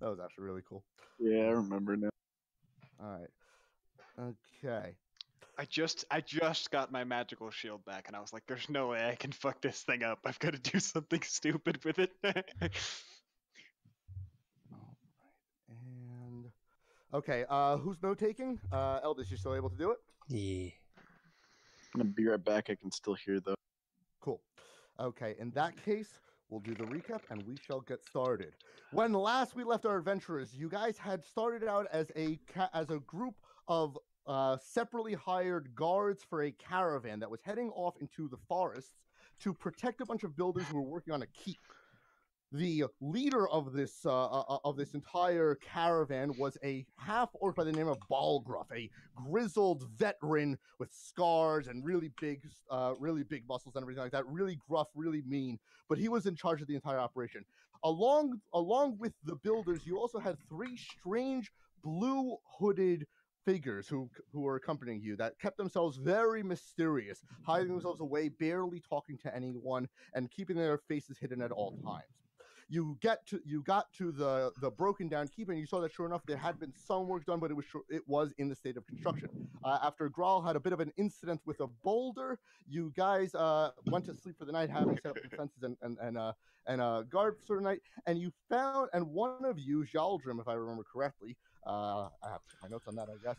That was actually really cool. Yeah, I remember now. All right. Okay. I just got my magical shield back, and I was like, "There's no way I can fuck this thing up. I've got to do something stupid with it." All right. And okay. Who's note taking? Eldest, you still able to do it? Yeah. I'm gonna be right back. I can still hear though. Cool. Okay. In that case, we'll do the recap and we shall get started. When last we left our adventurers, you guys had started out as a group of separately hired guards for a caravan that was heading off into the forests to protect a bunch of builders who were working on a keep. The leader of this entire caravan was a half-orc by the name of Balgruff, a grizzled veteran with scars and really big muscles and everything like that. Really gruff, really mean. But he was in charge of the entire operation. Along with the builders, you also had three strange blue hooded figures who were accompanying you that kept themselves very mysterious, hiding themselves away, barely talking to anyone, and keeping their faces hidden at all times. You got to the broken down keep, and you saw that sure enough there had been some work done, but it was in the state of construction. After Graal had a bit of an incident with a boulder, you guys went to sleep for the night, having set up defenses and guard for the night, and you found, and one of you, Jaldrim, if I remember correctly, I have my notes on that, I guess,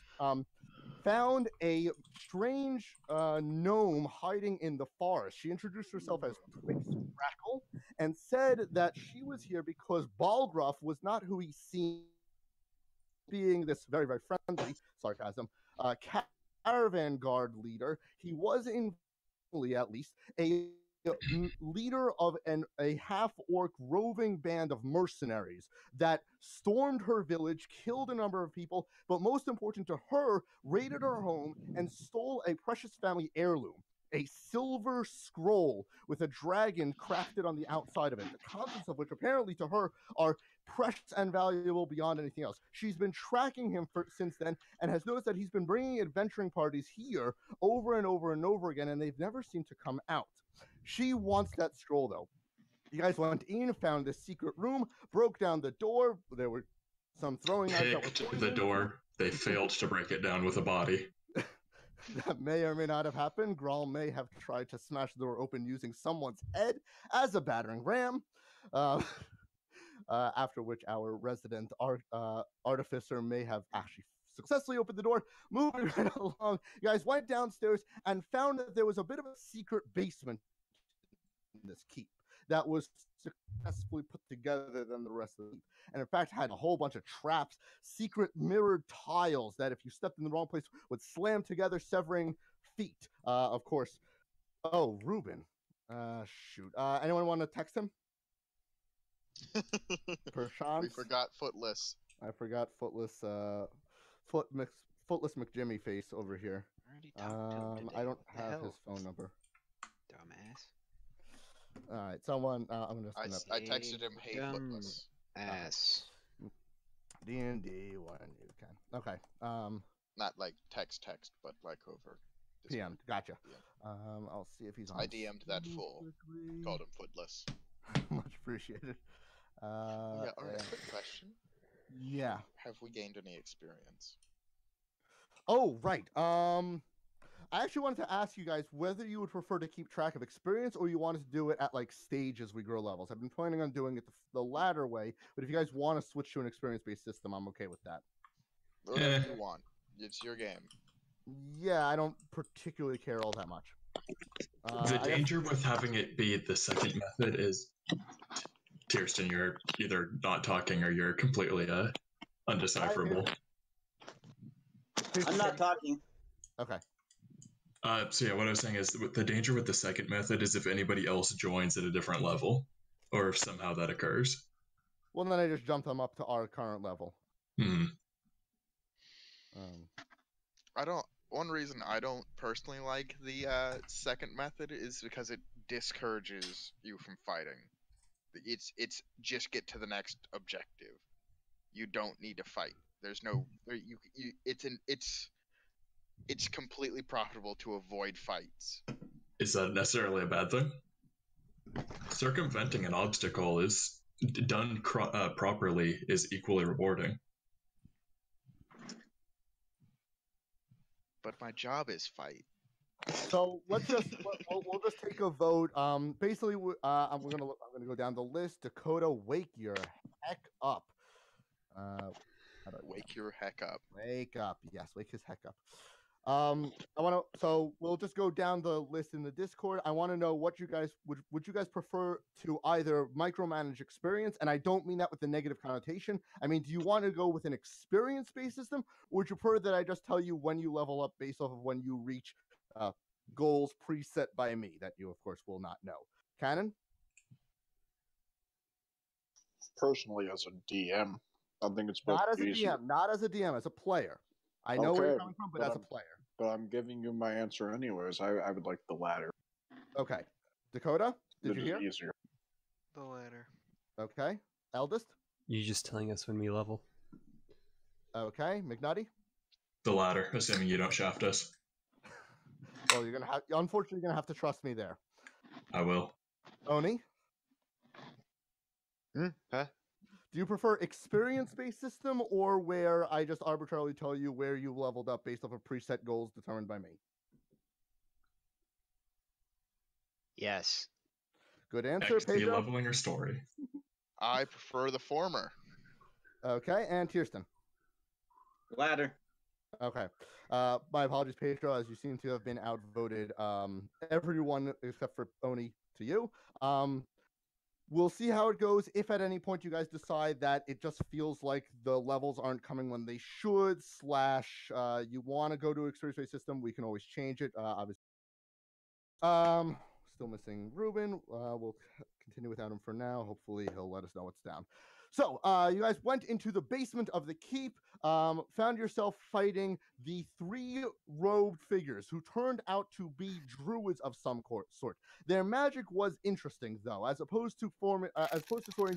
found a strange gnome hiding in the forest. She introduced herself as Twix Crackle and said that she was here because Balgruff was not who he seemed, being this very, very friendly, sarcasm, caravan guard leader. He was, at least, a leader of a half-orc roving band of mercenaries that stormed her village, killed a number of people, but most important to her, raided her home and stole a precious family heirloom, a silver scroll with a dragon crafted on the outside of it, the contents of which apparently to her are precious and valuable beyond anything else. She's been tracking him since then and has noticed that he's been bringing adventuring parties here over and over and over again, and they've never seemed to come out. She wants that scroll, though. You guys went in, found this secret room, broke down the door. There were some throwing knives. Kicked the door. They failed to break it down with a body. That may or may not have happened. Graal may have tried to smash the door open using someone's head as a battering ram. After which our resident artificer may have actually successfully opened the door. Moving right along, you guys went downstairs and found that there was a bit of a secret basement in this keep that was successfully put together than the rest of the keep, and in fact had a whole bunch of traps, secret mirrored tiles that if you stepped in the wrong place would slam together, severing feet. Of course. Oh, Ruben. Shoot. Anyone want to text him? We forgot Footless. I forgot Footless. Footless McJimmy face over here. I don't have his phone number. Dumbass. All right, someone. I'm just gonna. I texted him, "Hey, Footless." Ass. D&D when you can. Okay. Not like text, but like over. PM. Gotcha. Yeah. I'll see if he's on. I DM'd that fool. Called him Footless. Much appreciated. Yeah. All right. Quick question. Yeah. Have we gained any experience? Oh, right. I actually wanted to ask you guys whether you would prefer to keep track of experience or you wanted to do it at like stages we grow levels. I've been planning on doing it the latter way, but if you guys want to switch to an experience-based system, I'm okay with that. Whatever you want. It's your game. Yeah, I don't particularly care all that much. The danger with having it be the second method is, Kirsten, you're either not talking or you're completely undecipherable. I'm not talking. Okay. So yeah, what I was saying is the danger with the second method is if anybody else joins at a different level, or if somehow that occurs. Well, then I just jump them up to our current level. Hmm. One reason I don't personally like the second method is because it discourages you from fighting. It's just get to the next objective. You don't need to fight. There's no it's completely profitable to avoid fights. Is that necessarily a bad thing? Circumventing an obstacle is done properly is equally rewarding. But my job is fight. So let's just we'll just take a vote. Basically, I'm gonna go down the list. Dakota, wake your heck up. Wake your heck up. Wake up. Yes, wake his heck up. So we'll just go down the list in the Discord. I want to know what you guys would you guys prefer to either micromanage experience, and I don't mean that with the negative connotation. I mean, do you want to go with an experience-based system, or would you prefer that I just tell you when you level up based off of when you reach goals preset by me that you, of course, will not know? Cannon? Personally, as a DM, I think it's Not as a DM, not as a DM, as a player. I know where you're coming from, but as a player. But I'm giving you my answer anyways. I would like the latter. Okay. Dakota, did you hear? Easier. The latter. Okay. Eldest? You just telling us when we level. Okay. McNutty? The latter, assuming you don't shaft us. Well, unfortunately, you're gonna have to trust me there. I will. Oni? Huh? Do you prefer experience-based system or where I just arbitrarily tell you where you leveled up based off of preset goals determined by me? Yes. Good answer, XP Pedro. leveling or story? I prefer the former. Okay, and Kirsten. Ladder. Okay. My apologies, Pedro, as you seem to have been outvoted. Everyone except for Oni to you. We'll see how it goes. If at any point you guys decide that it just feels like the levels aren't coming when they should, / you want to go to experience-based system, we can always change it. Obviously. Still missing Ruben. We'll continue without him for now. Hopefully he'll let us know what's down. So, you guys went into the basement of the keep, found yourself fighting the 3 robed figures who turned out to be druids of some sort. Their magic was interesting, though, as opposed to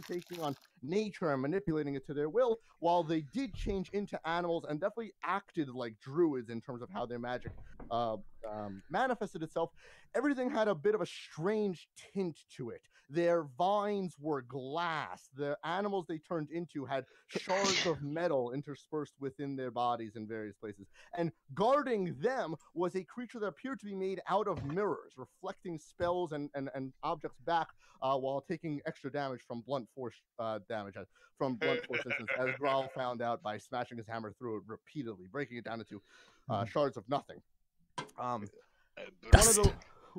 taking on nature and manipulating it to their will. While they did change into animals and definitely acted like druids in terms of how their magic manifested itself, everything had a bit of a strange tint to it. Their vines were glass. The animals they turned into had shards of metal interspersed within their bodies in various places. And guarding them was a creature that appeared to be made out of mirrors, reflecting spells and objects back while taking extra damage from blunt force instance, as Growl found out by smashing his hammer through it repeatedly, breaking it down into shards of nothing.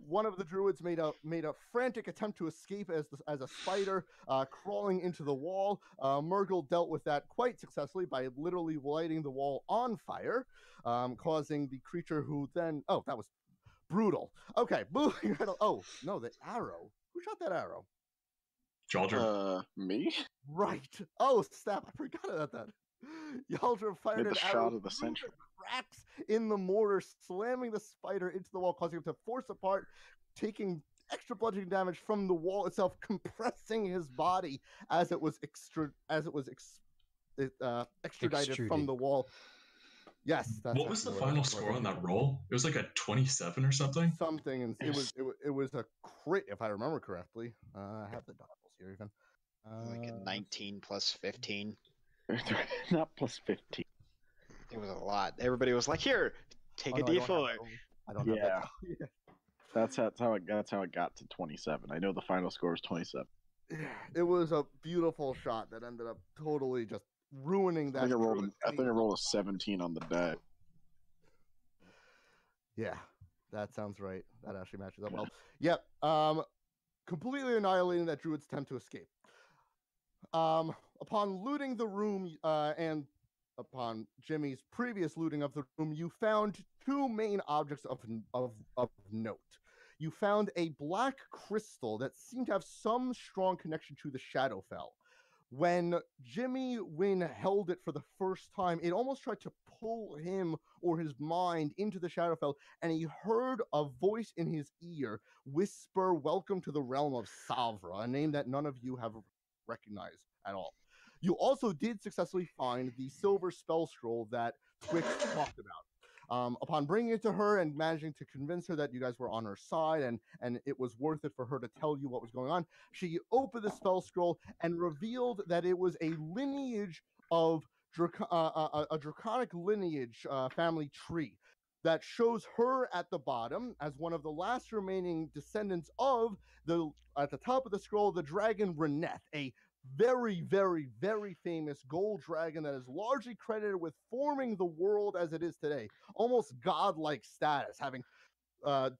One of the druids made a frantic attempt to escape as a spider, crawling into the wall. Murgle dealt with that quite successfully by literally lighting the wall on fire, causing the creature who then... Oh, that was brutal. Okay, moving right on. Oh, no, the arrow. Who shot that arrow? Jaldra. Me? Right. Oh, snap, I forgot about that. Yaldra fired an arrow shot of the century. Cracks in the mortar, slamming the spider into the wall, causing him to force apart, taking extra bludgeoning damage from the wall itself, compressing his body as it was extradited from the wall. Yes. That's what was the final score on that roll? It was like a 27 or something. Something, and it was a crit, if I remember correctly. I have the dials here even. Like a 19 plus 15. Not plus 15. It was a lot. Everybody was like, "Here, take a D4." I don't know. Yeah. That's how it got to 27. I know the final score was 27. It was a beautiful shot that ended up totally just ruining that. I think I rolled a 17 on the die. Yeah, that sounds right. That actually matches up well. Yep. Completely annihilating that druid's attempt to escape. Upon looting the room and upon Jimmy's previous looting of the room, you found 2 main objects of note. You found a black crystal that seemed to have some strong connection to the Shadowfell. When Jimmy Wynn held it for the first time, it almost tried to pull him or his mind into the Shadowfell, and he heard a voice in his ear whisper, "Welcome to the realm of Savra," a name that none of you have recognized at all. You also did successfully find the silver spell scroll that Twix talked about. Upon bringing it to her and managing to convince her that you guys were on her side and it was worth it for her to tell you what was going on, she opened the spell scroll and revealed that it was a lineage of a draconic lineage family tree that shows her at the bottom as one of the last remaining descendants of at the top of the scroll, the dragon Reneth, a very, very, very famous gold dragon that is largely credited with forming the world as it is today, almost godlike status, having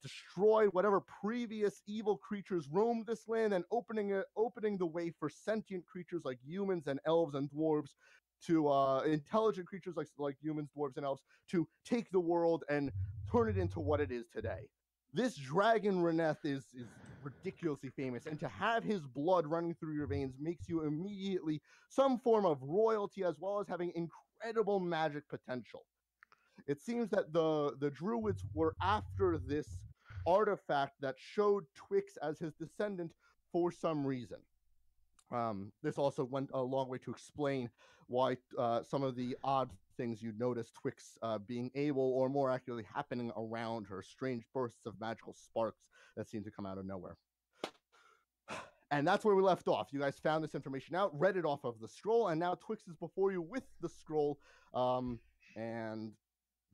destroyed whatever previous evil creatures roamed this land and opening the way for sentient creatures like humans and elves and dwarves to intelligent creatures like humans, dwarves, and elves to take the world and turn it into what it is today. This dragon Reneth is ridiculously famous, and to have his blood running through your veins makes you immediately some form of royalty as well as having incredible magic potential. It seems that the druids were after this artifact that showed Twix as his descendant for some reason. This also went a long way to explain why some of the odd things you noticed Twix being able, or more accurately, happening around her, strange bursts of magical sparks that seem to come out of nowhere. And that's where we left off. You guys found this information out, read it off of the scroll, and now Twix is before you with the scroll. And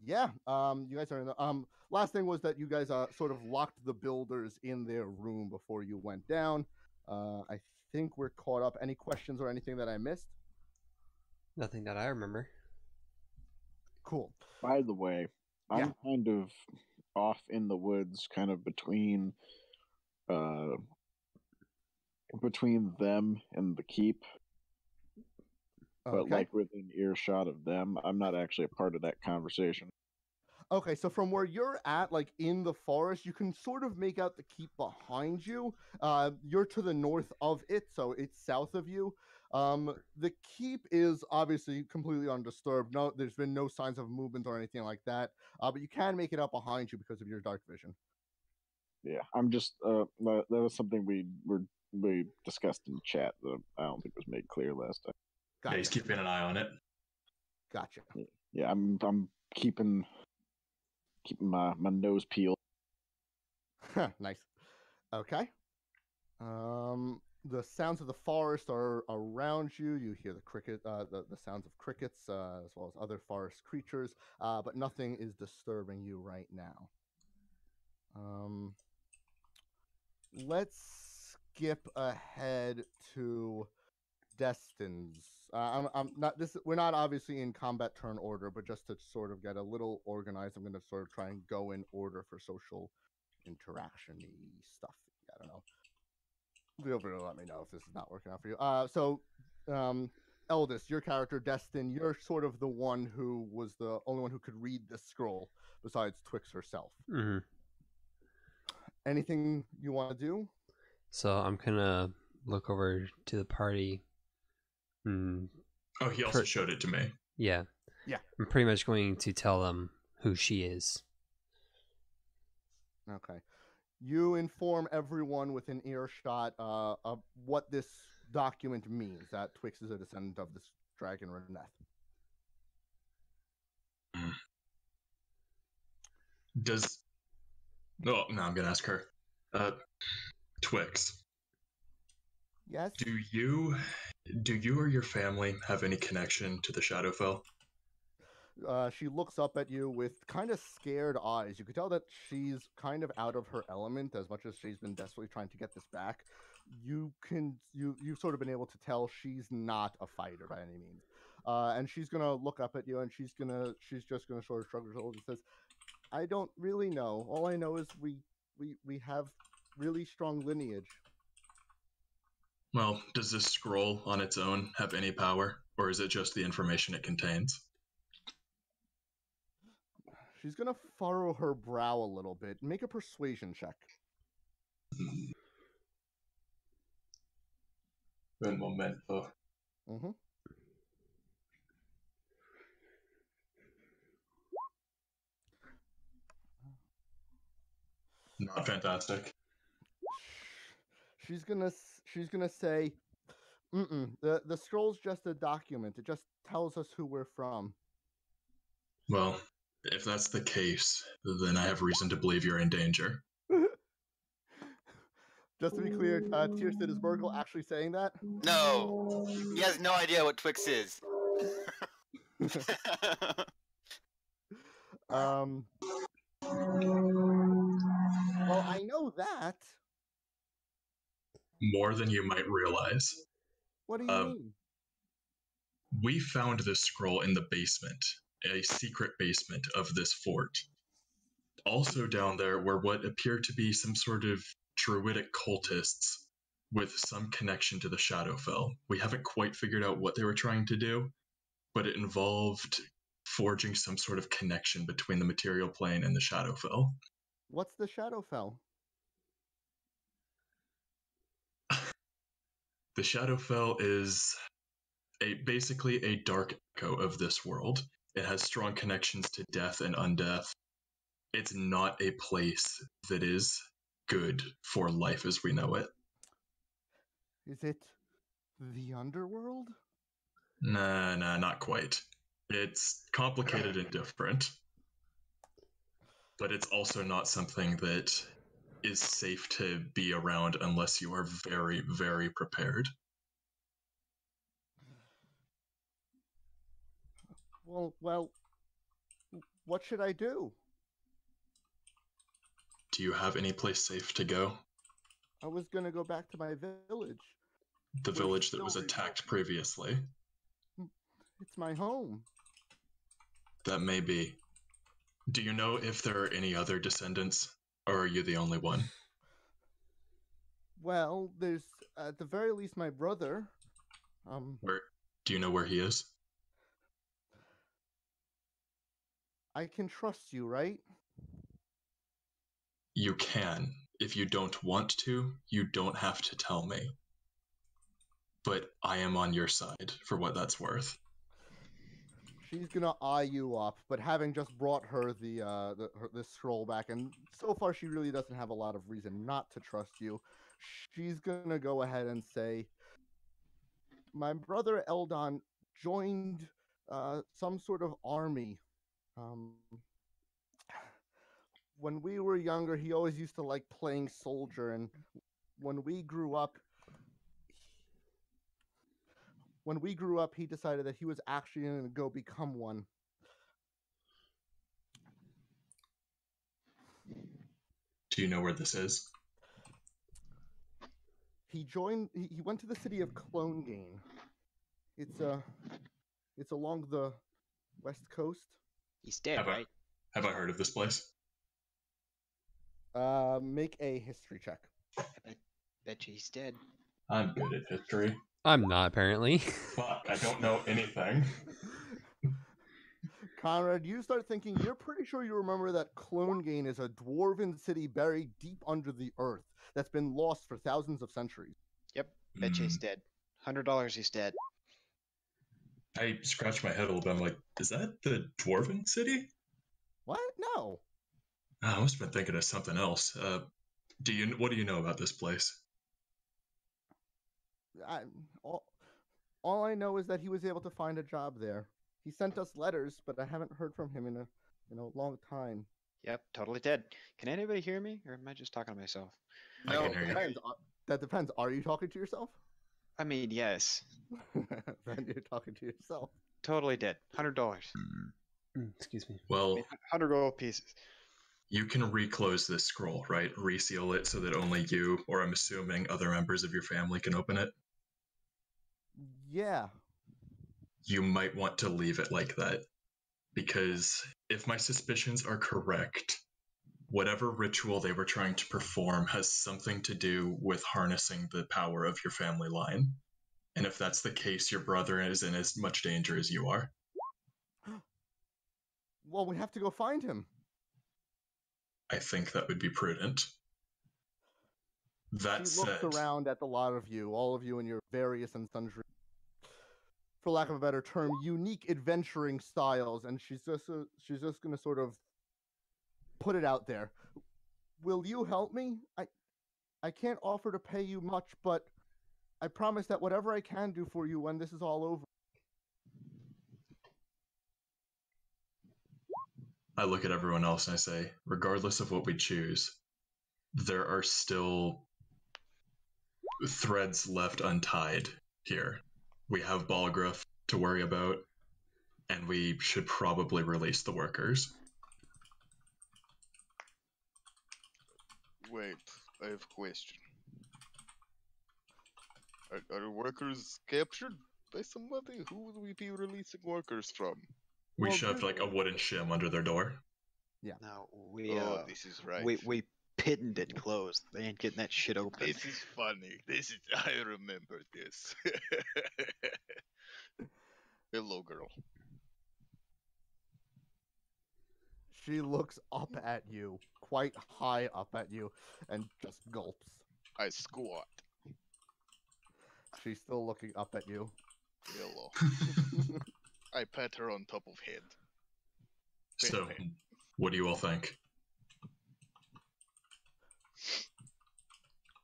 yeah, you guys are in the last thing was that you guys sort of locked the builders in their room before you went down. I think we're caught up. Any questions or anything that I missed? Nothing that I remember. Cool. By the way, I'm kind of off in the woods, kind of between them and the keep. But like within earshot of them, I'm not actually a part of that conversation. Okay, so from where you're at, like in the forest, you can sort of make out the keep behind you. You're to the north of it, so it's south of you. The keep is obviously completely undisturbed. No, there's been no signs of movement or anything like that. But you can make it out behind you because of your dark vision. Yeah, I'm just that was something we discussed in chat that I don't think was made clear last time. Gotcha. Yeah, he's keeping an eye on it. Gotcha. Yeah, I'm keeping my nose peeled. Nice. Okay. The sounds of the forest are around you. You hear the cricket, the sounds of crickets, as well as other forest creatures, but nothing is disturbing you right now. Let's skip ahead to Destin's. I'm not this. We're not obviously in combat turn order, but just to sort of get a little organized, I'm going to sort of try and go in order for social interaction-y stuff. I don't know. Feel free to let me know if this is not working out for you. Eldest, your character Destin, you're sort of the one who was the only one who could read this scroll besides Twix herself. Mm-hmm. Anything you want to do? So I'm gonna look over to the party. Oh, he also showed it to me. Yeah. Yeah. I'm pretty much going to tell them who she is. Okay. You inform everyone within earshot of what this document means, that Twix is a descendant of this dragon Reneth. No, I'm gonna ask her. Twix. Yes? Do you or your family have any connection to the Shadowfell? She looks up at you with kind of scared eyes. You could tell that she's kind of out of her element, as much as she's been desperately trying to get this back. You've sort of been able to tell she's not a fighter by any means. And she's gonna look up at you, and she's just gonna sort of shrug her shoulders and says, "I don't really know. All I know is we have really strong lineage." Well, does this scroll on its own have any power, or is it just the information it contains? She's gonna furrow her brow a little bit. Make a persuasion check. Un momento. Mm-hmm. Not fantastic. She's gonna say, the scroll's just a document. It just tells us who we're from. Well, If that's the case, then I have reason to believe you're in danger. Just to be clear, Tierstead, is Burgle actually saying that? No, he has no idea what Twix is. Well, I know that. More than you might realize. What do you mean? We found this scroll in the basement, a secret basement of this fort. Also down there were what appeared to be some sort of druidic cultists with some connection to the Shadowfell. We haven't quite figured out what they were trying to do, but it involved forging some sort of connection between the material plane and the Shadowfell. What's the Shadowfell? The Shadowfell is basically a dark echo of this world. It has strong connections to death and undeath. It's not a place that is good for life as we know it. Is it the underworld? Nah, not quite. It's complicated and different. But it's also not something that is safe to be around unless you are very, very prepared. Well, what should I do? Do you have any place safe to go? I was gonna go back to my village. The village that was attacked previously? It's my home. That may be. Do you know if there are any other descendants, or are you the only one? Well, there's at the very least my brother. Where do you know where he is? I can trust you, right? You can. If you don't want to, you don't have to tell me. But I am on your side for what that's worth. She's gonna eye you up, but having just brought her this scroll back, and so far she really doesn't have a lot of reason not to trust you, she's gonna go ahead and say, my brother Eldon joined some sort of army. When we were younger, he always used to like playing soldier, and when we grew up, he decided that he was actually going to go become one. Do you know where this is? He went to the city of Clonegane. It's along the west coast. He's dead, right? Have I heard of this place? Make a history check. I bet you he's dead. I'm good at history. I'm not, apparently. Fuck, I don't know anything. Conrad, you start thinking, you're pretty sure you remember that Clonegane is a dwarven city buried deep under the earth that's been lost for thousands of centuries. Yep, bet you he's dead. $100 he's dead. I scratched my head a little bit. I'm like, is that the dwarven city? What? No. I must have been thinking of something else. What do you know about this place? All I know is that he was able to find a job there. He sent us letters, but I haven't heard from him in a long time. Yep, totally dead. Can anybody hear me, or am I just talking to myself? I can hear you. That depends. Are you talking to yourself? I mean, yes. Then you're talking to yourself. Totally dead. $100. Excuse me. Well, 100 gold pieces. you can reclose this scroll, right? Reseal it so that only you, or I'm assuming other members of your family, can open it. Yeah. You might want to leave it like that. Because if my suspicions are correct, whatever ritual they were trying to perform has something to do with harnessing the power of your family line. And if that's the case, your brother is in as much danger as you are. Well, we have to go find him. I think that would be prudent. That She said, looks around at the lot of you, all of you in your various and sundry, for lack of a better term, unique adventuring styles, and she's just going to sort of put it out there. Will you help me? I can't offer to pay you much, but I promise that whatever I can do for you when this is all over. I look at everyone else and I say, regardless of what we choose, there are still threads left untied here. We have Balgruff to worry about, and we should probably release the workers. Wait, I have a question. Are workers captured by somebody? Who would we be releasing workers from? We Well, shoved like a wooden shim under their door. No, we Oh, this is right. we pittened it closed. They ain't getting that shit open. This is funny. I remember this. Hello, girl. She looks up at you, quite high up at you, and just gulps. I squat. She's still looking up at you. Hello. I pat her on top of head. So, what do you all think?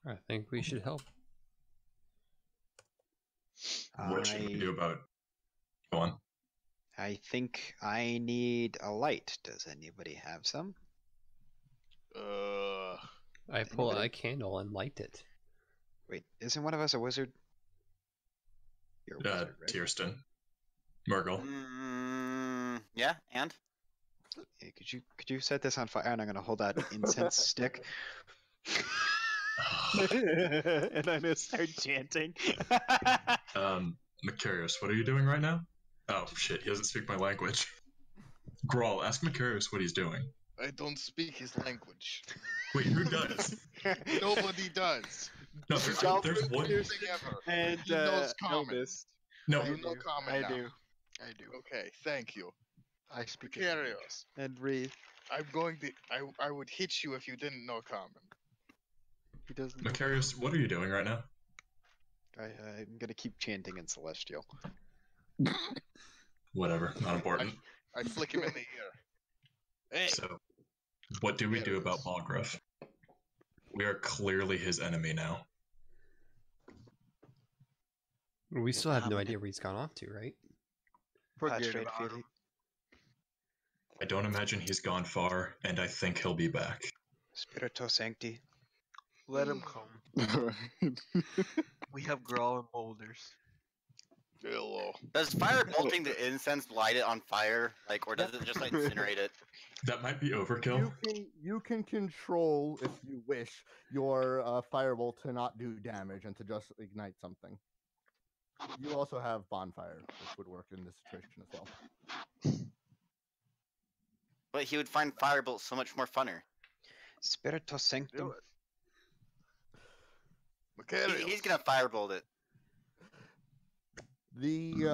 I think we should help. What should we do about? Go on. I think I need a light. Does anybody have some? I pull out a candle and light it. Wait, isn't one of us a wizard? You're a wizard, right? Tierston. Murgle. Yeah, and? Yeah, could you set this on fire? And I'm gonna hold that incense stick. And I'm gonna start chanting. Macarius, what are you doing right now? Oh shit, he doesn't speak my language. Grawl, ask Macarius what he's doing. I don't speak his language. Wait, who does? Nobody does. No, there's one. Thing ever. And He knows common. Elvis. No, You know common I now. do. Okay, thank you. I speak Macarius, and read. I'm going to. I would hit you if you didn't know common. He doesn't. Macarius, what are you doing right now? I'm gonna keep chanting in Celestial. Whatever, not important. I flick him in the ear. Hey. So, what do we do about Balgruff? We are clearly his enemy now. We still have no idea where he's gone off to, right? Forget about him. I don't imagine he's gone far, and I think he'll be back. Spirito Sancti. Let him come. We have Grawl and boulders. Hello. Does fire bolting the incense light it on fire, like, or does it just like incinerate it? That might be overkill. You can control, if you wish, your firebolt to not do damage and to just ignite something. You also have bonfire, which would work in this situation as well. But he would find firebolt so much more funner. Spirito Sanctum. He's gonna firebolt it. The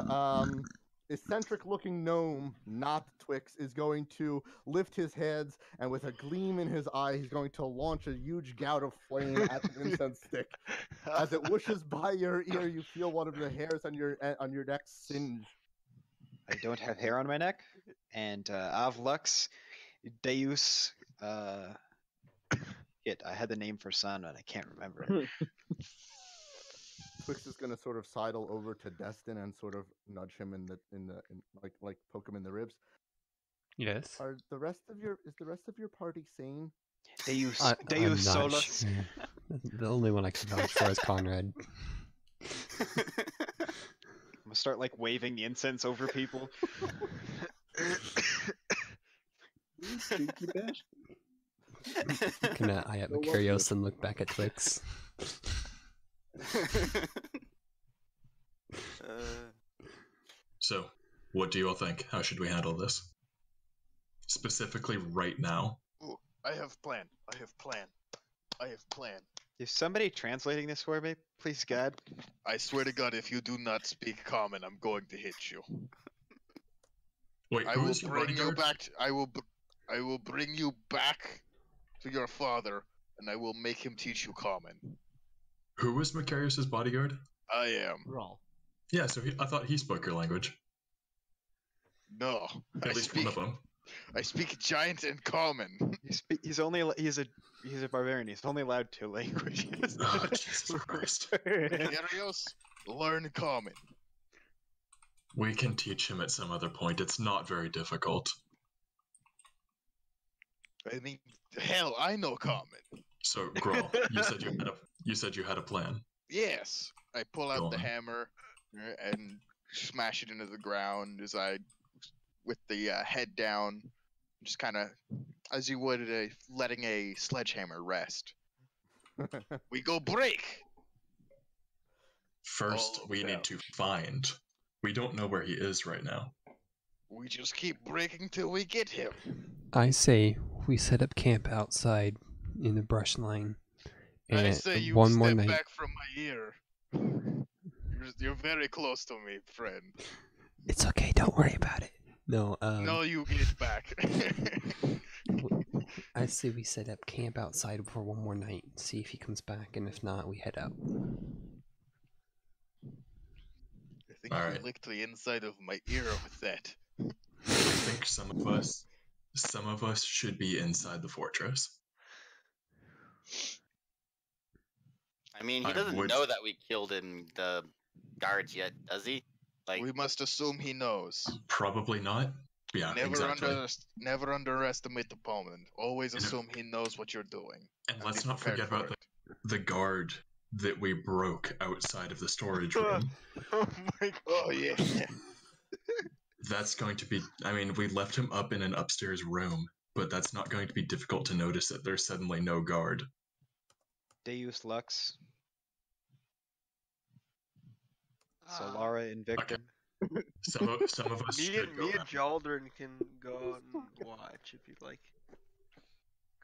eccentric-looking gnome, not Twix, is going to lift his heads, and with a gleam in his eye, he's going to launch a huge gout of flame at the incense stick. As it whooshes by your ear, you feel one of the hairs on your neck singe. I don't have hair on my neck, and Avlux, Deus, shit, I had the name for son, and I can't remember it. Twix is going to sort of sidle over to Destin and sort of nudge him in like poke him in the ribs. Yes. Is the rest of your party sane? Deus, I'm Deus not Solus. sure. The only one I can vouch for is Conrad. I'm gonna start like waving the incense over people. Stinky bastard. Can I have Macarius and look back at Twix? So, what do you all think? How should we handle this? Specifically right now. Ooh, I have plan. Is somebody translating this for me, please, God? I swear to God, if you do not speak common, I'm going to hit you. Wait, I who will is your bring you bodyguard? back. I will bring you back to your father, and I will make him teach you common. Who was Macarius's bodyguard? I am. Rawl. Yeah, so I thought he spoke your language. No, At least one of them. I speak giant and common. He's a barbarian. He's only allowed 2 languages. Oh, Jesus Christ. Macarius, learn common. We can teach him at some other point. It's not very difficult. I mean, hell, I know common. So, Growl, you said you had a plan. Yes. I pull Go out the on. hammer and smash it into the ground as I, with the head down, just kind of, as you would letting a sledgehammer rest. We go break. First, All we need down. to find. We don't know where he is right now. We just keep breaking till we get him. I say we set up camp outside in the brush line. And I say you one more step night. back from my ear. You're very close to me, friend. It's okay. Don't worry about it. No. No, you get back. I say we set up camp outside for one more night. See if he comes back, and if not, we head out. I think All you right. licked the inside of my ear with that. I think some of us should be inside the fortress. I mean, he I doesn't would- know that we killed the guards yet, does he? Like, We must assume he knows. Probably not. Yeah, exactly. Never underestimate the opponent. Always And if- assume he knows what you're doing. And let's be not prepared forget for about the guard that we broke outside of the storage room. Oh my god. Oh yeah. That's going to be. I mean, we left him up in an upstairs room, but that's not going to be difficult to notice that there's suddenly no guard. Deus Lux. Solara Invicta. Some of us Me should and go me and around. Jaldrin can go out and watch if you'd like.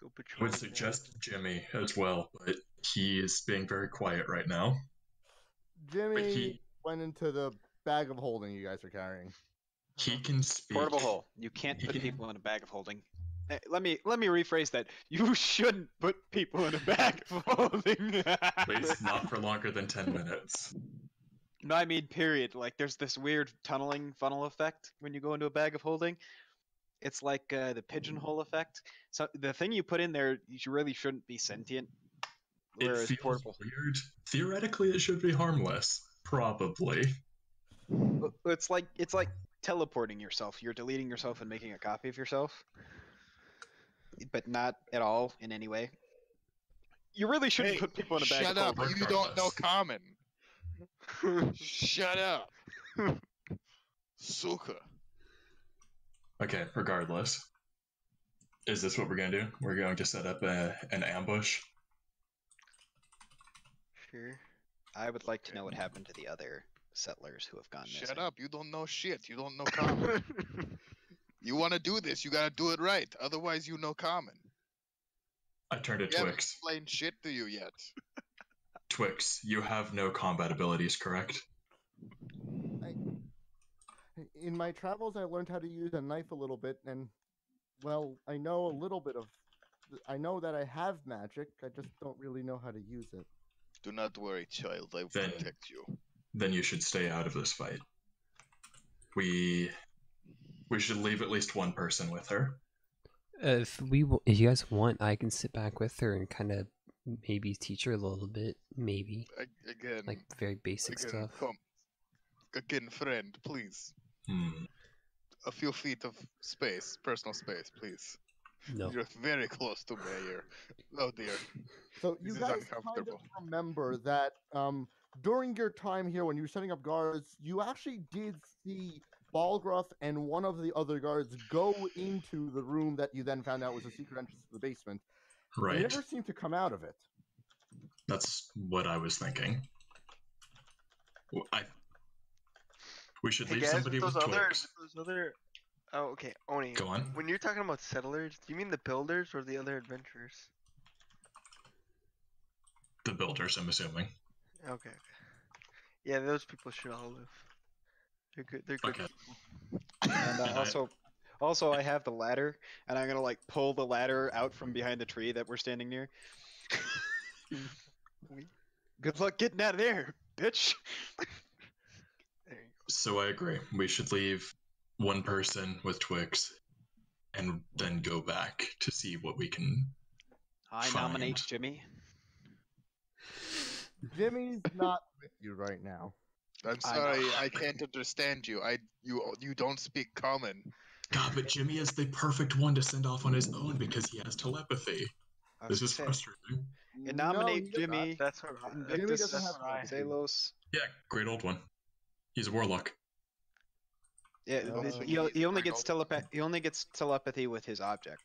Go I patrol. would suggest Jimmy as well, but he is being very quiet right now. Jimmy he- went into the bag of holding you guys are carrying. He can speak. Portable hole. You can't He put can- people in a bag of holding. Let me rephrase that. You shouldn't put people in a bag of holding. At least not for longer than 10 minutes. No, I mean period. Like there's this weird tunneling funnel effect when you go into a bag of holding. It's like the pigeonhole effect. So the thing you put in there, you really shouldn't be sentient. It Whereas feels portable, weird. Theoretically, it should be harmless. Probably. it's like teleporting yourself. You're deleting yourself and making a copy of yourself, but not at all in any way. You really shouldn't Hey, put people in a bag shut of up! holding. You don't know regardless. common. Shut up. Suka. Okay, regardless. Is this what we're going to do? We're going to set up an ambush? Sure. I would like to know what happened to the other settlers who have gone missing. Shut up! You don't know shit. You don't know common. You want to do this? You gotta do it right. Otherwise, you know common. I turned to We haven't Twix. explained shit to you yet. Twix, you have no combat abilities, correct? In my travels, I learned how to use a knife a little bit, and well, I know a little bit of. I know that I have magic. I just don't really know how to use it. Do not worry, child. I will Then- protect you. Then you should stay out of this fight. We should leave at least one person with her. If you guys want, I can sit back with her and kind of maybe teach her a little bit, maybe Again, like very basic again, stuff. come. Again, friend, please. Hmm. A few feet of space, personal space, please. No, You're very close to me here. Oh dear. So you This is guys kind of uncomfortable. remember that during your time here, when you were setting up guards, you actually did see Balgruff and one of the other guards go into the room that you then found out was a secret entrance to the basement. They Right. never seemed to come out of it. That's what I was thinking. We should Hey leave guys, somebody with Twix. those other. Oh, okay, Oni. Go on. When you're talking about settlers, do you mean the builders or the other adventurers? The builders, I'm assuming. Okay. Yeah, those people should all live. They're good. They're good. Okay. And And also, I have the ladder, and I'm gonna like pull the ladder out from behind the tree that we're standing near. Good luck getting out of there, bitch. There you So I agree. We should leave one person with Twix and then go back to see what we can. I Fine. nominate Jimmy. Jimmy's not with you right now. I'm I sorry, know. I can't understand you. You don't speak common. God, but Jimmy is the perfect one to send off on his own because he has telepathy. I This was is gonna say, frustrating. nominate he does not. Jimmy, That's what I. Jimmy Invictus, doesn't have telepathy. Zalos. Yeah, great old one. He's a warlock. Yeah, Also he needs only gets Greg he only gets telepathy with his object.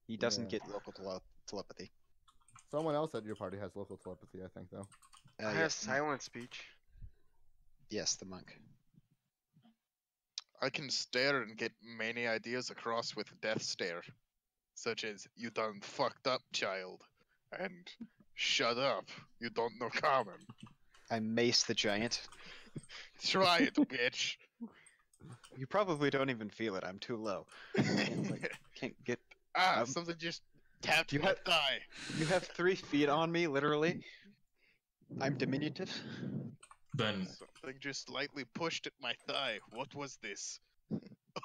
He doesn't Yeah. get local telepathy. Someone else at your party has local telepathy, I think, though. I Yeah, have silent speech. yes, the monk. I can stare and get many ideas across with death stare, such as "You done fucked up, child," and "Shut up, you don't know common." I mace the giant. Try it, bitch. You probably don't even feel it. I'm too low. Can't get. Something just tapped You my have- thigh. You have 3 feet on me, literally. I'm diminutive. Then Something just lightly pushed at my thigh. What was this?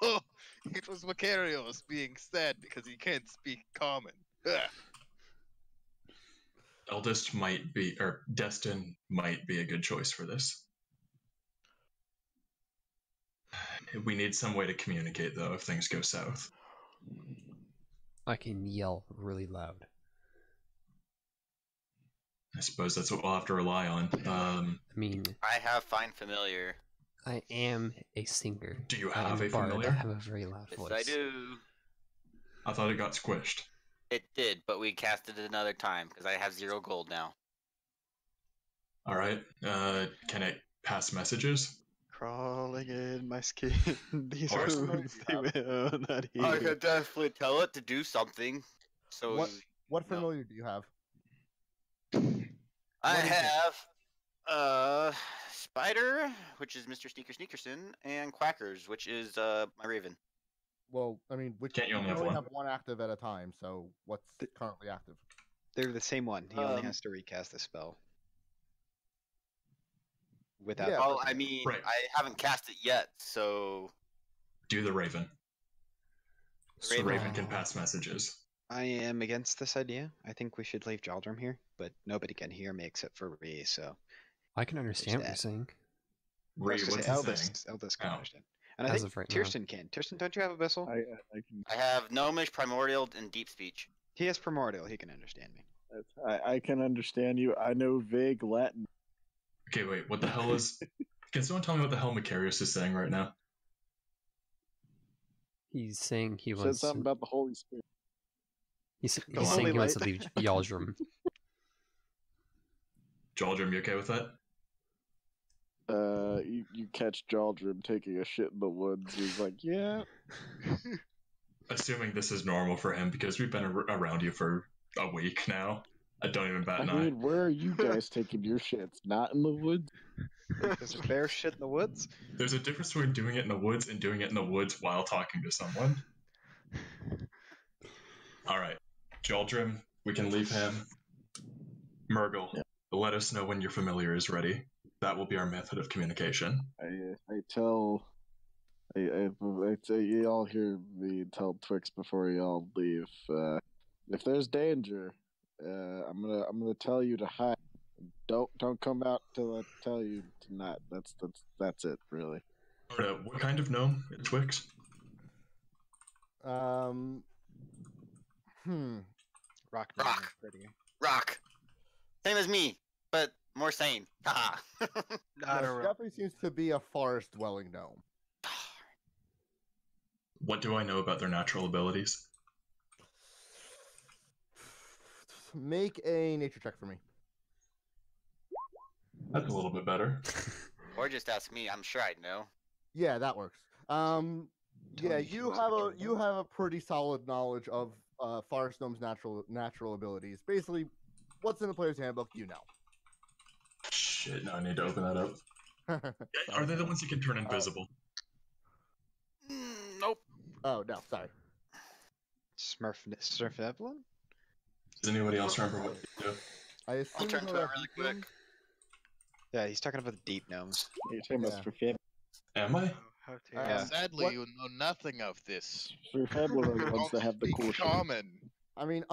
Oh, it was Macarios being sad because he can't speak common. Ugh. Eldest might be, or Destin might be a good choice for this. We need some way to communicate, though, if things go south. I can yell really loud. I suppose that's what we'll have to rely on. I mean, I have Find Familiar. I am a singer. Do you I am have a bard. familiar? I have a very loud Yes, voice. I do. I thought it got squished. It did, but we casted it another time because I have 0 gold now. All right. Can it pass messages? Crawling in my skin. These Or- wounds they will not heal. I could definitely tell it to do something. So What No. familiar do you have? I What is it? have Spider, which is Mr. Sneakerson, and Quackers, which is my Raven. Well, I mean, which Can't you only can have only one? have one active at a time, so what's currently active? They're the same one. He only Um, has to recast the spell. Without. Yeah, Well, I mean, Right. I haven't cast it yet, so Do the Raven. So Raven. Raven can pass messages. I am against this idea. I think we should leave Jaldrum here, but nobody can hear me except for Ree, so. I can understand what you're that. saying. Ray, I was gonna what's say he saying? Eldest can Oh. understand. And I As think of right now. Kirsten can. Kirsten, don't you have Abyssal? I can. I have Gnomish, Primordial, and Deep Speech. He has Primordial. He can understand me. I can understand you. I know vague Latin. Okay, wait. What the hell is? Can someone tell me what the hell Macarius is saying right now? He's saying he Said wants. something about the Holy Spirit. He's The saying Holy he wants to Light. leave Yaldrum. Jaldrum, you okay with that? You catch Jaldrum taking a shit in the woods. He's like, yeah. Assuming this is normal for him because we've been around you for a week now. I don't even bat I an eye. mean, where are you guys taking your shits? Not in the woods? There's a bear shit in the woods. There's a difference between doing it in the woods and doing it in the woods while talking to someone. All right, Jaldrum, we can leave him. Murgle, Yeah. let us know when your familiar is ready. That will be our method of communication. I say y'all hear me tell Twix before y'all leave. If there's danger, I'm gonna tell you to hide. Don't come out till I tell you to not. That's it, really. What kind of gnome? Twix? Hmm. Rock. Rock. Pretty. Rock. Same as me, but more sane. Haha. Not Yes, a rock. definitely seems to be a forest dwelling gnome. What do I know about their natural abilities? Make a nature check for me. That's a little bit better. Or just ask me. I'm sure I'd know. Yeah, that works. Yeah, me if you you have a want to you have a pretty solid knowledge of forest gnome's natural abilities. Basically, what's in the player's handbook, you know. Shit, now I need to open that up. Are they the ones that can turn invisible? Nope. Oh no, sorry. Smurf Evelyn? Does anybody else remember what they do? I assume I'll turn you to know it that really Beacon- quick. Yeah, he's talking about the deep gnomes. You're talking about Yeah. Sir Fab. Am I? How to Yeah. Sadly, What- you know nothing of this. Sir Fabler are the You ones that don't have the speak cool shit. common. I mean,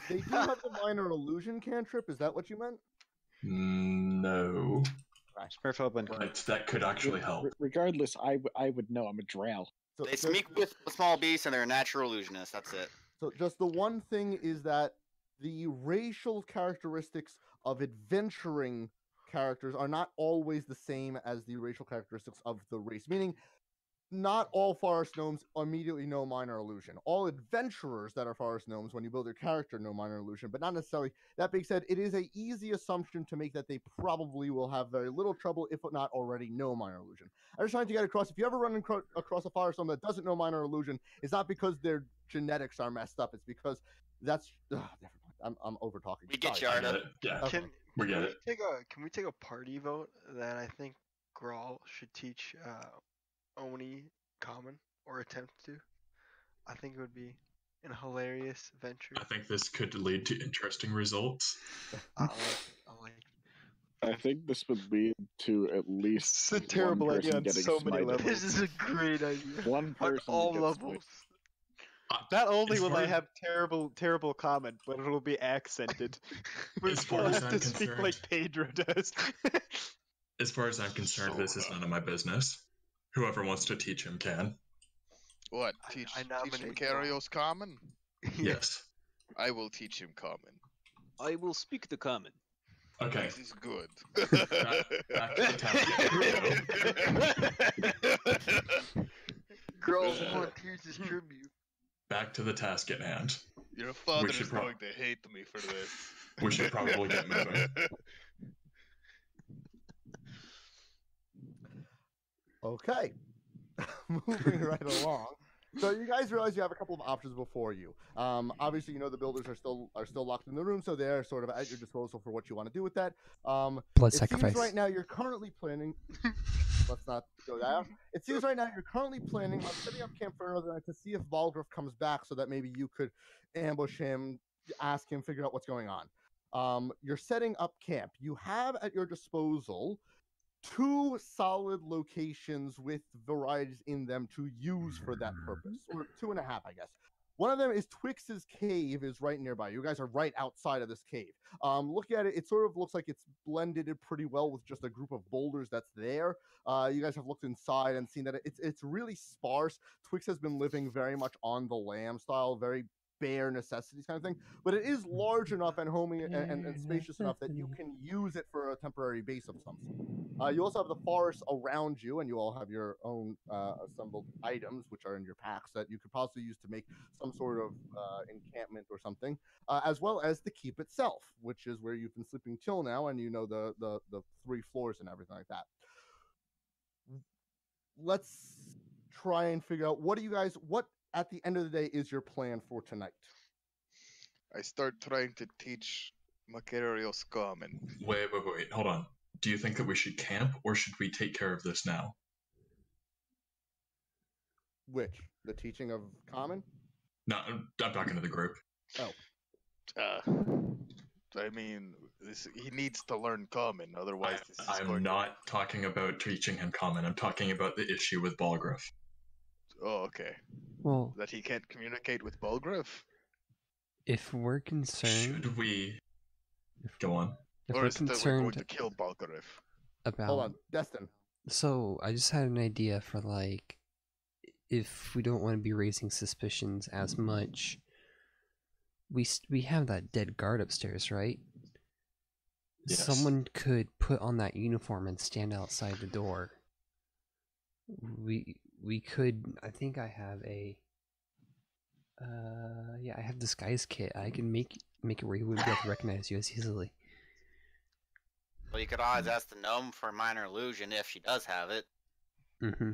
they do have the minor illusion cantrip. Is that what you meant? No. Smurf Hobin. Right, that could actually help. Regardless, I would know. I'm a drow. So They just- speak with small beasts and they're natural illusionists. That's it. So just the one thing is that the racial characteristics of adventuring characters are not always the same as the racial characteristics of the race. Meaning, not all forest gnomes immediately know minor illusion. All adventurers that are forest gnomes, when you build their character, know minor illusion, but not necessarily. That being said, it is an easy assumption to make that they probably will have very little trouble, if not already know minor illusion. I'm just trying to get across, if you ever run across a forest gnome that doesn't know minor illusion, it's not because their genetics are messed up, it's because that's... never mind. I'm over talking. We get Sorry. you, I Arta. get it. Yeah, Okay. we get it. Can we take a party vote that I think Grawl should teach Oni common or attempt to? I think it would be an hilarious venture. I think this could lead to interesting results. I like I think this would lead to at least It's a terrible one idea person on getting so many smited. levels. This is a great idea. One On person all gets levels. Not only As will far I as- have terrible comment, but it'll be accented. As far I'll as have I'm to speak concerned- like Pedro does. As far as I'm concerned, this is none of my business. Whoever wants to teach him can. What? I Teach nominate Macarios common? Yes. I will teach him common. I will speak the common. Okay. This is good. Back to the task. Girl volunteers his tribute. Back to the task at hand. Your father should is prob- going to hate me for this. We should probably get moving. Okay. Moving right along. So you guys realize you have a couple of options before you. Obviously, you know the builders are still locked in the room, so they're sort of at your disposal for what you want to do with that. Blood It sacrifice. seems right now you're currently planning. Let's not go there. It seems right now you're currently planning on setting up camp for another night to see if Balgruff comes back, so that maybe you could ambush him, ask him, figure out what's going on. You're setting up camp. You have at your disposal 2 solid locations with varieties in them to use for that purpose, or 2.5, I guess. One of them is Twix's cave, is right nearby. You guys are right outside of this cave. Looking at it, it sort of looks like it's blended in pretty well with just a group of boulders that's there. You guys have looked inside and seen that it's really sparse. Twix has been living very much on the lamb style, very bare necessities kind of thing, but it is large enough and homey and spacious enough that you can use it for a temporary base of some sort. You also have the forest around you, and you all have your own assembled items, which are in your packs, that you could possibly use to make some sort of encampment or something, as well as the keep itself, which is where you've been sleeping till now, and you know the 3 floors and everything like that. Let's try and figure out what at the end of the day is your plan for tonight. I start trying to teach Macarios common. Wait. Hold on. Do you think that we should camp, or should we take care of this now? Which? The teaching of common? No, I'm talking to the group. I mean, he needs to learn common, otherwise this is I'm going not talking about teaching him common. I'm talking about the issue with Balgruff. Oh, okay. Well, That he can't communicate with Balgruff? if we're concerned, Should we go on? if Or we're is it that we're concerned going to kill Balgruff? about, Hold on, Destin. so I just had an idea for like, if we don't want to be raising suspicions as much, we have that dead guard upstairs, right? Yes. Someone could put on that uniform and stand outside the door. We could. I think I have a. Yeah, I have disguise kit. I can make it where he wouldn't be able to recognize you as easily. Well, you could always ask the gnome for minor illusion if she does have it. Mm-hmm.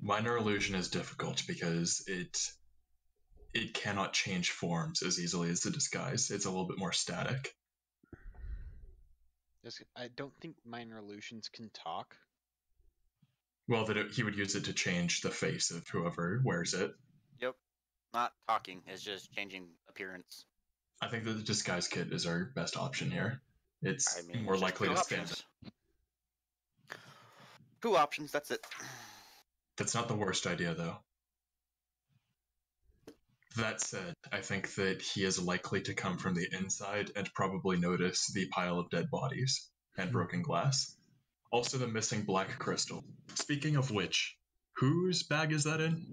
Minor illusion is difficult because it cannot change forms as easily as the disguise. It's a little bit more static. I don't think minor illusions can talk. Well, he would use it to change the face of whoever wears it. Yep. Not talking, it's just changing appearance. I think that the disguise kit is our best option here. It's I mean, more just likely two to stand. options. 2 options, that's it. That's not the worst idea, though. That said, I think that he is likely to come from the inside and probably notice the pile of dead bodies and broken glass. Also the missing black crystal. Speaking of which, whose bag is that in?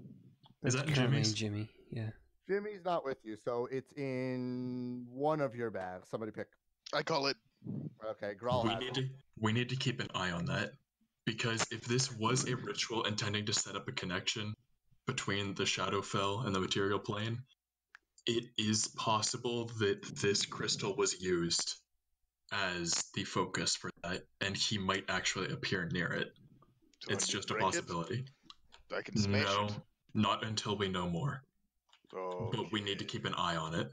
Is that in currently Jimmy's? Jimmy? Yeah. Jimmy's not with you, so it's in one of your bags. Somebody pick. I call it. Okay, Grawl has it. We need to keep an eye on that, because if this was a ritual intending to set up a connection between the Shadowfell and the material plane, it is possible that this crystal was used as the focus for that, and he might actually appear near it. Do I It's need just to a break it? possibility. I can smash No, it. not until we know more. Okay. But we need to keep an eye on it.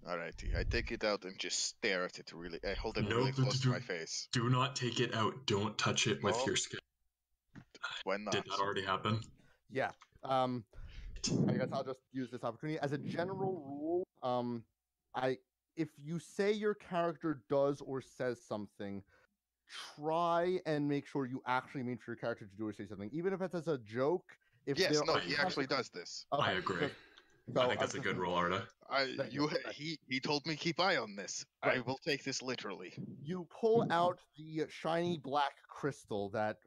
Alrighty, I take it out and just stare at it really. I hold it No, really close to my face. Do not take it out. Don't touch it with No. your skin. Why not? Did that already happen? Yeah. I guess I'll just use this opportunity as a general rule. If you say your character does or says something, try and make sure you actually mean for your character to do or say something, even if it's as a joke. If Yes, there no, are he actually does this. I agree. So I think that's a good rule, Arta. He told me keep eye on this. I Right. will take this literally. You pull out the shiny black crystal that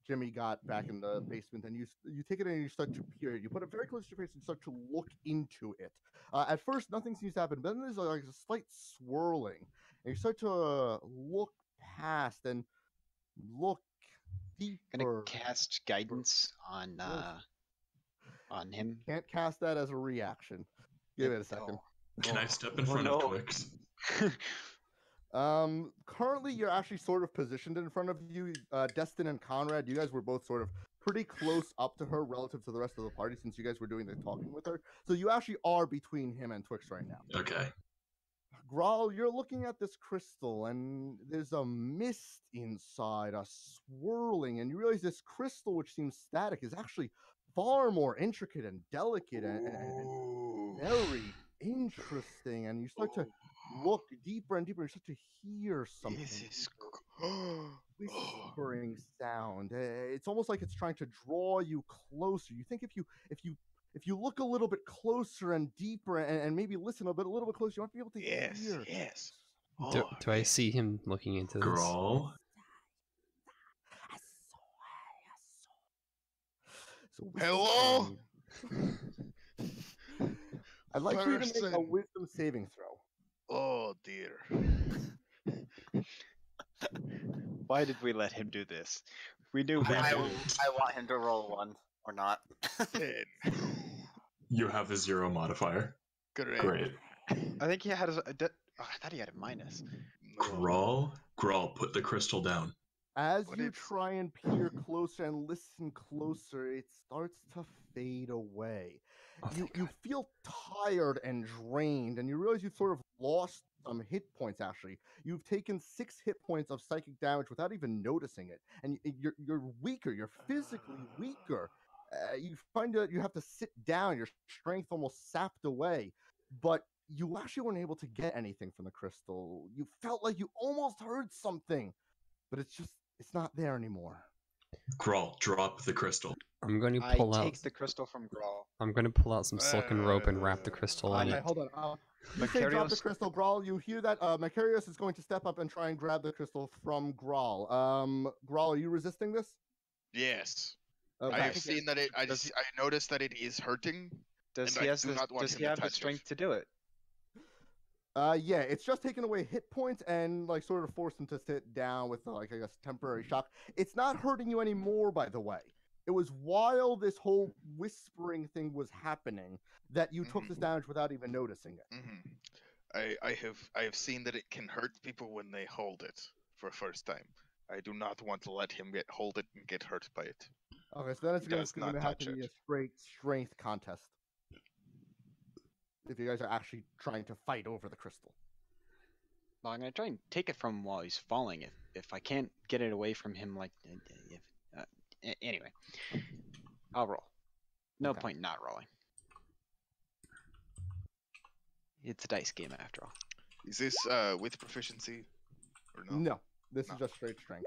Jimmy got back in the basement, and you take it and you start to peer it. You put it very close to your face and start to look into it. At first, nothing seems to happen, but then there's like a slight swirling, and you start to look past and look deeper. Gonna cast guidance on him. Can't cast that as a reaction. Give it a second. Can I step in front of Twix? Currently you're actually sort of positioned in front of you. Destin and Conrad, you guys were both sort of pretty close up to her relative to the rest of the party since you guys were doing the talking with her. So you actually are between him and Twix right now. Okay. Grawl, you're looking at this crystal and there's a mist inside, a swirling, and you realize this crystal, which seems static, is actually far more intricate and delicate and very interesting. And you start to look deeper and deeper, and you start to hear something. This is whispering sound. It's almost like it's trying to draw you closer. You think if you look a little bit closer and deeper and maybe listen a little bit closer, you might be able to hear. Yes. Do I see him looking into this? Grawl. So Hello? I'd like for you to make a Person. wisdom saving throw. Oh dear. Why did we let him do this? We knew I better. want him to roll one or not. 10. You have a 0 modifier. Correct. Great. I think he had I thought he had a minus. Grawl, put the crystal down. As But you it's- try and peer closer and listen closer, it starts to fade away. Oh, You thank you God. feel tired and drained, and you realize you've sort of lost some hit points. Actually, you've taken 6 hit points of psychic damage without even noticing it, and you're weaker. You're physically weaker. You find that you have to sit down. Your strength almost sapped away, but you actually weren't able to get anything from the crystal. You felt like you almost heard something, but it's not there anymore. Grawl, drop the crystal. I'm going to I pull out. take the crystal from Grawl. I'm going to pull out some silken rope and wrap the crystal in Okay, it. hold on. You say drop the Macarius- crystal, Grawl. You hear that? Macarius is going to step up and try and grab the crystal from Grawl. Grawl, are you resisting this? Yes. Okay. I have seen that it. I Does- noticed that it is hurting. Does And he I has do the, not want does him he to have the touch it. strength to do it? Yeah, it's just taken away hit points and like sort of forced him to sit down with like I guess temporary shock. It's not hurting you anymore, by the way. It was while this whole whispering thing was happening that you took this damage without even noticing it. I have seen that it can hurt people when they hold it for first time. I do not want to let him hold it and get hurt by it. Okay, so then it's He going does to not have touch to be a it. straight strength contest. If you guys are actually trying to fight over the crystal. Well, I'm gonna try and take it from him while he's falling. If I can't get it away from him, like anyway, I'll roll. No Okay. point not rolling. It's a dice game after all. Is this with proficiency or no? No, this No. is just straight strength.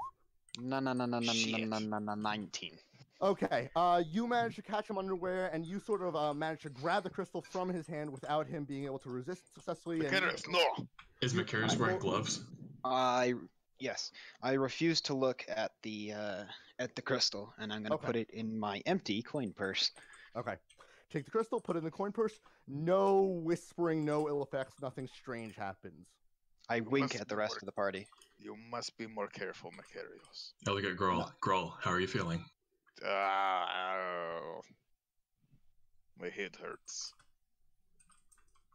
No, 19. Okay, you managed to catch him unaware, and you sort of managed to grab the crystal from his hand without him being able to resist successfully. And Macarius, no. Is Macarius wearing gloves? I Yes, I refuse to look at the crystal, and I'm gonna Okay. put it in my empty coin purse. Okay. Take the crystal, put it in the coin purse. No whispering, no ill effects, nothing strange happens. I You wink must at the be rest more- of the party. You must be more careful, Macarius. I look at Grawl. Grawl, how are you feeling? Ah, my head hurts.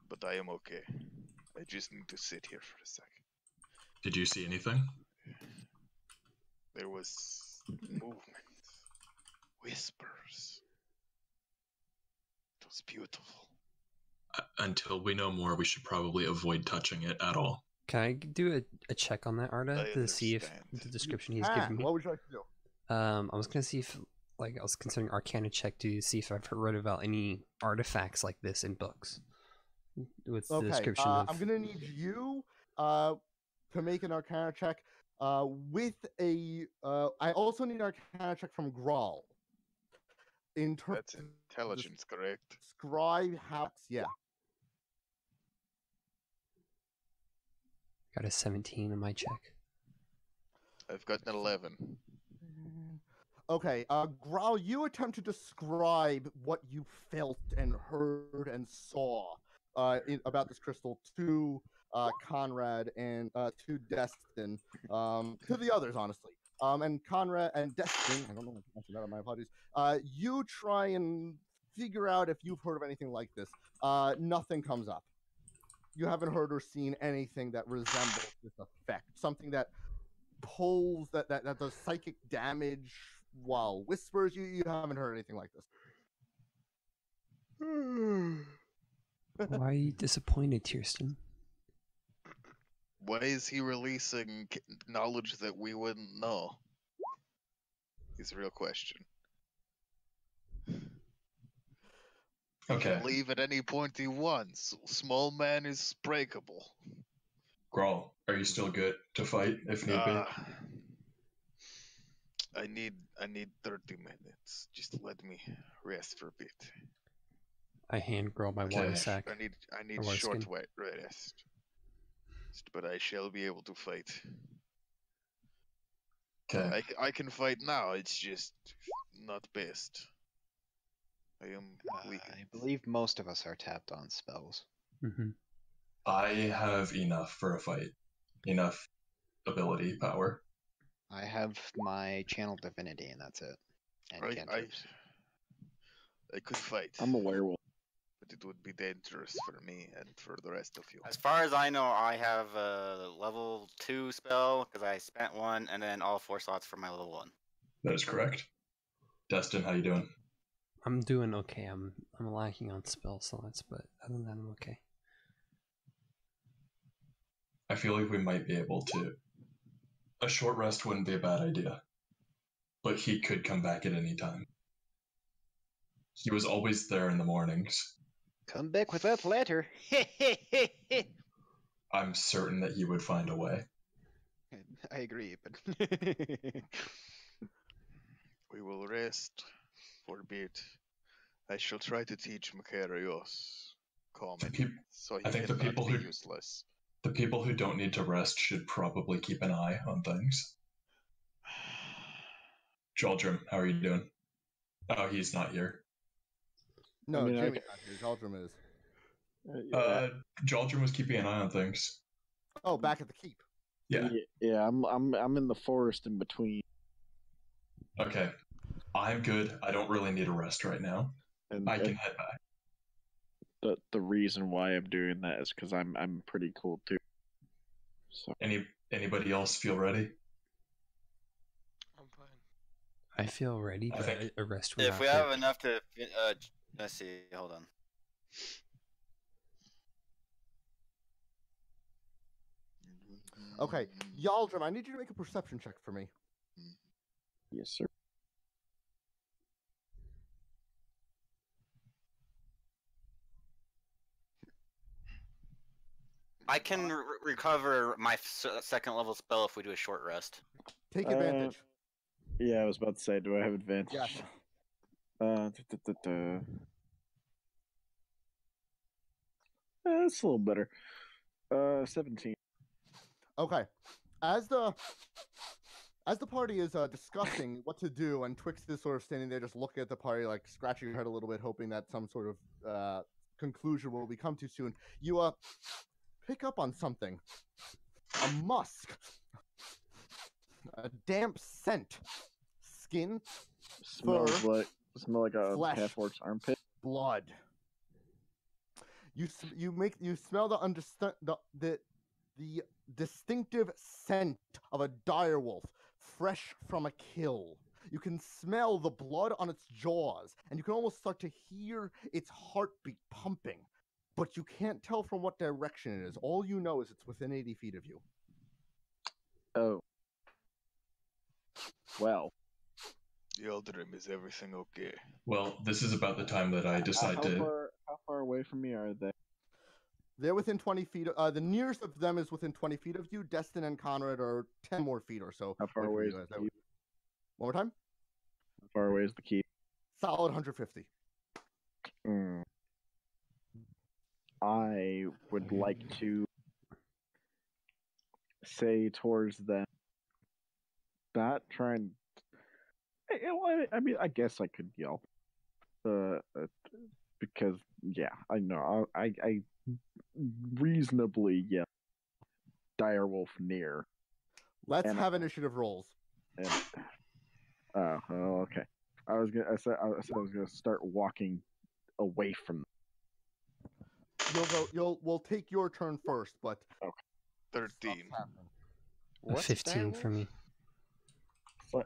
But I am okay. I just need to sit here for a second. Did you see anything? There was movement. Whispers. It was beautiful. Until we know more, we should probably avoid touching it at all. Can I do a check on that, Arta, I to see if understand. the description he's given me? What would you like to do? I was gonna see if, like, I was considering Arcana check to see if I've read about any artifacts like this in books. With the Okay, description of. I'm gonna need you to make an Arcana check. With a, I also need an Arcana check from Grawl. In terms That's intelligence, correct? describe how, yeah. Got a 17 on my check. I've got an 11. Okay, Growl, you attempt to describe what you felt and heard and saw about this crystal to Conrad and to Destin, to the others, honestly. And Conrad and Destin, I don't know if I mentioned that, my apologies. You try and figure out if you've heard of anything like this. Nothing comes up. You haven't heard or seen anything that resembles this effect. Something that pulls, that does psychic damage while whispers. You haven't heard anything like this. Why are you disappointed, Kirsten? Why is he releasing knowledge that we wouldn't know? Is a real question. He Okay. can leave at any point he wants. Small man is breakable. Grawl, are you still good to fight if need be? I need 30 minutes. Just let me rest for a bit. I hand Girl my Okay. water sack. I need Or short skin. rest. But I shall be able to fight. Okay. I can fight now. It's just not best. I am weak. I believe most of us are tapped on spells. Mm-hmm. I have enough for a fight. Enough ability power. I have my channel divinity, and that's it. And cantrips. I could fight, I'm a werewolf. but it would be dangerous for me and for the rest of you. As far as I know, I have a level 2 spell because I spent one, and then all 4 slots for my level 1. That is correct. Destin, how you doing? I'm doing okay. I'm lacking on spell slots, but other than that, I'm okay. I feel like we might be able to. A short rest wouldn't be a bad idea. But he could come back at any time. He was always there in the mornings. Come back with that letter. I'm certain that he would find a way. I agree, but We will rest for a bit. I shall try to teach Macarius common, so he I think the cannot people be who- useless. The people who don't need to rest should probably keep an eye on things. Jaldrum, how are you doing? Oh, he's not here. No, I mean, Jimmy's not here. Jaldrum is. Jaldrum was keeping an eye on things. Oh, back at the keep. Yeah. Yeah, I'm in the forest in between, Okay. I'm good. I don't really need a rest right now. and, I can and head back. the reason why I'm doing that is because I'm pretty cool too. So Anybody else feel ready? I'm fine. I feel ready, I but think- a rest would If not we have hurt. enough to, let's see. Hold on. Okay, Yaldrum, I need you to make a perception check for me. yes, sir. I can recover my second level spell if we do a short rest. Take Uh, advantage. Yeah, I was about to say, do I have advantage? Yes. It's a little better. 17. Okay. as the party is discussing what to do, and Twix is sort of standing there just looking at the party, like scratching her head a little bit, hoping that some sort of conclusion will be come too soon. You pick up on something. A musk. A damp scent. Skin. Smell Fur, like a flesh. half-orc's armpit. Blood. You smell the distinctive scent of a direwolf, fresh from a kill. You can smell the blood on its jaws, and you can almost start to hear its heartbeat pumping. But you can't tell from what direction it is. All you know is it's within 80 feet of you. Oh. Well. Yildrim, is everything okay? Well, this is about the time that I decide How far away from me are they? They're within 20 feet. The nearest of them is within 20 feet of you. Destin and Conrad are 10 more feet or so. How far away is the keep? One more time? How far away is the keep? Solid 150. I would like to say towards them that try and I mean, I guess I could yell, because yeah, I know I reasonably yell direwolf near. Let's have initiative rolls. And, oh, okay. I said I was gonna start walking away from them. We'll take your turn first, but okay. 13. A 15 for me.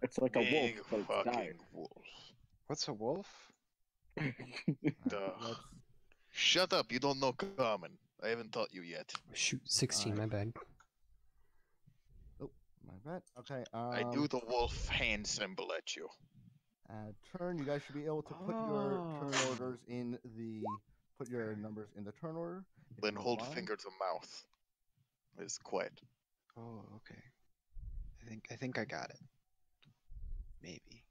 It's like a wolf, Big but it's fucking dire. wolf. What's a wolf? Duh. Shut up! You don't know common. I haven't taught you yet. Shoot, 16, my bad. Oh, my bad. Okay. I do the wolf hand symbol at you. Turn. You guys should be able to put your turn orders in the put your numbers in the turn order. Then hold finger to mouth. It's quiet. Oh, okay. I think I got it. Maybe.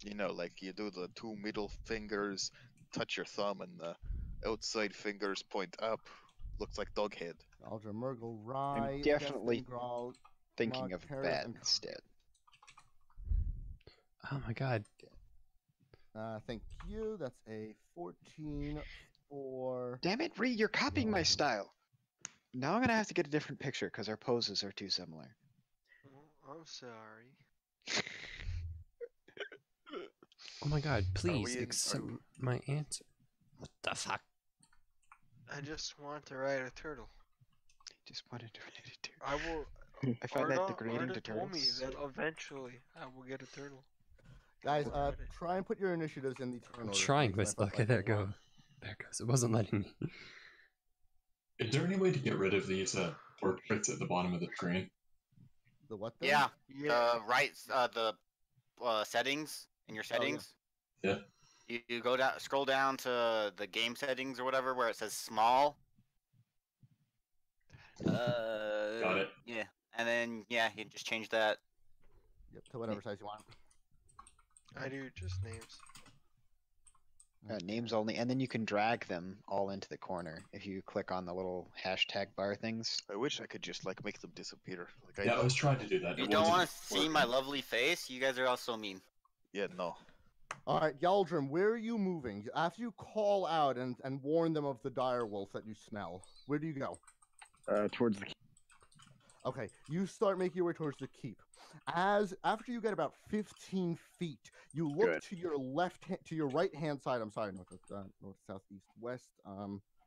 You know, like you do the two middle fingers, touch your thumb, and the outside fingers point up. Looks like dog head. Aldra, Murgle, Rye, I'm definitely Destin, Grawl, thinking Mog, of Paris, that and- instead. Oh my god. Thank you. That's a 14 for. Damn it, Ree, you're copying my style. Now I'm gonna have to get a different picture because our poses are too similar. I'm sorry. Oh my god, please we in- accept my answer. What the fuck? I just want to ride a turtle. Just wanted to read it too. I will. I find that Arta degrading to told me turtles. that eventually I will get a turtle. Guys, Got it. try and put your initiatives in the turn I'm order. trying, please, but so I okay, can there watch. go. There it goes. It wasn't letting me. Is there any way to get rid of these portraits at the bottom of the screen? The what? Then? Yeah. Yeah. Right. The settings in your settings. Yeah. You go down, scroll down to the game settings or whatever, where it says small. Got it. Yeah, and then yeah, you just change that. Yep, to whatever size you want. I do just names. Names only, and then you can drag them all into the corner if you click on the little hashtag bar things. I wish I could just like make them disappear. Like Yeah, I was trying to do that. You It don't wasn't want to see working. my lovely face. You guys are all so mean. Yeah, no. All right, Yaldrim, where are you moving? After you call out and warn them of the dire wolf that you smell, where do you go? Towards the keep. Okay, you start making your way towards the keep. After you get about 15 feet, you look Good. to your to your right hand side. I'm sorry, north, south, east, west.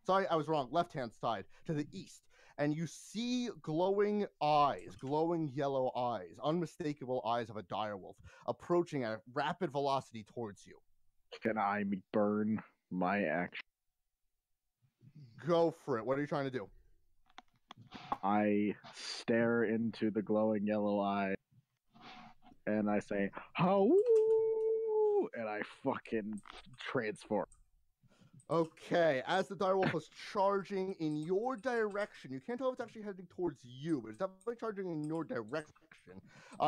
Sorry, I was wrong. Left hand side to the east, and you see glowing eyes, glowing yellow eyes, unmistakable eyes of a direwolf approaching at rapid velocity towards you. Can I burn my action? Go for it. What are you trying to do? I stare into the glowing yellow eye, and I say, "How?" And I fucking transform. Okay, as the direwolf is charging in your direction, you can't tell if it's actually heading towards you, but it's definitely charging in your direction.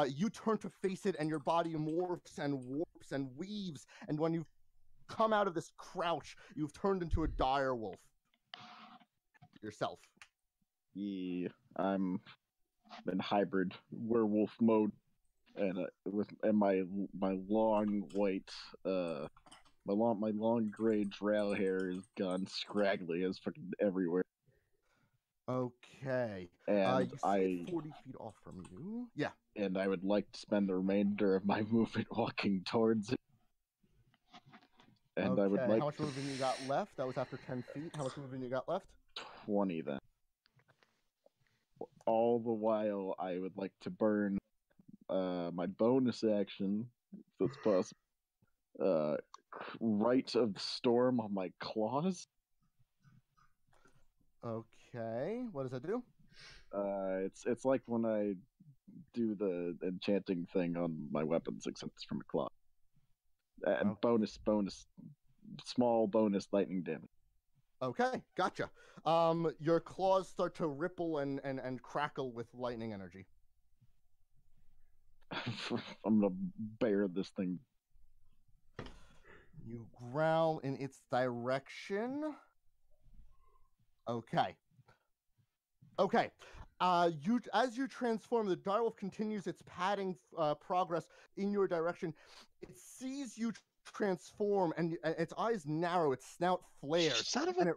You turn to face it, and your body morphs and warps and weaves, and when you come out of this crouch, you've turned into a direwolf yourself. Yeah, I'm in hybrid werewolf mode, and my long white my long gray drow hair is gone scraggly as fucking everywhere. Okay. And you see it 40 feet off from you. Yeah. And I would like to spend the remainder of my movement walking towards it. And okay. I would like. How much movement you got left? That was after 10 feet. How much movement you got left? 20 then. All the while, I would like to burn my bonus action, if that's possible. Rite of the Storm on my claws. Okay. What does that do? It's like when I do the enchanting thing on my weapons, except it's from a claw. And okay. Small bonus lightning damage. Okay, gotcha. Your claws start to ripple and crackle with lightning energy. I'm gonna bear this thing. You growl in its direction. Okay. As you transform, the direwolf continues its padding progress in your direction. It sees you transform, and its eyes narrow, its snout flares, and it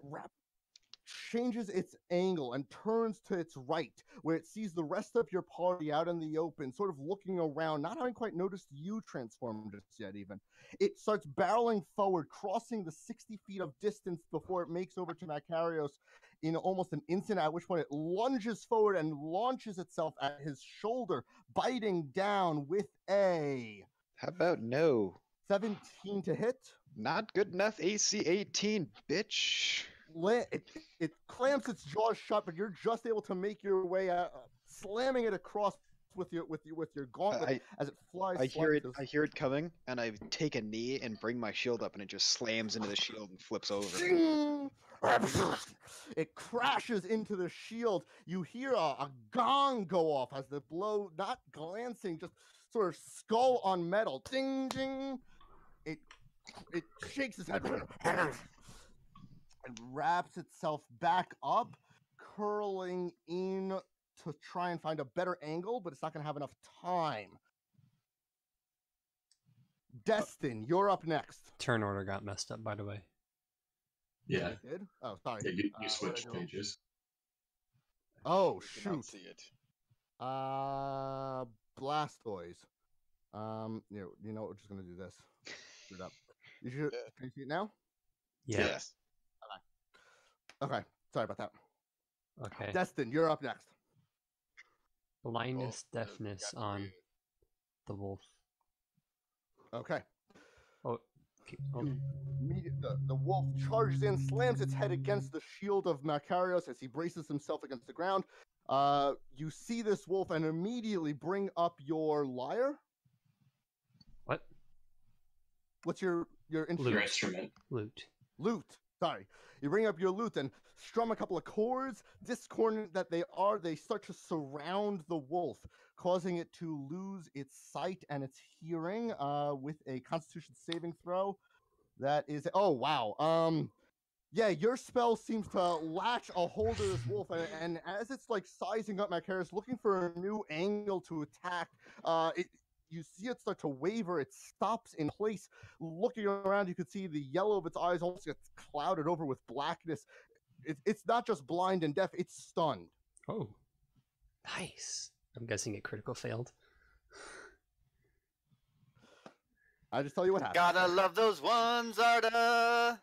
changes its angle and turns to its right, where it sees the rest of your party out in the open, sort of looking around, not having quite noticed you transform just yet even. It starts barreling forward, crossing the 60 feet of distance before it makes over to Macarios in almost an instant, at which point it lunges forward and launches itself at his shoulder, biting down with a... How about no? 17 to hit. Not good enough. AC 18, bitch. It clamps its jaws shut, but you're just able to make your way out, slamming it across with your gauntlet as it flies. I hear it coming, and I take a knee and bring my shield up, and it just slams into the shield and flips over. It crashes into the shield. You hear a gong go off as the blow, not glancing, just sort of skull on metal. Ding, ding. It shakes its head and wraps itself back up, curling in to try and find a better angle, but it's not going to have enough time. Destin, you're up next. Turn order got messed up, by the way. Yeah. I did? Oh, sorry. Yeah, you switched pages. Oh, I shoot. cannot see it. Blastoise. You know what? We're just going to do this. Screw it up. You should. Can you see it now? Yeah. Yes. Okay. Sorry about that. Okay. Destin, you're up next. Blindness, deafness on the wolf. Okay. Oh. The wolf charges in, slams its head against the shield of Macarios as he braces himself against the ground. You see this wolf and immediately bring up your lyre. What? What's your instrument? Your instrument. Lute. Sorry. You bring up your lute and strum a couple of chords. Discordant that they start to surround the wolf, causing it to lose its sight and its hearing with a Constitution saving throw. That is... Oh, wow. Yeah, your spell seems to latch a hold of this wolf, and as it's like sizing up Macarius, looking for a new angle to attack, you see it start to waver. It stops in place. Looking around, you can see the yellow of its eyes almost gets clouded over with blackness. It's not just blind and deaf, it's stunned. Oh, nice. I'm guessing it critical failed. I just tell you what happened. Gotta love those ones, Arta.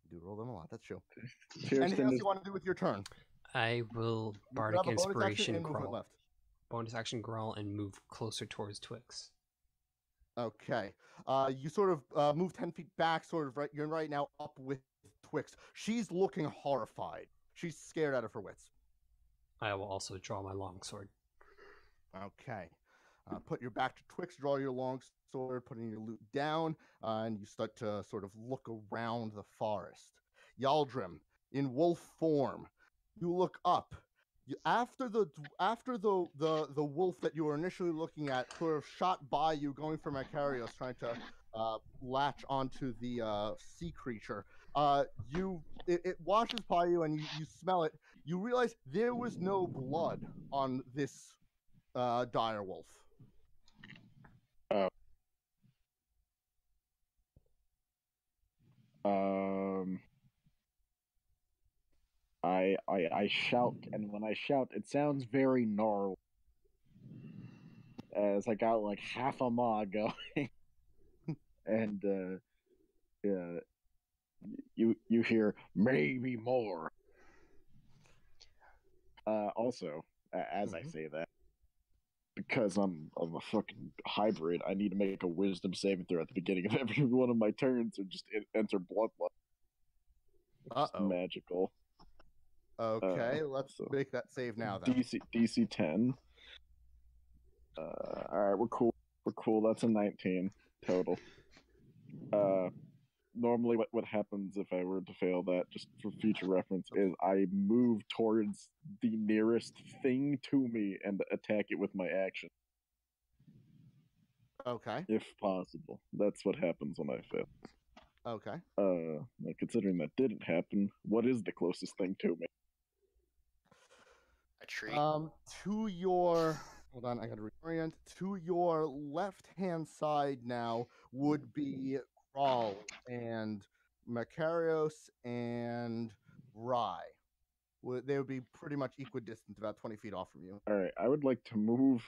Do roll them a lot, that's true. Kirsten Anything else you want to do with your turn? I will bardic have a bonus action inspiration and movement crawl. left. Bonus action growl and move closer towards Twix. Okay. You sort of move 10 feet back, sort of you're right now up with Twix. She's looking horrified. She's scared out of her wits. I will also draw my longsword. Okay. Put your back to Twix, draw your long sword, putting your loot down, and you start to sort of look around the forest. Yaldrim, in wolf form, you look up. After the wolf that you were initially looking at sort of shot by you, going for Macarios, trying to latch onto the sea creature, you it washes by you, and you smell it. You realize there was no blood on this dire wolf. I shout, and when I shout, it sounds very gnarly. As I got like half a maw going, and yeah, you hear maybe more. Also, as I say that, because I'm a fucking hybrid, I need to make a wisdom saving throw at the beginning of every one of my turns, or just enter bloodlust. It's magical. Okay, let's make that save now then. DC 10. All right, we're cool. We're cool. That's a 19 total. Normally, what happens if I were to fail that, just for future reference, is I move towards the nearest thing to me and attack it with my action. Okay. If possible. That's what happens when I fail. Okay. Now considering that didn't happen, what is the closest thing to me? A tree. To your hold on, I gotta reorient. To your left-hand side now would be Crawl and Macarios and Rye. They would be pretty much equidistant, about 20 feet off from you. All right, I would like to move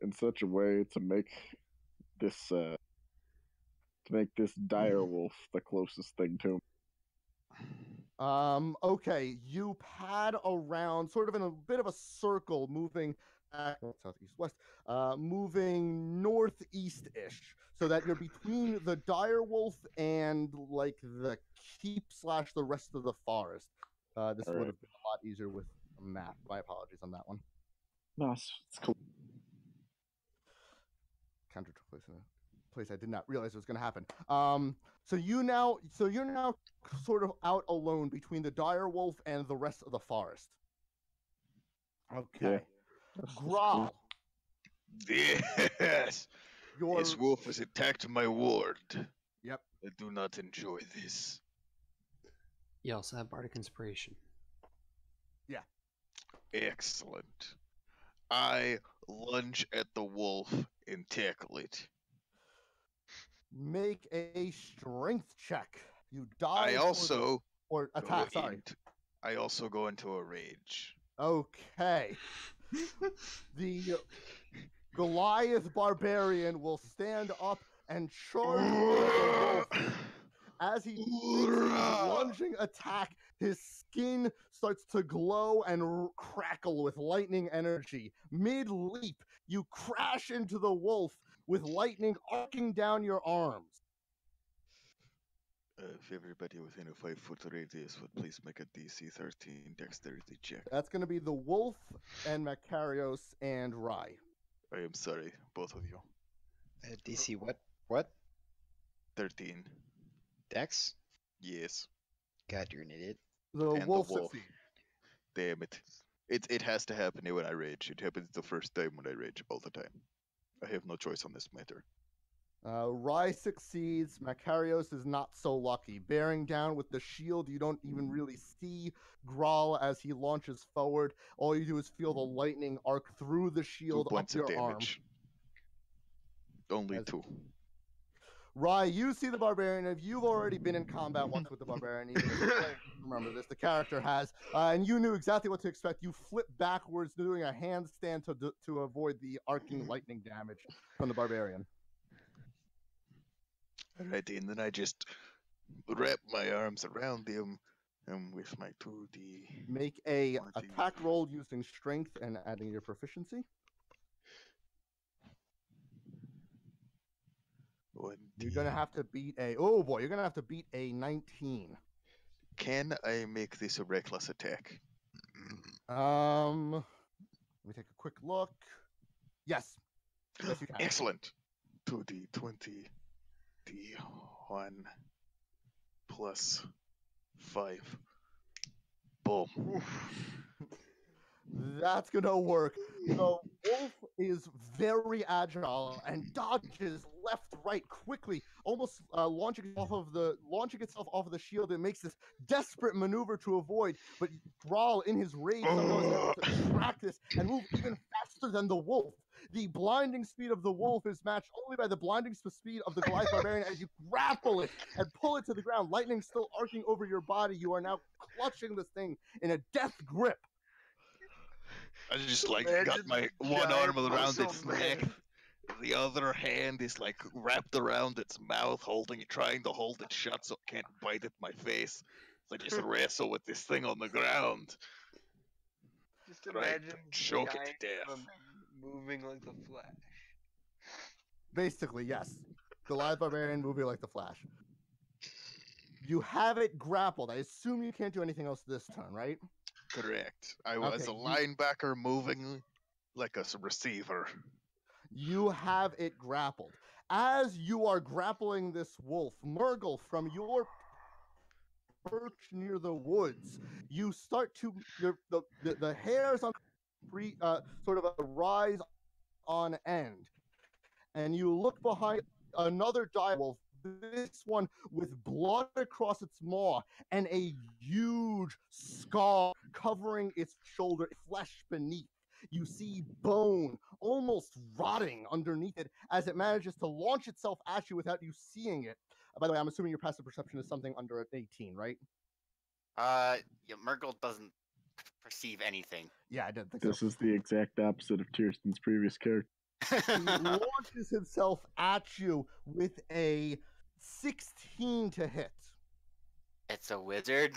in such a way to make this dire wolf the closest thing to me. Okay, you pad around, sort of in a bit of a circle, moving southeast west, moving northeast-ish, so that you're between the dire wolf and like the keep / the rest of the forest. This would have been a lot easier with a map. My apologies on that one. No, it's cool. Counter took place in a place I did not realize was going to happen. So you're now sort of out alone between the dire wolf and the rest of the forest. Okay. Yeah, Growl. Yes. This wolf has attacked my ward. Yep. I do not enjoy this. You also have Bardic Inspiration. Yeah. Excellent. I lunge at the wolf and tackle it. Make a strength check. You die. I also or attack. Sorry. I also go into a rage. Okay. The Goliath barbarian will stand up and charge the wolf. As he makes his lunging attack, his skin starts to glow and crackle with lightning energy. Mid-leap, you crash into the wolf with lightning arcing down your arms. If everybody within a 5-foot radius would please make a DC 13 dexterity check. That's going to be the wolf and Macarios and Rye. I am sorry, both of you. DC what? 13. Dex? Yes. God, you're an idiot. The And wolf the wolf. succeeds. Damn it. It has to happen when I rage. It happens the first time when I rage all the time. I have no choice on this matter. Rye succeeds. Macarios is not so lucky. Bearing down with the shield, you don't even really see Grawl as he launches forward. All you do is feel the lightning arc through the 2 shield up points of your arm. damage. Only 2. Rye, you see the barbarian. If you've already been in combat once with the barbarian, even if you don't remember this, the character has, and you knew exactly what to expect. You flip backwards, doing a handstand to avoid the arcing lightning damage from the barbarian. Alrighty, and then I just wrap my arms around him, and with my 2D. Make a 20. attack roll using strength and adding your proficiency. 1D. You're gonna have to beat a. Oh boy, you're gonna have to beat a 19. Can I make this a reckless attack? Let me take a quick look. Yes. Yes, you can. Excellent. 2D20. D1 plus 5. Boom. That's gonna work. The wolf is very agile and dodges left, right quickly, almost launching itself off of the shield. It makes this desperate maneuver to avoid, but Grawl, in his rage, somehow is able to track this and move even faster than the wolf. The blinding speed of the wolf is matched only by the blinding speed of the Goliath Barbarian as you grapple it and pull it to the ground. Lightning still arcing over your body. You are now clutching this thing in a death grip. I just like Imagine got my the one giant arm around muscle its man. neck. The other hand is like wrapped around its mouth, trying to hold it shut so it can't bite at my face. So I just wrestle with this thing on the ground. Just Trying to imagine choke it to giant death. man moving like the Flash. Basically, yes. Goliath Barbarian moving like the Flash. You have it grappled. I assume you can't do anything else this turn, right? Correct. I was Okay, a linebacker moving like a receiver. You have it grappled. As you are grappling this wolf, Murgle, from your perch near the woods, you start to the hairs on sort of rise on end, and you look behind another direwolf. This one with blood across its maw and a huge scar covering its shoulder, flesh beneath. You see bone almost rotting underneath it as it manages to launch itself at you without you seeing it. By the way, I'm assuming your passive perception is something under an 18, right? Yeah, Murgle doesn't perceive anything. Yeah, I didn't think This so. is the exact opposite of Kirsten's previous character. He launches himself at you with a 16 to hit. It's a wizard.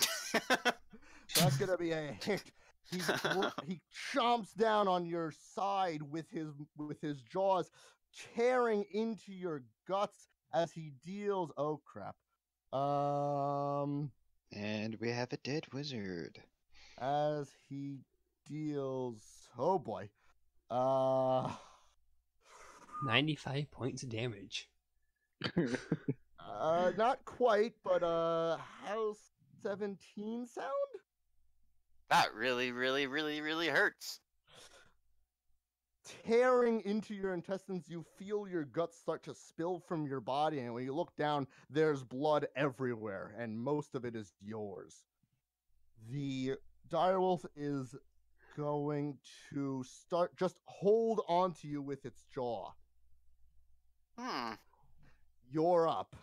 That's gonna be a hit. He chomps down on your side with his jaws, tearing into your guts as he deals. Oh crap! And we have a dead wizard. As he deals. Oh boy. 95 points of damage. Not quite, but how's 17 sound? That really, really, really, really hurts. Tearing into your intestines, you feel your guts start to spill from your body, and when you look down, there's blood everywhere, and most of it is yours. The direwolf is going to just hold onto you with its jaw. You're up.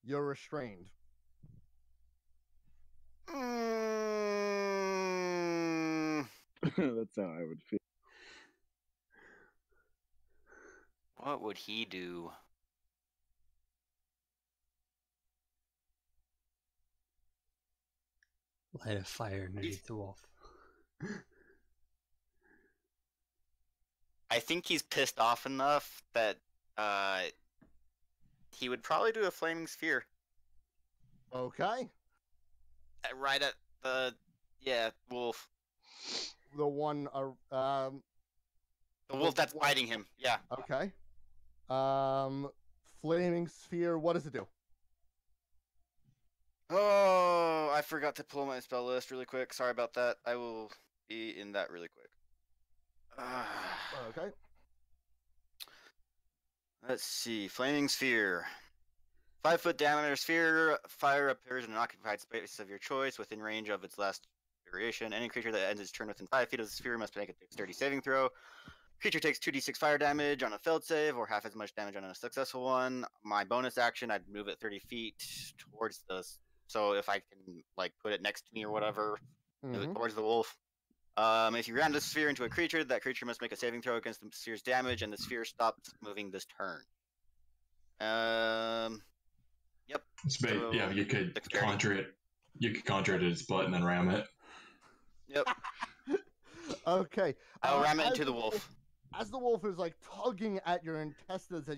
You're restrained. That's how I would feel. What would he do? Light a fire underneath the wolf. I think he's pissed off enough that he would probably do a flaming sphere. Okay. Right at the wolf. The one The wolf that's biting him. Yeah. Okay. Flaming sphere, what does it do? Oh, I forgot to pull my spell list really quick. Sorry about that. I will be in that really quick. Okay. Let's see. Flaming sphere. 5-foot diameter sphere. Fire appears in an occupied space of your choice within range of its last duration. Any creature that ends its turn within 5 feet of the sphere must make a dexterity saving throw. Creature takes 2d6 fire damage on a failed save, or half as much damage on a successful one. My bonus action, I'd move it 30 feet towards the. So if I can like put it next to me or whatever, move it towards the wolf. If you ram the sphere into a creature, that creature must make a saving throw against the sphere's damage, and the sphere stops moving this turn. Yep. So, yeah, you could dexterity. conjure it. You could conjure it at its butt and then ram it. Yep. Okay. I'll ram it into the wolf. As the wolf is like tugging at your intestines, and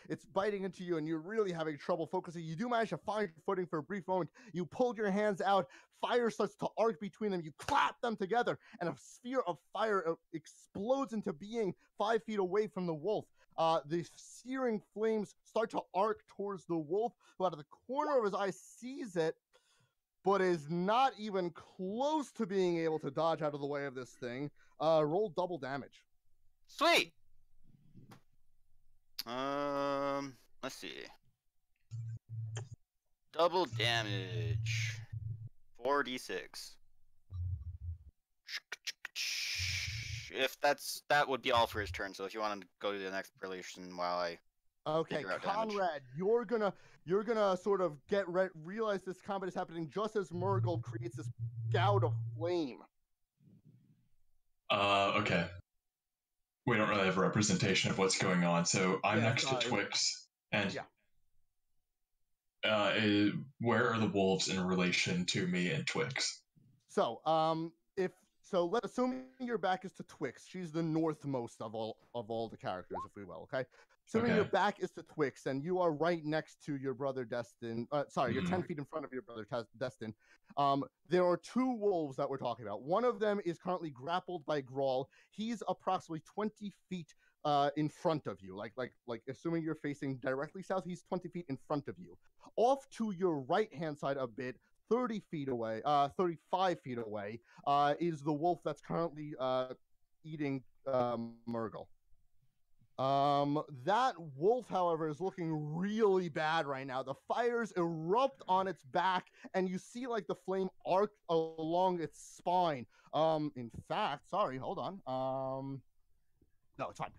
it's biting into you, and you're really having trouble focusing. You do manage to find your footing for a brief moment. You pulled your hands out. Fire starts to arc between them. You clap them together, and a sphere of fire explodes into being 5 feet away from the wolf. The searing flames start to arc towards the wolf, who out of the corner of his eye sees it, but is not even close to being able to dodge out of the way of this thing. Roll double damage. Sweet. Let's see. Double damage. 4d6. If that would be all for his turn. So if you want to go to the next relation while I Okay, figure out damage. Conrad, you're gonna sort of realize this combat is happening just as Murgle creates this gout of flame. Okay. We don't really have a representation of what's going on, so I'm next to sorry. Twix, and Yeah. Where are the wolves in relation to me and Twix? So, assuming your back is to Twix, she's the northmost of all the characters, if we will. Okay. Assuming your back is to Twix, and you are right next to your brother Destin. You're 10 feet in front of your brother Destin. There are two wolves that we're talking about. One of them is currently grappled by Grawl. He's approximately 20 feet in front of you. Like assuming you're facing directly south, he's 20 feet in front of you. Off to your right-hand side a bit, 30 feet away, 35 feet away, is the wolf that's currently eating Murgle. That wolf, however, is looking really bad right now. The fires erupt on its back, and you see like the flame arc along its spine. In fact, sorry, hold on. No, it's fine.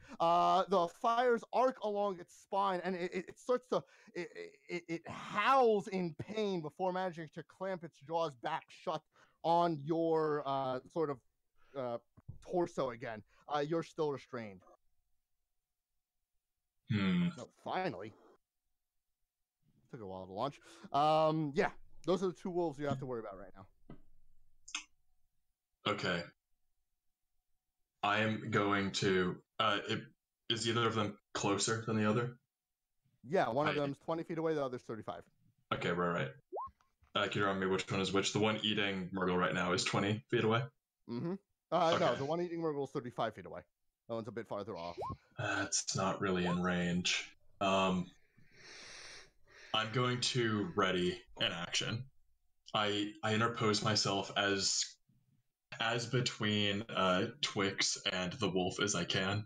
The fires arc along its spine, and it starts to it howls in pain before managing to clamp its jaws back shut on your sort of torso again. You're still restrained. No, finally. Took a while to launch. Yeah, those are the two wolves you have to worry about right now. Okay. I am going to. Is either of them closer than the other? Yeah, one of them's 20 feet away, the other's 35. Okay, right. Can you remind me which one is which? The one eating Murgle right now is 20 feet away? Mm-hmm. Okay. No, the one eating Murgle is 35 feet away. That one's a bit farther off. That's not really in range. I'm going to ready an action. I interpose myself as between Twix and the wolf as I can.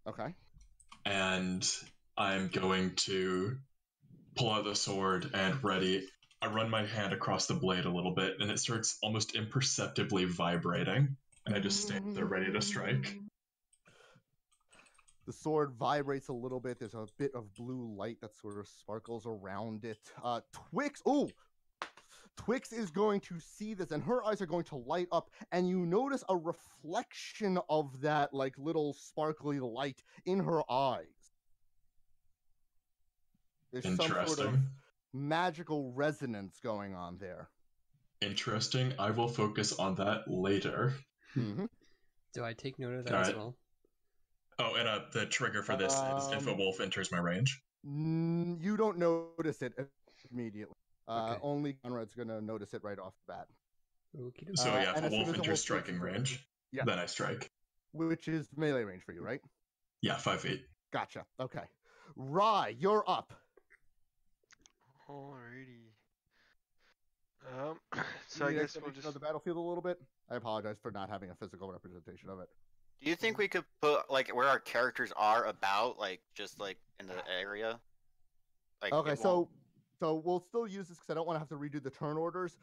Okay. And I'm going to pull out the sword and ready. I run my hand across the blade a little bit, and it starts almost imperceptibly vibrating. And I just stand there ready to strike. The sword vibrates a little bit. There's a bit of blue light that sort of sparkles around it. Twix is going to see this, and her eyes are going to light up, and you notice a reflection of that, like, little sparkly light in her eyes. There's some sort of magical resonance going on there. Interesting. I will focus on that later. Mm-hmm. Do I take note of that as well? Oh, and the trigger for this is if a wolf enters my range. You don't notice it immediately. Okay. Only Conrad's going to notice it right off the bat. Okey-dokey. So yeah, if a wolf enters striking range, then I strike. Which is melee range for you, right? Yeah, 5 feet. Gotcha. Okay. Rye, you're up. Alrighty. So I guess we'll just know the battlefield a little bit. I apologize for not having a physical representation of it. Do you think we could put like where our characters are about, like just like in the area? Like, okay, so we'll still use this because I don't want to have to redo the turn orders.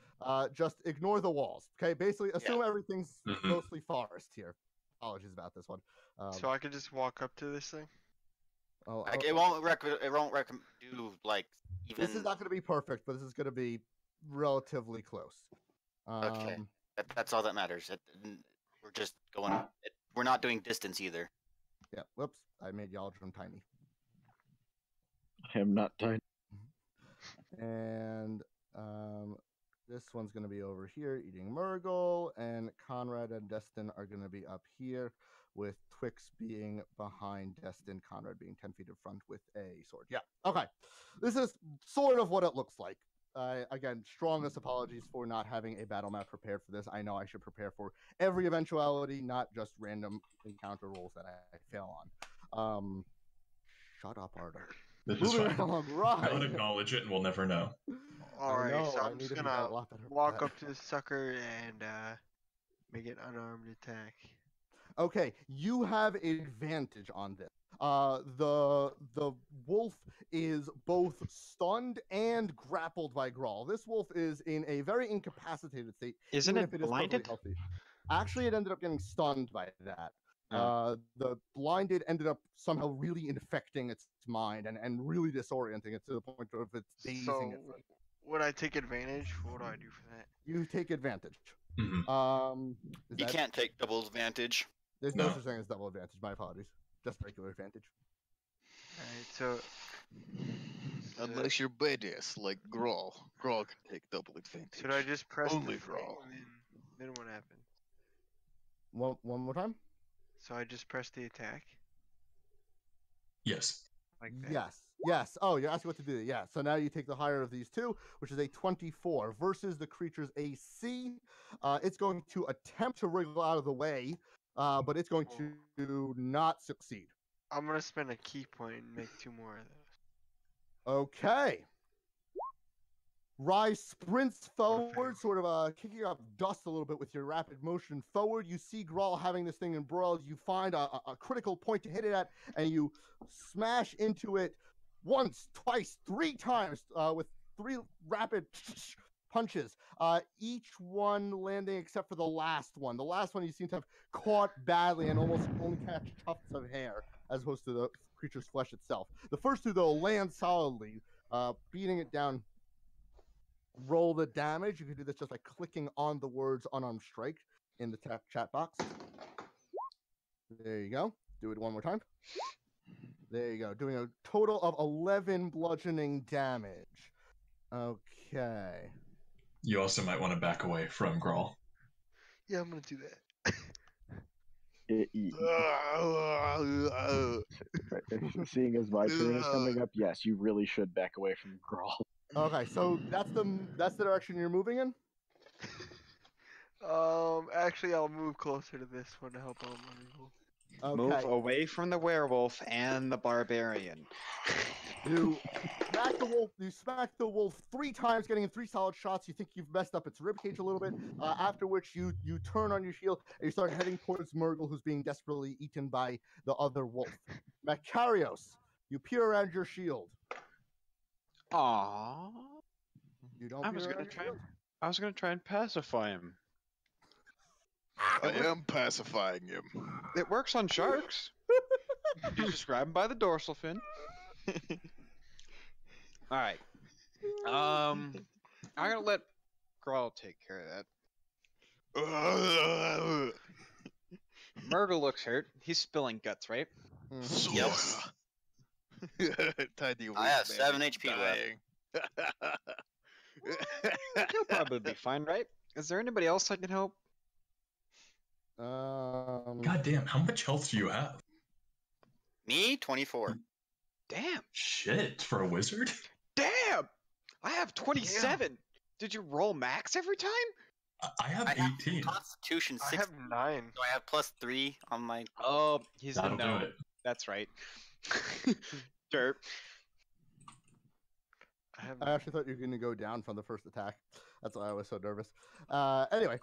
Just ignore the walls. Okay, basically assume everything's mostly forest here. Apologies about this one. So I could just walk up to this thing. Like, it won't do like even. This is not going to be perfect, but this is going to be relatively close. Okay, that's all that matters. We're just going. We're not doing distance either. Yeah. Whoops! I made y'all drum tiny. I am not tiny. And this one's going to be over here eating Murgle, and Conrad and Destin are going to be up here, with Twix being behind Destin, Conrad being 10 feet in front with a sword. Yeah, okay. This is sort of what it looks like. Again, strongest apologies for not having a battle map prepared for this. I know I should prepare for every eventuality, not just random encounter rolls that I fail on. Shut up, Arta. This is fine. Don't acknowledge it and we'll never know. Alright, know, so I I'm need just to be a gonna lot better at walk that. up to the sucker and make an unarmed attack. Okay, you have advantage on this. The wolf is both stunned and grappled by Grawl. This wolf is in a very incapacitated state, Isn't even it if it is perfectly blinded? healthy. Actually, it ended up getting stunned by that. Oh. The blinded ended up somehow really infecting its mind and really disorienting it to the point of it's dazing So, it. would I take advantage? What do I do for that? You take advantage. Mhm. Is You that, can't take double advantage. there's no No. such thing as double advantage. My apologies. Just regular advantage. Alright, so Unless you're badass like Grawl. Grawl can take double advantage. should I just press Only the thing Grawl. and then what happens? One more time. So I just press the attack Yes. like that. Yes. Oh, you're asking what to do. Yeah. So now you take the higher of these two, which is a 24 versus the creature's AC. It's going to attempt to wriggle out of the way, but it's going to not succeed. I'm gonna spend a key point and make 2 more of those. Okay. Rise sprints forward, sort of kicking up dust a little bit with your rapid motion forward. You see Grawl having this thing embroiled. You find a critical point to hit it at, and you smash into it once, twice, 3 times with 3 rapid punches. Each one landing except for the last one. The last one you seem to have caught badly and almost only catch tufts of hair as opposed to the creature's flesh itself. The first 2, though, land solidly, beating it down. Roll the damage. You can do this just by clicking on the words unarmed strike in the chat box. There you go. Do it one more time. There you go. Doing a total of 11 bludgeoning damage. Okay. You also might want to back away from Grawl. Yeah, I'm gonna do that. Seeing as my turn is coming up, yes, you really should back away from Grawl. Okay, so that's the direction you're moving in? Actually, I'll move closer to this one to help out my rule. Move Okay. away from the werewolf and the barbarian. You smack the wolf 3 times, getting in 3 solid shots. You think you've messed up its ribcage a little bit. After which you turn on your shield and you start heading towards Murgle, who's being desperately eaten by the other wolf. Macarios, you peer around your shield. Aww. You don't. I was peer gonna around your try. shield? I was gonna try and pacify him. I am pacifying him. It works on sharks. You just grab him by the dorsal fin. All right. I'm gonna let Grawl take care of that. Murgle looks hurt. He's spilling guts, right? Yep. Tiny I have weak 7 man HP left. dying. He'll probably be fine, right? Is there anybody else I can help? God damn, how much health do you have? Me, 24. Damn. Shit, for a wizard? Damn! I have 27. Did you roll max every time? I have I have 18. Constitution I 6, have 9. so I have +3 on my. Oh, he's That'll the no. do it. That's right. Derp. I actually thought you were going to go down from the first attack. That's why I was so nervous. Anyway,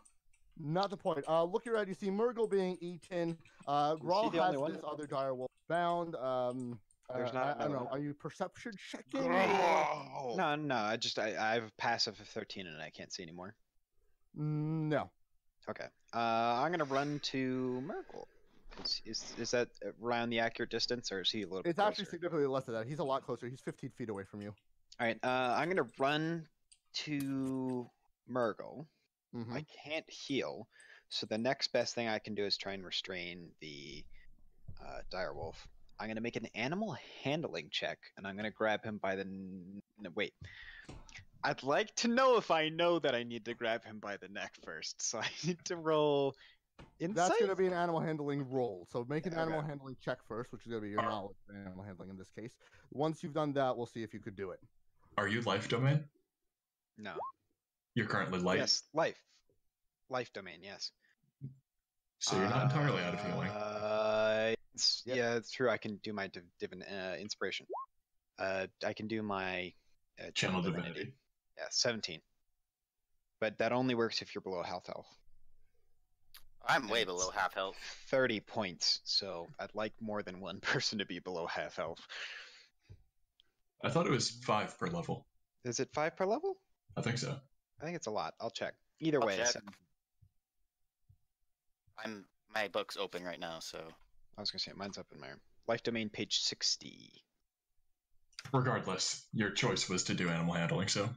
not the point. Looking around, you see Murgle being eaten. Grawl the has only one? this other dire wolf bound. There's not I don't another know. one. Are you perception checking? Oh. No. I have a passive of 13 and I can't see anymore. No. Okay. I'm gonna run to Murgle. Is that around the accurate distance, or is he a little bit It's actually closer? significantly less than that. He's a lot closer. He's 15 feet away from you. All right. I'm gonna run to Murgle. Mhm. I can't heal, so the next best thing I can do is try and restrain the direwolf. I'm gonna make an animal handling check, and I'm gonna grab him by the. Wait. I'd like to know if I know that I need to grab him by the neck first, so I need to roll insight. That's going to be an animal handling roll. So make an Okay. animal handling check first, which is going to be your knowledge of animal handling in this case. Once you've done that, we'll see if you could do it. Are you life domain? No. You're currently life. Yes, life. Life domain, yes. So you're not entirely out of healing. Yep. Yeah, it's true. I can do my divine inspiration. I can do my Channel divinity. Yeah, 17. But that only works if you're below half health. I'm And way it's below half health. 30 points, so I'd like more than one person to be below half health. I thought it was 5 per level. Is it 5 per level? I think so. I think it's a lot. I'll check. Either I'll way, check. My book's open right now, so. I was gonna say mine's up in my life domain page 60. Regardless, your choice was to do animal handling, so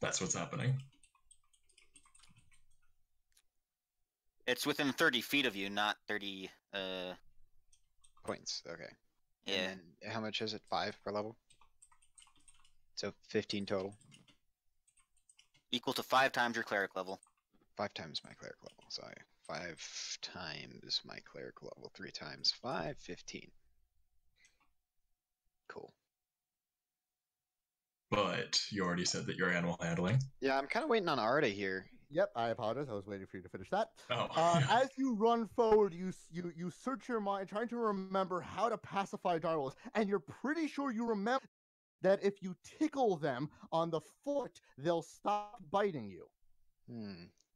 that's what's happening. It's within 30 feet of you, not 30. Points. Okay. Yeah. And then how much is it? 5 per level. So 15 total. Equal to 5 times your cleric level. 5 times my cleric level. Sorry. 5 times my cleric level. 3 times 5, 15. Cool. But you already said that you're animal handling. Yeah, I'm kind of waiting on Arta here. Yep, I apologize. I was waiting for you to finish that. Oh. As you run forward, you search your mind, trying to remember how to pacify direwolves, and you're pretty sure you remember that if you tickle them on the foot, they'll stop biting you.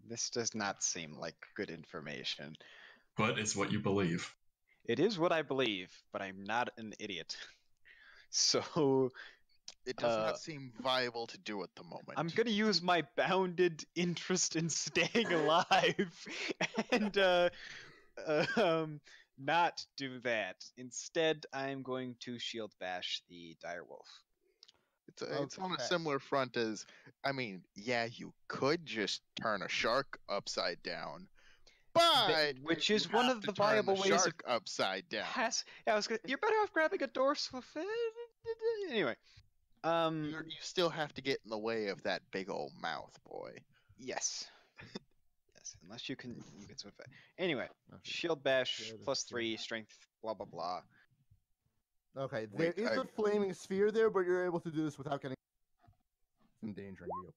This does not seem like good information. But it's what you believe. It is what I believe, but I'm not an idiot. So It does not seem viable to do at the moment. I'm gonna use my bounded interest in staying alive and not do that. Instead, I'm going to shield bash the direwolf. It's on a similar front as, I mean, yeah, you could just turn a shark upside down, but which is you one have of to the turn viable ways of shark upside down. Yeah, you're better off grabbing a dorsal fin. Anyway, You still have to get in the way of that big old mouth, boy. yes, yes. Unless you can swim fast. Anyway, shield bash +3 strength. Blah blah blah. Okay, there is a flaming sphere there, but you're able to do this without getting endangering you.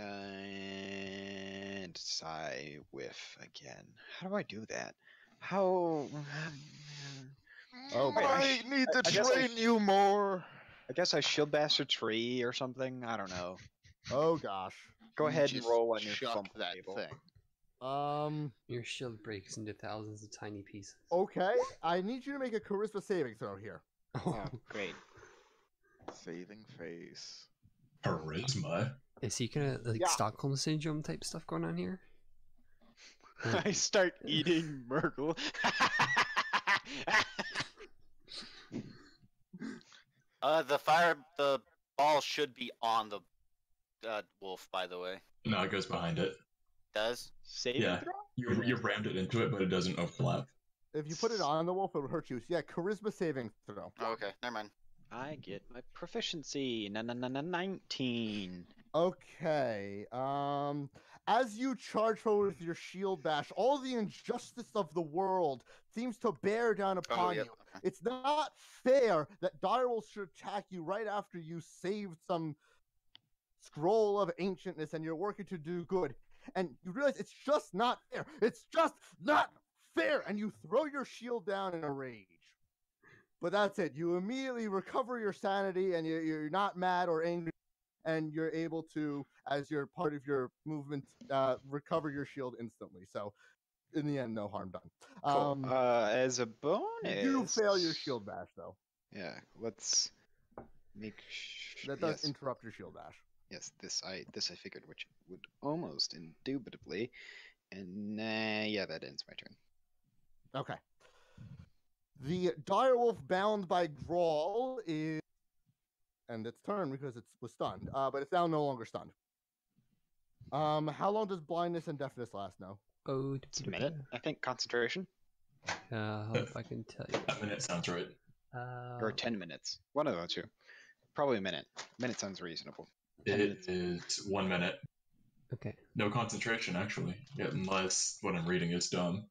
And I whiff again. How do I do that? How? Oh, Wait, I need to guess train you more. I guess I shield bash a tree or something. I don't know. Oh gosh. Go ahead and just roll on your chuck fumble that table. thing. Your shield breaks into thousands of tiny pieces. Okay, I need you to make a charisma saving throw here. Oh, great. Saving face. Charisma. Is he gonna like Stockholm syndrome type stuff going on here? I start eating Murgle. The ball should be on the wolf, by the way. No, it goes behind it. Does? Saving Yeah. throw? You rammed it into it, but it doesn't overlap. If you put it on the wolf, it would hurt you. So yeah, charisma saving throw. Oh, okay, never mind. I get my proficiency. 19. Okay. As you charge forward with your shield bash, all the injustice of the world seems to bear down upon yep. you. It's not fair that direwolves should attack you right after you saved some scroll of ancientness and you're working to do good. And you realize it's just not fair. It's just not fair. And you throw your shield down in a rage. But that's it. You immediately recover your sanity and you're not mad or angry. And you're able to, as your part of your movement, recover your shield instantly. So, in the end, no harm done. Cool. As a bonus, you do fail your shield bash, though. Yeah, let's make that does interrupt your shield bash. Yes, this I figured, which would almost indubitably, and yeah, that ends my turn. Okay. The direwolf bound by Grawl is. And its turn because it was stunned, but it's now no longer stunned. How long does blindness and deafness last now? Oh, it's a minute. I think concentration. If I can tell you. A minute sounds right. Or 10 minutes. One of those two. Probably a minute. Minute sounds reasonable. It is 1 minute. Okay. No concentration, actually. Yeah, unless what I'm reading is dumb.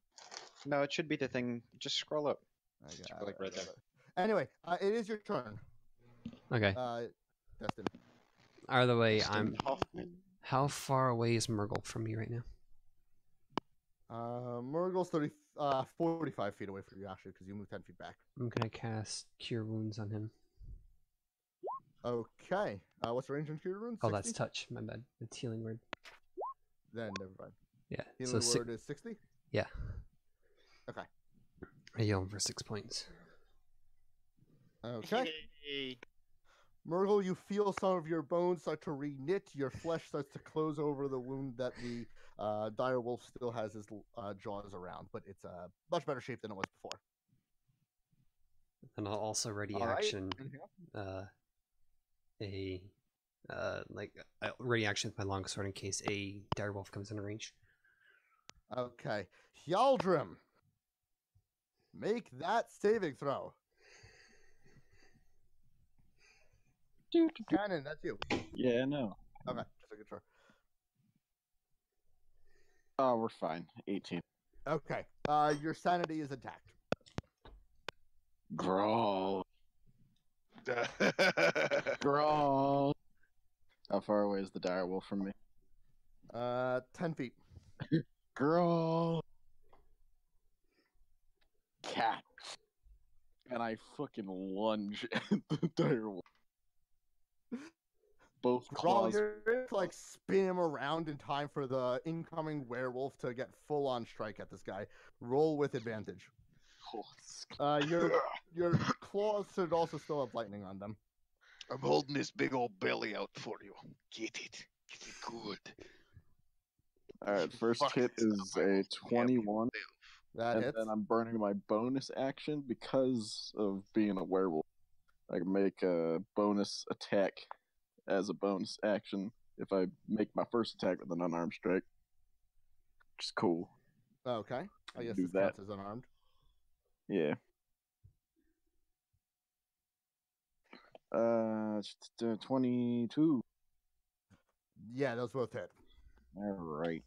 No, it should be the thing. Just scroll up. Right there. Anyway, it is your turn. Okay. Destin. Either way, How far away is Murgle from me right now? Murgle's 45 feet away from you, actually, because you moved 10 feet back. I'm gonna cast Cure Wounds on him. Okay. What's the range on Cure Wounds? Oh, 60? that's touch. My bad. It's healing word. Then never mind. Yeah. Healing so word is 60? Yeah. Okay. I heal him for 6 points. Okay. Yay. Murgle, you feel some of your bones start to re-knit. Your flesh starts to close over the wound that the dire wolf still has his jaws around, but it's much better shape than it was before. And I'll also ready All right. action Anything else? ready action with my longsword in case a direwolf comes in range. Okay. Hjaldrim, make that saving throw. Cannon, that's you. Yeah, no. Okay, just making sure. Oh, we're fine. 18. Okay. Your sanity is intact. Grawl. Grawl. How far away is the direwolf from me? 10 feet. Grawl. Cat. And I fucking lunge at the direwolf. Both Grawl, claws. you're like spin him around in time for the incoming werewolf to get full on strike at this guy. Roll with advantage. Your claws should also still have lightning on them. I'm holding this big old belly out for you. Get it. Get it good. Alright, first Fuck hit this is up, I a will 21. That And hits. then I'm burning my bonus action because of being a werewolf. I can make a bonus attack as a bonus action if I make my first attack with an unarmed strike. Which is cool. Okay. I guess Do this that. counts as unarmed. Yeah. 22. Yeah, those both hit. Alright.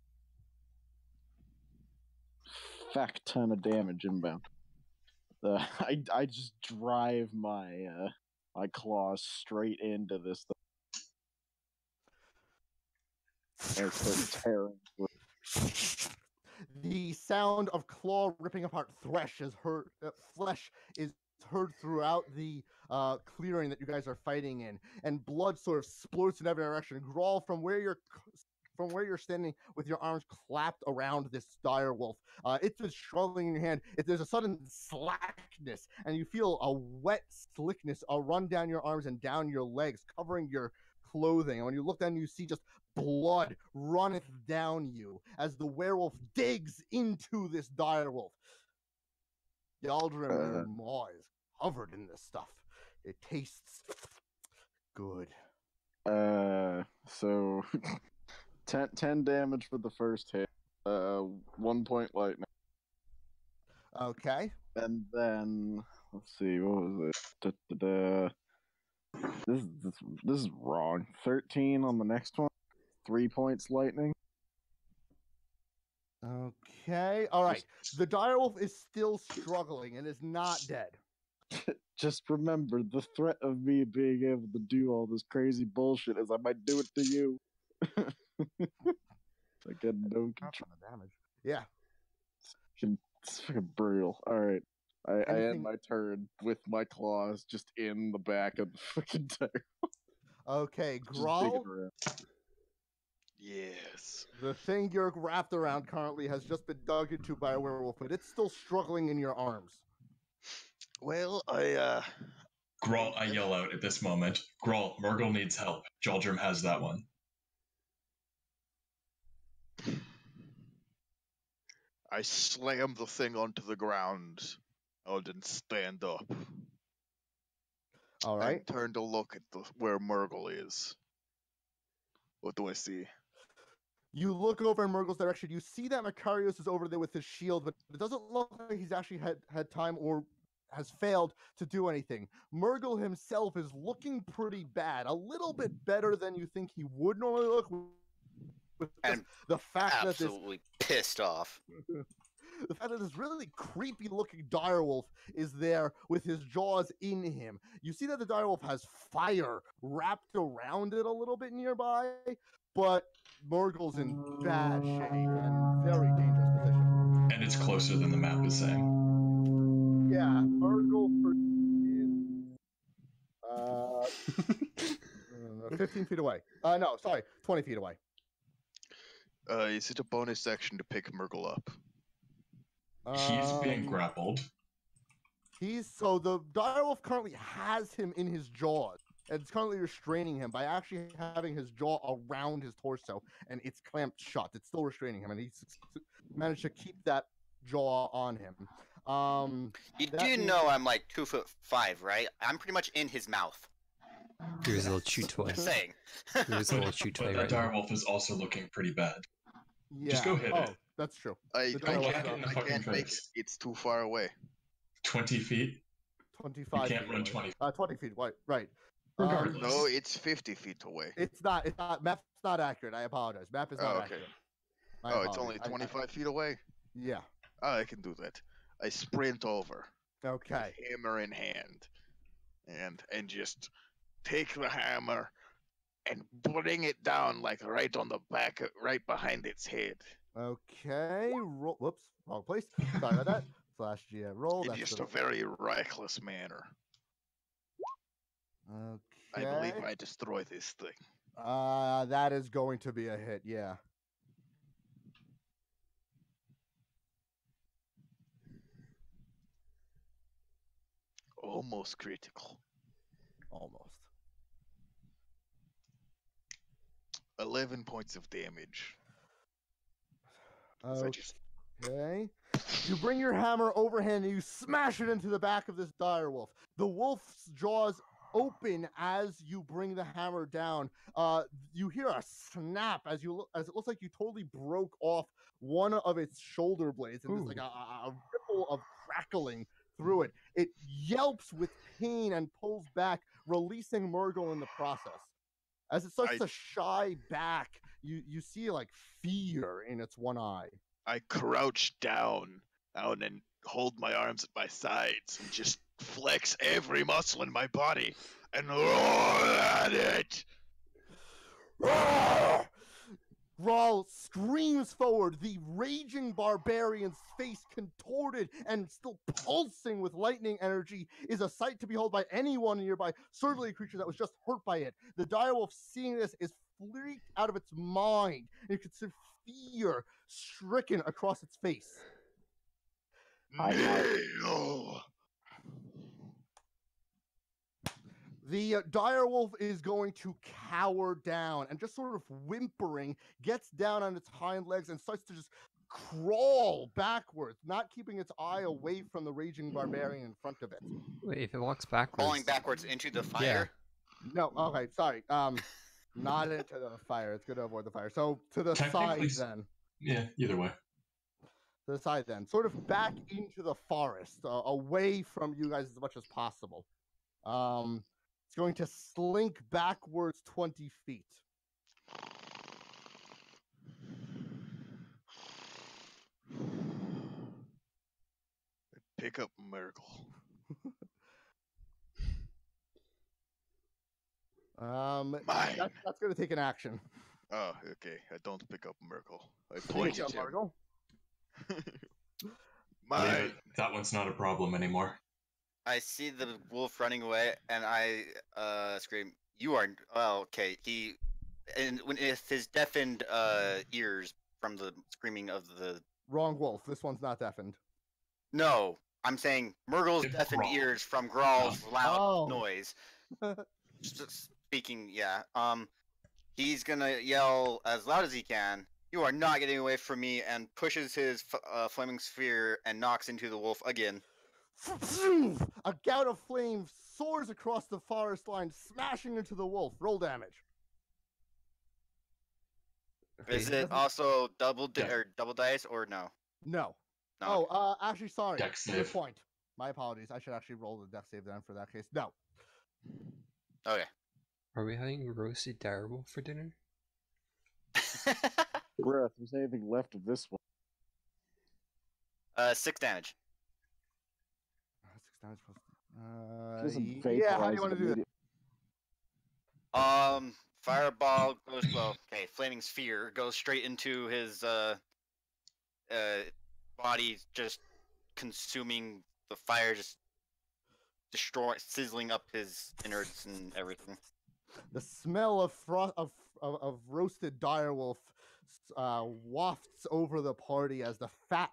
Fuck ton of damage inbound. I just drive my my claws straight into this thing. And start tearing through. The sound of claw ripping apart flesh is heard throughout the clearing that you guys are fighting in, and blood sort of splurts in every direction. Grawl, from where you're standing with your arms clapped around this dire wolf, it's just struggling in your hand. There's a sudden slackness, and you feel a wet slickness run down your arms and down your legs, covering your clothing. And when you look down, you see just blood runneth down you as the werewolf digs into this dire wolf. Yaldrim, your maw is covered in this stuff. It tastes good. So 10 damage for the first hit. 1 point lightning. Okay. And then let's see, what was it? This is wrong. 13 on the next one. 3 points lightning. Okay. All right. The direwolf is still struggling and is not dead. Just remember, the threat of me being able to do all this crazy bullshit is I might do it to you. I get no control. Damage. Yeah. It's fucking brutal. Alright. I Anything- end my turn with my claws just in the back of the fucking tire. Okay, Just digging Grawl, around. Yes. the thing you're wrapped around currently has just been dug into by a werewolf, but it's still struggling in your arms. Well, Grawl, I yell out at this moment. Grawl, Murgle needs help. Jaldrim has that one. I slammed the thing onto the ground. I didn't stand up. All right. I turned to look at where Murgle is. What do I see? You look over in Murgle's direction. You see that Macarius is over there with his shield, but it doesn't look like he's actually had time or has failed to do anything. Murgle himself is looking pretty bad, a little bit better than you think he would normally look. With And the fact that Absolutely pissed off. the fact that this really creepy looking direwolf is there with his jaws in him. You see that the direwolf has fire wrapped around it a little bit nearby, but Murgle's in bad shape and very dangerous position. And it's closer than the map is saying. Yeah, Murgle is 15 feet away. No, sorry, 20 feet away. Is it a bonus action to pick Murgle up? He's being grappled. So the direwolf currently has him in his jaws, and it's currently restraining him by actually having his jaw around his torso, and it's clamped shut. It's still restraining him, and he's managed to keep that jaw on him. You do know I'm like 2'5", right? I'm pretty much in his mouth. Here's a little chew toy. Just saying. Here's a little chew toy But right that now. direwolf is also looking pretty bad. Yeah. Just go hit it. That's true. I The direwolf whack it in the I fucking can't make it. face. It's too far away. 20 feet? 25 You can't feet run away. 20. 20 feet, right. Regardless. No, it's 50 feet away. It's not. Map's not accurate. I apologize. Map is not Oh, okay. accurate. My Oh, it's only apologies. 25 feet away? Yeah. Oh, I can do that. I sprint over, Okay. hammer in hand, and just take the hammer and bring it down like right on the back, right behind its head. Okay. Roll. Whoops. Wrong place. Sorry about that. Slash GM roll. In That's just the- a very reckless manner. Okay. I believe I destroy this thing. That is going to be a hit. Yeah. Almost critical. Almost. 11 points of damage. I just Okay. You bring your hammer overhand and you smash it into the back of this direwolf. The wolf's jaws open as you bring the hammer down. You hear a snap as it looks like you totally broke off one of its shoulder blades, and there's like a ripple of crackling through it. It yelps with pain and pulls back, releasing Murgle in the process. As it starts to shy back, you see like fear in its one eye. I crouch down and hold my arms at my sides and just flex every muscle in my body and roar at it. Roar! Rawl screams forward, the raging barbarian's face contorted and still pulsing with lightning energy is a sight to behold by anyone nearby, certainly a creature that was just hurt by it. The direwolf, seeing this, is freaked out of its mind, and you can see fear stricken across its face. No. The direwolf is going to cower down and just sort of whimpering, gets down on its hind legs and starts to just crawl backwards, not keeping its eye away from the raging barbarian in front of it. Wait, if it walks backwards. Falling backwards into the fire. No, okay, sorry. Not into the fire. It's going to avoid the fire. So to the side then. Yeah, either way. To the side then. Sort of back into the forest, away from you guys as much as possible. It's going to slink backwards 20 feet. Pick up Miracle. That's going to take an action. Oh, okay. I don't pick up Miracle. I Take point up at him. Margle. Yeah, that one's not a problem anymore. I see the wolf running away, and I scream, "You are well, okay." If his deafened ears from the screaming of the Wrong wolf. This one's not deafened. No, I'm saying Murgle's It's deafened Grawl. ears from Grawl's loud Oh. noise. Just speaking, yeah. He's gonna yell as loud as he can. "You are not getting away from me!" and pushes his flaming sphere and knocks into the wolf again. A gout of flame soars across the forest line, smashing into the wolf. Roll damage. Is Okay. it also double Yeah. or double dice or no? No. No. Oh, actually, sorry. Dex Good save. point. My apologies. I should actually roll the death save then for that case. No. Okay. Are we having roasted direwolf for dinner? Bruh, if there's anything left of this one. 6 damage. 6 damage plus. Doesn't Yeah, how do vaporize you want to do that? immediately. Fireball goes okay. Flaming sphere goes straight into his body, just consuming the fire, just sizzling up his innards and everything. The smell of roasted direwolf wafts over the party as the fat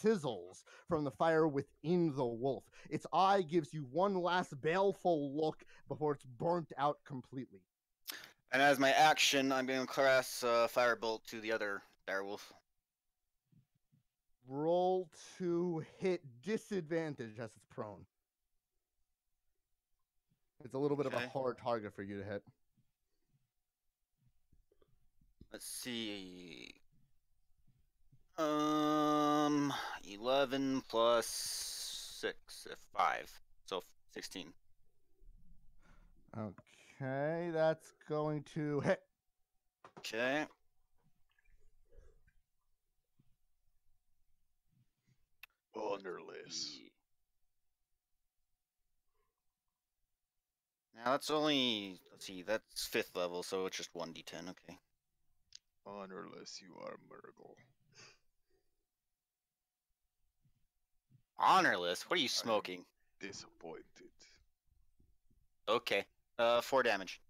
sizzles from the fire within the wolf. Its eye gives you one last baleful look before it's burnt out completely. And as my action, I'm going to cast Firebolt to the other direwolf. Roll to hit, disadvantage as it's prone. It's a little bit of a hard target for you to hit. Let's see. 11 plus 6, 5. So 16. Okay, that's going to hit. Okay. Honorless. Now that's only, let's see, that's 5th level, so it's just 1d10, okay. Honorless, you are Murgle. Honorless? What are you smoking? Disappointed. Okay. 4 damage.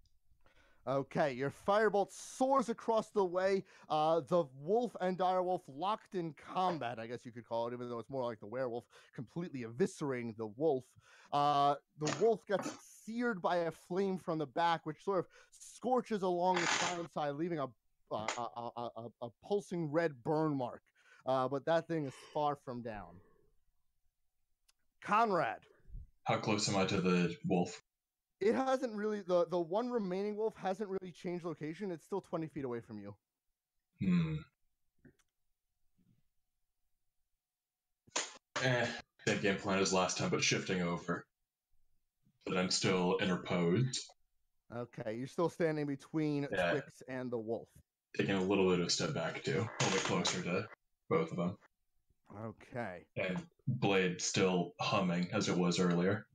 Okay, your firebolt soars across the way. The wolf and direwolf locked in combat, I guess you could call it, even though it's more like the werewolf, completely eviscerating the wolf. The wolf gets seared by a flame from the back, which sort of scorches along the side, leaving a pulsing red burn mark. But that thing is far from down. Conrad. How close am I to the wolf? It hasn't really, the one remaining wolf hasn't really changed location. It's still 20 feet away from you. Same game plan as last time, but shifting over. But I'm still interposed. Okay, you're still standing between Twix and the wolf. Taking a little bit of a step back, too. A little bit closer to both of them. Okay. And blade still humming as it was earlier.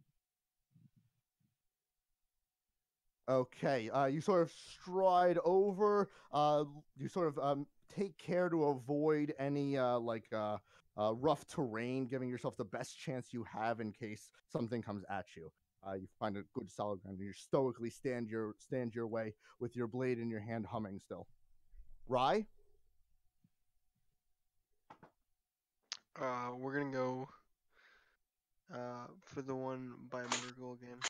Okay, you sort of stride over. You sort of take care to avoid any rough terrain, giving yourself the best chance you have in case something comes at you. You find a good solid ground, and you stoically stand your way with your blade in your hand, humming still. Rye? We're gonna go for the one by Murgle again.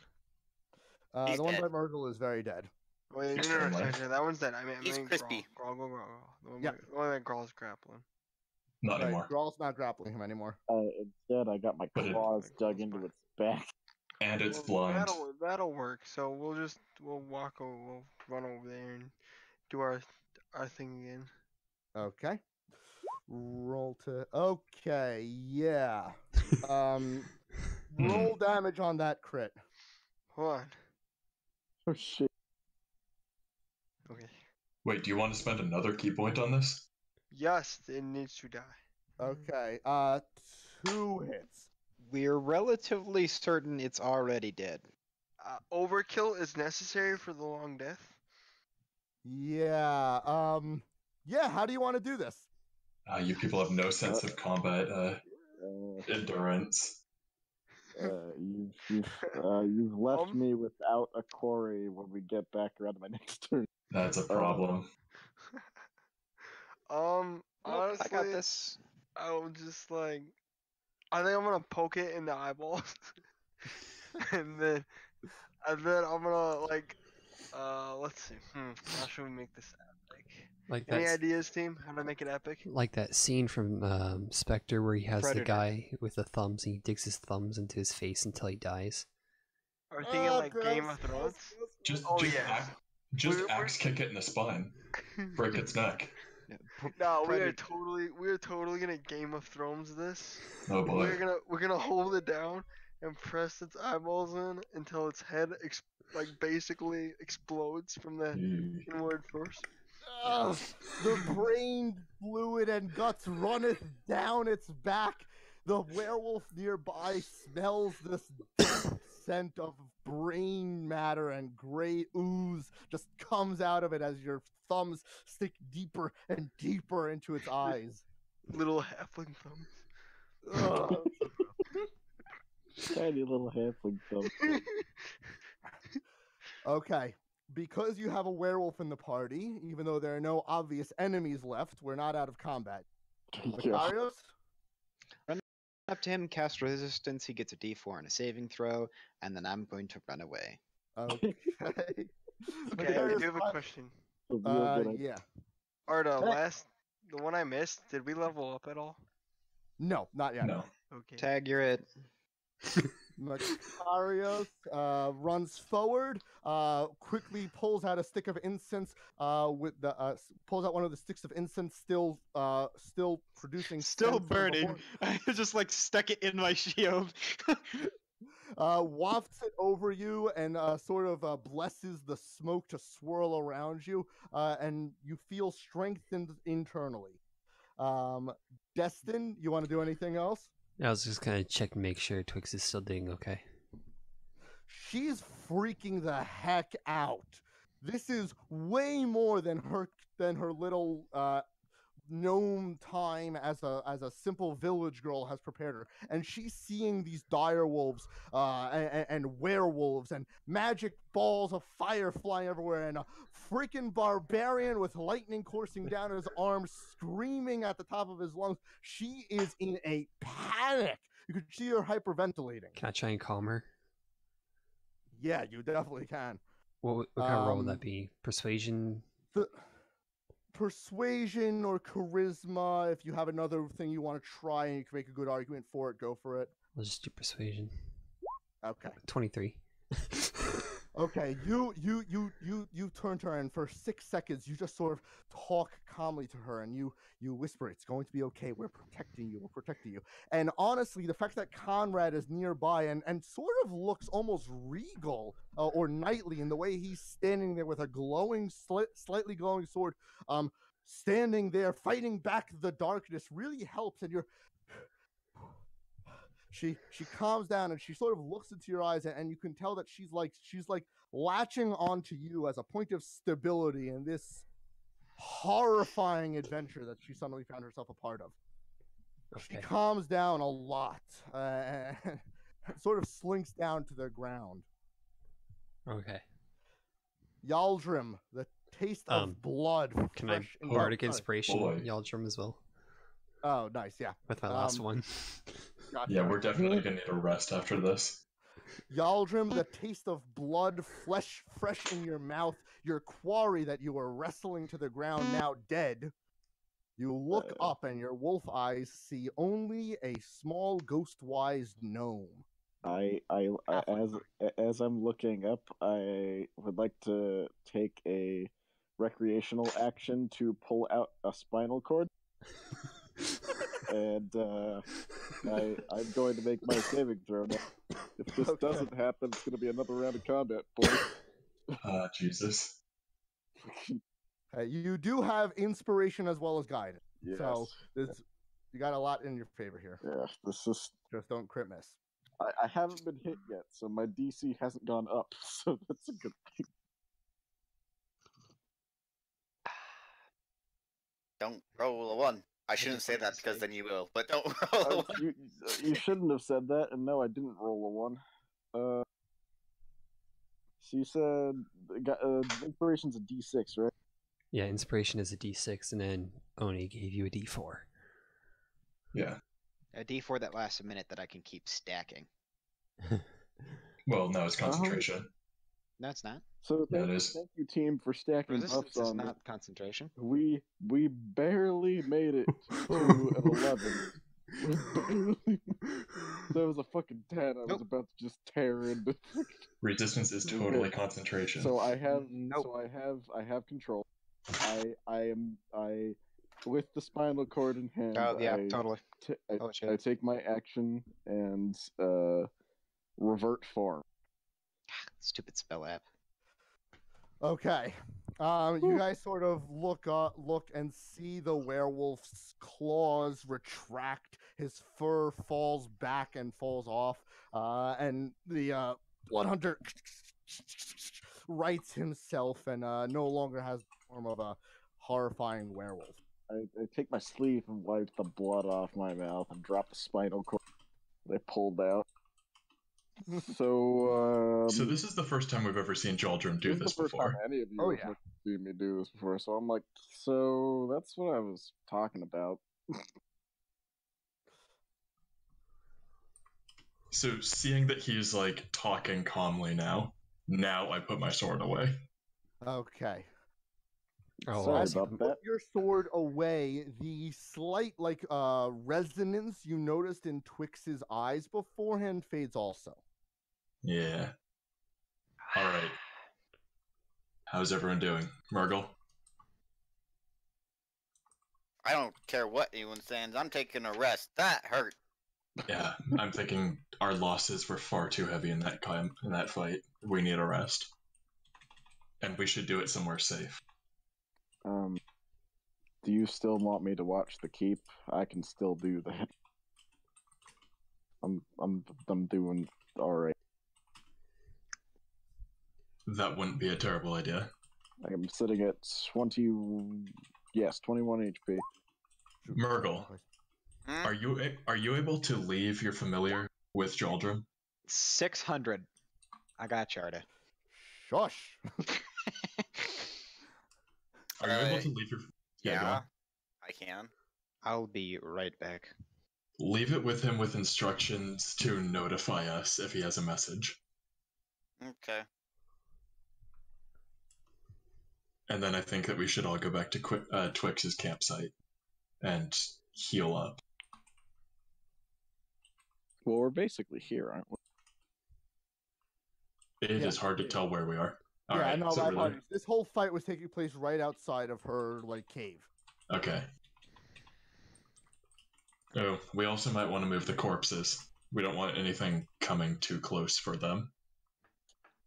The one by Murgle is very dead. Wait, no, that one's dead. I He's mean crispy. Grawl. The one that Grawl's grappling. Not anymore. Grawl's not grappling him anymore. Instead, I got my claws dug into its back. And it's blind. That'll work. So we'll run over there and do our thing again. Okay. Roll to. Okay, yeah. Roll damage on that crit. Hold on. Oh shit. Okay. Wait, do you want to spend another key point on this? Yes, it needs to die. Okay. 2 hits. We're relatively certain it's already dead. Overkill is necessary for the long death. Yeah. Yeah. How do you want to do this? You people have no sense of combat endurance. You've left me without a quarry when we get back around my next turn. That's a problem. Honestly, I got this. I'll just I think I'm gonna poke it in the eyeballs, and then I'm gonna let's see. How should we make this epic? Any ideas, team? How to make it epic? Like that scene from Spectre where he has Predator. the guy with the thumbs and he digs his thumbs into his face until he dies. Are we thinking Game of Thrones? Just axe kick it in the spine, break its neck. No, we are totally gonna Game of Thrones this. Oh boy. We're gonna hold it down and press its eyeballs in until its head basically explodes from the inward force. The brain fluid and guts runneth down its back. The werewolf nearby smells this scent of brain matter, and gray ooze just comes out of it as your thumbs stick deeper and deeper into its eyes. Little halfling thumbs. Tiny little halfling thumb. Okay. Because you have a werewolf in the party, even though there are no obvious enemies left, we're not out of combat. Macarios? Run up to him, cast resistance. He gets a D4 and a saving throw, and then I'm going to run away. Okay. Okay, I Macarios, do have a question. yeah. Arta, the one I missed, did we level up at all? No, not yet. No. Okay. Tag, you're it. Macarios runs forward, quickly pulls out a stick of incense, pulls out one of the sticks of incense, still producing, Still scent from burning. before- I just like stuck it in my shield. wafts it over you and sort of blesses the smoke to swirl around you, and you feel strengthened internally. Destin, you want to do anything else? I was just gonna check and make sure Twix is still doing okay. She's freaking the heck out. This is way more than her little gnome time as a simple village girl has prepared her, and she's seeing these dire wolves and werewolves and magic balls of fire flying everywhere, and a freaking barbarian with lightning coursing down his arms, screaming at the top of his lungs. She is in a panic. You could see her hyperventilating. Can I try and calm her? Yeah, you definitely can. What kind of role would that be? Persuasion? The persuasion or charisma. If you have another thing you want to try and you can make a good argument for it, go for it. I'll just do persuasion. Okay. 23. Okay, you turn to her, and for 6 seconds you just sort of talk calmly to her, and you whisper, "It's going to be okay. We're protecting you. We're protecting you." And honestly, the fact that Conrad is nearby and sort of looks almost regal or knightly in the way he's standing there with a glowing, slightly glowing sword, standing there fighting back the darkness really helps. And you're. She calms down and she sort of looks into your eyes, and you can tell that she's like latching onto you as a point of stability in this horrifying adventure that she suddenly found herself a part of. She calms down a lot and sort of slinks down to the ground. Okay. Yaldrim, the taste of blood. Can I fresh in- bardic sorry. inspiration Boy. Yaldrim as well? Oh, nice, yeah. With my last one. Gotcha. Yeah, we're definitely gonna need a rest after this. Yaldrim, the taste of blood, flesh fresh in your mouth, your quarry that you were wrestling to the ground now dead. You look up and your wolf eyes see only a small ghost-wise gnome. As I'm looking up, I would like to take a recreational action to pull out a spinal cord. And I'm going to make my saving throw now. If this doesn't happen, it's going to be another round of combat, boys. Jesus. You do have inspiration as well as guidance. Yes. So you got a lot in your favor here. Yeah, this is. Just don't crit miss. I haven't been hit yet, so my DC hasn't gone up, so that's a good thing. Don't roll a 1. I shouldn't say that because then you will, but don't roll a 1. You shouldn't have said that, and no, I didn't roll a 1. So you said inspiration's a D6, right? Yeah, inspiration is a D6, and then Oni gave you a D4. Yeah. A D4 that lasts a minute that I can keep stacking. Well, no, it's concentration. No, it's not. So Yeah, it is. thank you, team, for stacking Resistance buffs is on me. not concentration. We barely made it to an 11. We barely... That was a fucking 10. I was about to just tear into. Resistance is totally concentration. So I have. So I have control. I with the spinal cord in hand. Oh yeah, totally. I take my action and revert form. Stupid spell app. Okay. You guys sort of look and see the werewolf's claws retract. His fur falls back and falls off. And the blood hunter rights himself and no longer has the form of a horrifying werewolf. I take my sleeve and wipe the blood off my mouth and drop the spinal cord they pulled out. So, So this is the first time we've ever seen Jaldrum do this is this the first before. time any of you Oh, have yeah. ever seen me do this before. So I'm like, so that's what I was talking about. So seeing that he's like talking calmly now I put my sword away. Okay. Oh, Sorry As you about put that. your sword away, the slight resonance you noticed in Twix's eyes beforehand fades also. Yeah. All right. How's everyone doing, Murgle? I don't care what anyone's saying. I'm taking a rest. That hurt. Yeah, I'm thinking our losses were far too heavy in that fight. We need a rest, and we should do it somewhere safe. Do you still want me to watch the keep? I can still do that. I'm doing all right. That wouldn't be a terrible idea. I'm sitting at 21 HP. Murgle, Hmm? are you able to leave your familiar with Jaldrum? 600. I got you, Arta. Shush. Are you able to leave your? Yeah, go Yeah, on. I can. I'll be right back. Leave it with him with instructions to notify us if he has a message. Okay. And then I think that we should all go back to Twix's campsite and heal up. Well, we're basically here, aren't we? It is hard to tell where we are. All Yeah, right, no, so my we're there. apologies. This whole fight was taking place right outside of her cave. Okay. Oh, we also might want to move the corpses. We don't want anything coming too close for them.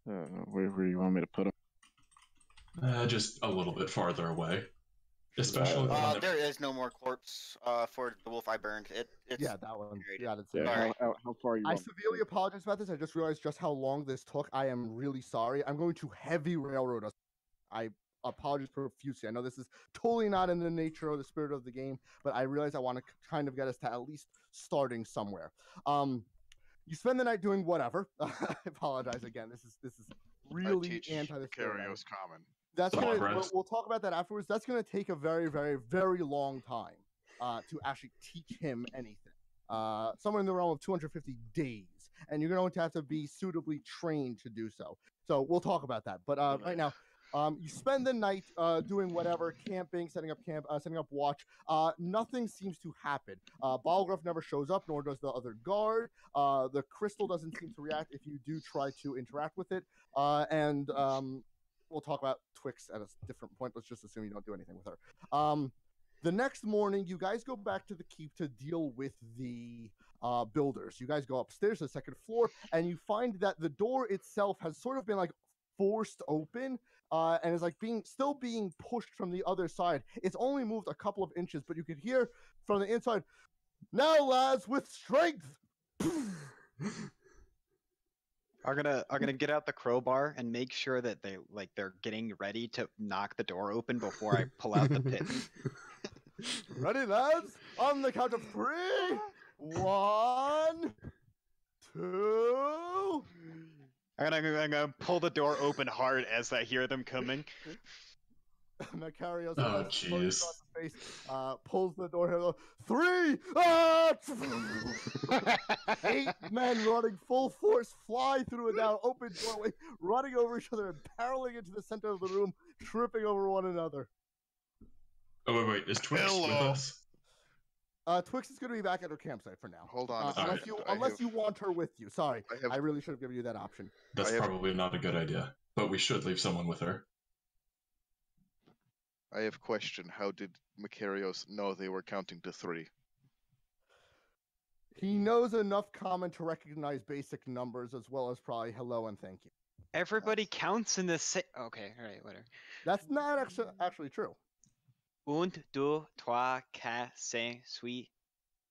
Where do you want me to put them? Just a little bit farther away. Especially the one that... There is no more corpse for the wolf I burned. It's Yeah, that one. buried. Yeah, that's Yeah, Sorry. how far you I want? severely apologize about this. I just realized just how long this took. I am really sorry. I'm going to heavy railroad us. I apologize profusely. I know this is totally not in the nature or the spirit of the game, but I realize I want to kind of get us to at least starting somewhere. You spend the night doing whatever. I apologize again. This is really teach anti the spirit. Macarios common. That's Long gonna. rest. We'll talk about that afterwards. That's gonna take a very, very, very long time to actually teach him anything. Somewhere in the realm of 250 days, and you're going to have to be suitably trained to do so. So we'll talk about that. But right now, you spend the night doing whatever, camping, setting up camp, setting up watch. Nothing seems to happen. Balgruff never shows up, nor does the other guard. The crystal doesn't seem to react if you do try to interact with it. And we'll talk about Twix at a different point. Let's just assume you don't do anything with her. The next morning, you guys go back to the keep to deal with the builders. You guys go upstairs to the second floor, and you find that the door itself has sort of been like forced open, and is like still being pushed from the other side. It's only moved a couple of inches, but you could hear from the inside, "Now, lads, with strength." I'm gonna get out the crowbar and make sure that they're getting ready to knock the door open before I pull out the pin. Ready, lads? On the count of 3. 1, 2. I'm gonna pull the door open hard as I hear them coming. Macarios Oh, jeez. jeez. Pulls the door handle. 3. 8 men running full force fly through a now open doorway, running over each other and barreling into the center of the room, tripping over one another. Oh, wait. Is Twix with us? Twix is going to be back at her campsite for now. Hold on. Unless you want her with you. Sorry, I really should have given you that option. That's probably not a good idea, but we should leave someone with her. I have a question. How did Macarios know they were counting to 3? He knows enough common to recognize basic numbers as well as probably hello and thank you. Everybody counts in the same. Okay, all right, whatever. That's not actually true. 1, 2, 3, 4, 5, 6.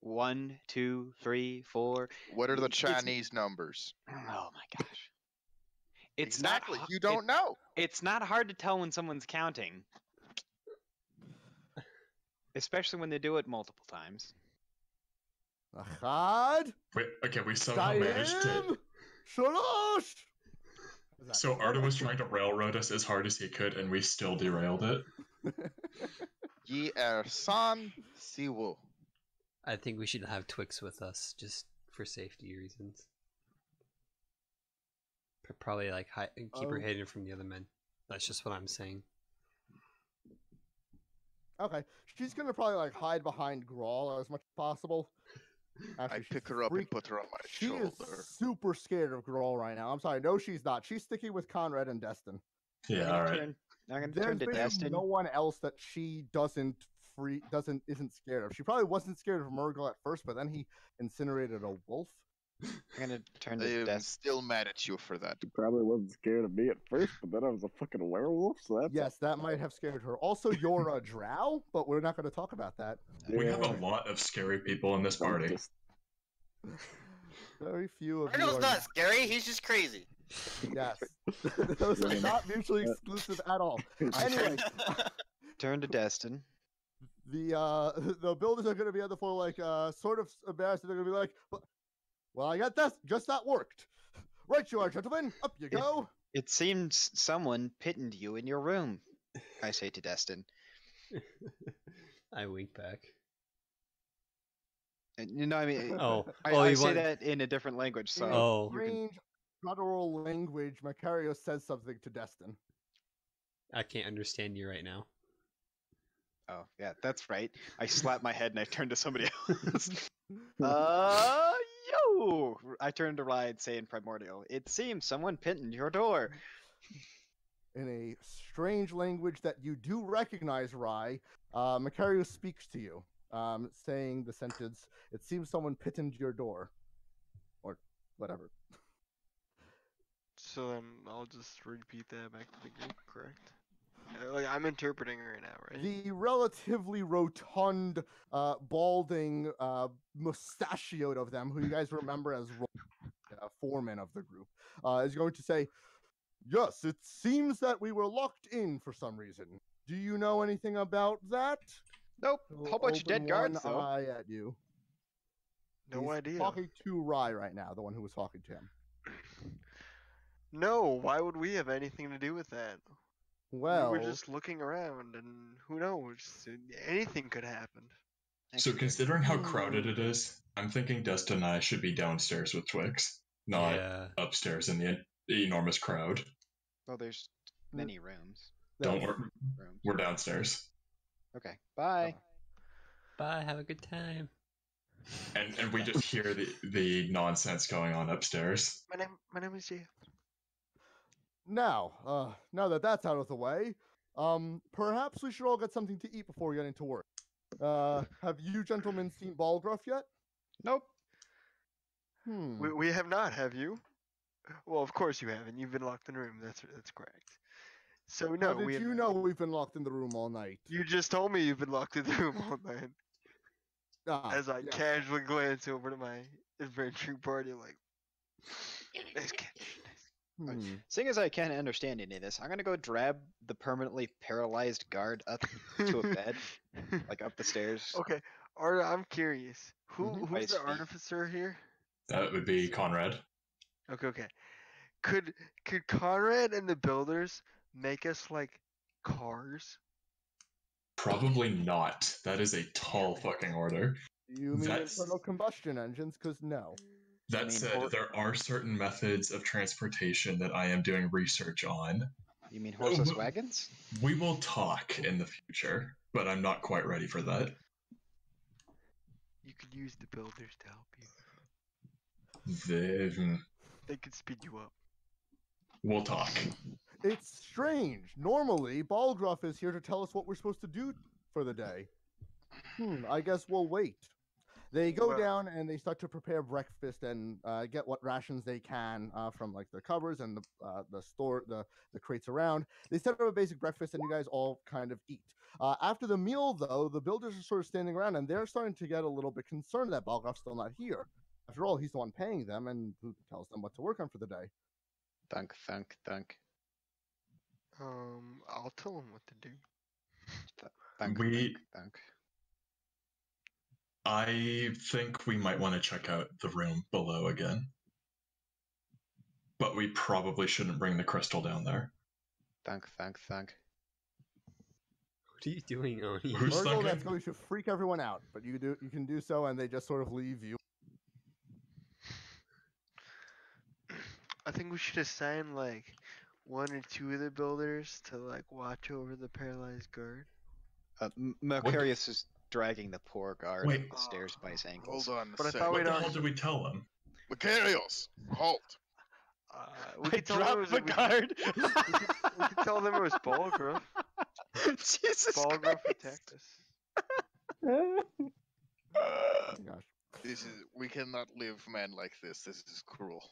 1, 2, 3, 4. What are the Chinese numbers? Oh my gosh! It's Exactly. Not, you don't know. It's not hard to tell when someone's counting, especially when they do it multiple times. Achad. Wait, okay, we somehow managed to... Shalosh! So Arta was trying to railroad us as hard as he could, and we still derailed it. Ye er san siwu. I think we should have Twix with us just for safety reasons. Probably like keep her hidden from the other men. That's just what I'm saying. Okay, she's gonna probably like hide behind Grawl as much as possible. I pick her up and put her on my She shoulder. is super scared of Grawl right now. I'm sorry, no, she's not. She's sticking with Conrad and Destin. Yeah, all right. I'm gonna There's turn to basically Destin. no one else that she isn't scared of. She probably wasn't scared of Murgle at first, but then he incinerated a wolf. I'm gonna turn to I'm Destin. still mad at you for that. She probably wasn't scared of me at first, but then I was a fucking werewolf, so that's... Yes, that might have scared her. Also, you're a drow, but we're not going to talk about that. We have a lot of scary people in this party. Very few of Murgle's you are. not scary. He's just crazy. Yes, those are not mutually exclusive at all. Anyway, Turn to Destin. the builders are going to be on the floor, like sort of embarrassed. They're going to be like, "Well, I got this. Just that worked. Right, you are, gentlemen. Up you go." It seems someone pitted you in your room. I say to Destin. I wink back. You know, I mean, I say that in a different language. So Oh. you can- Strange guttural language. Macario says something to Destin. I can't understand you right now. Oh, yeah, that's right. I slap my head and I turn to somebody else. Yo! I turn to Ryan saying primordial. It seems someone pinned your door. In a strange language that you do recognize, Rai, Macario speaks to you, saying the sentence, "It seems someone pitted your door." Or whatever. So then I'll just repeat that back to the group, correct? Like I'm interpreting right now, right? The relatively rotund, balding, mustachioed of them, who you guys remember as foreman of the group, is going to say, "Yes, it seems that we were locked in for some reason. Do you know anything about that?" Nope. He'll Whole bunch of dead open guards, one though. eye at you. No He's idea. Talking to Rai right now, the one who was talking to him. No, why would we have anything to do with that? Well, We were just looking around, and who knows? Anything could happen. So considering how crowded it is, I'm thinking Destin and I should be downstairs with Twix, not Yeah. upstairs in the enormous crowd. Well, there's many rooms. Don't yes. worry, Rooms. we're downstairs. Okay. Bye. Bye. Have a good time. And we just hear the nonsense going on upstairs. My name is Jeff. Now that that's out of the way, perhaps we should all get something to eat before getting to work. Have you gentlemen seen Balgruff yet? Nope. We have not, have you? Well, of course you haven't. You've been locked in a room. That's correct. So no, How did you know we've been locked in the room all night? You just told me you've been locked in the room all night. As I yeah. casually glance over to my adventuring party, like, nice catch. Seeing as I can't understand any of this, I'm gonna go grab the permanently paralyzed guard up to a bed, like up the stairs. Okay, Arta, I'm curious. Who's Ice the feet. artificer here? That would be Conrad. Okay. Could Conrad and the builders make us like cars? Probably not. That is a tall fucking order. You mean That's- internal combustion engines? Because no. That said, there are certain methods of transportation that I am doing research on. You mean horseless wagons? We will talk in the future, but I'm not quite ready for that. You could use the builders to help you. They could speed you up. We'll talk. It's strange. Normally, Balgruff is here to tell us what we're supposed to do for the day. I guess we'll wait. They go Well- down and they start to prepare breakfast and get what rations they can from like their cupboards and the store, the crates around. They set up a basic breakfast and you guys all kind of eat. After the meal, though, the builders are sort of standing around and they're starting to get a little bit concerned that Balgruff's still not here. After all, he's the one paying them and who tells them what to work on for the day. Thunk, thunk, thunk. I'll tell them what to do. Thunk, We- thunk, thunk. I think we might want to check out the room below again. But we probably shouldn't bring the crystal down there. Thunk. What are you doing, Oni? Who's Virgo, thinking? that's going to freak everyone out, but you can do so, and they just sort of leave you. I think we should assign like 1 or 2 of the builders to like watch over the paralyzed guard. Mercurius is dragging the poor guard Wait. up the stairs by his ankles. Hold on a But I sec. thought What we the don't- hell did we tell them? Macarius, halt! We I could tell them it was dropped the guard. we could tell them it was Balgrove. Jesus Balgrove Christ. attacked us. Oh my gosh. We cannot live men like this. This is cruel.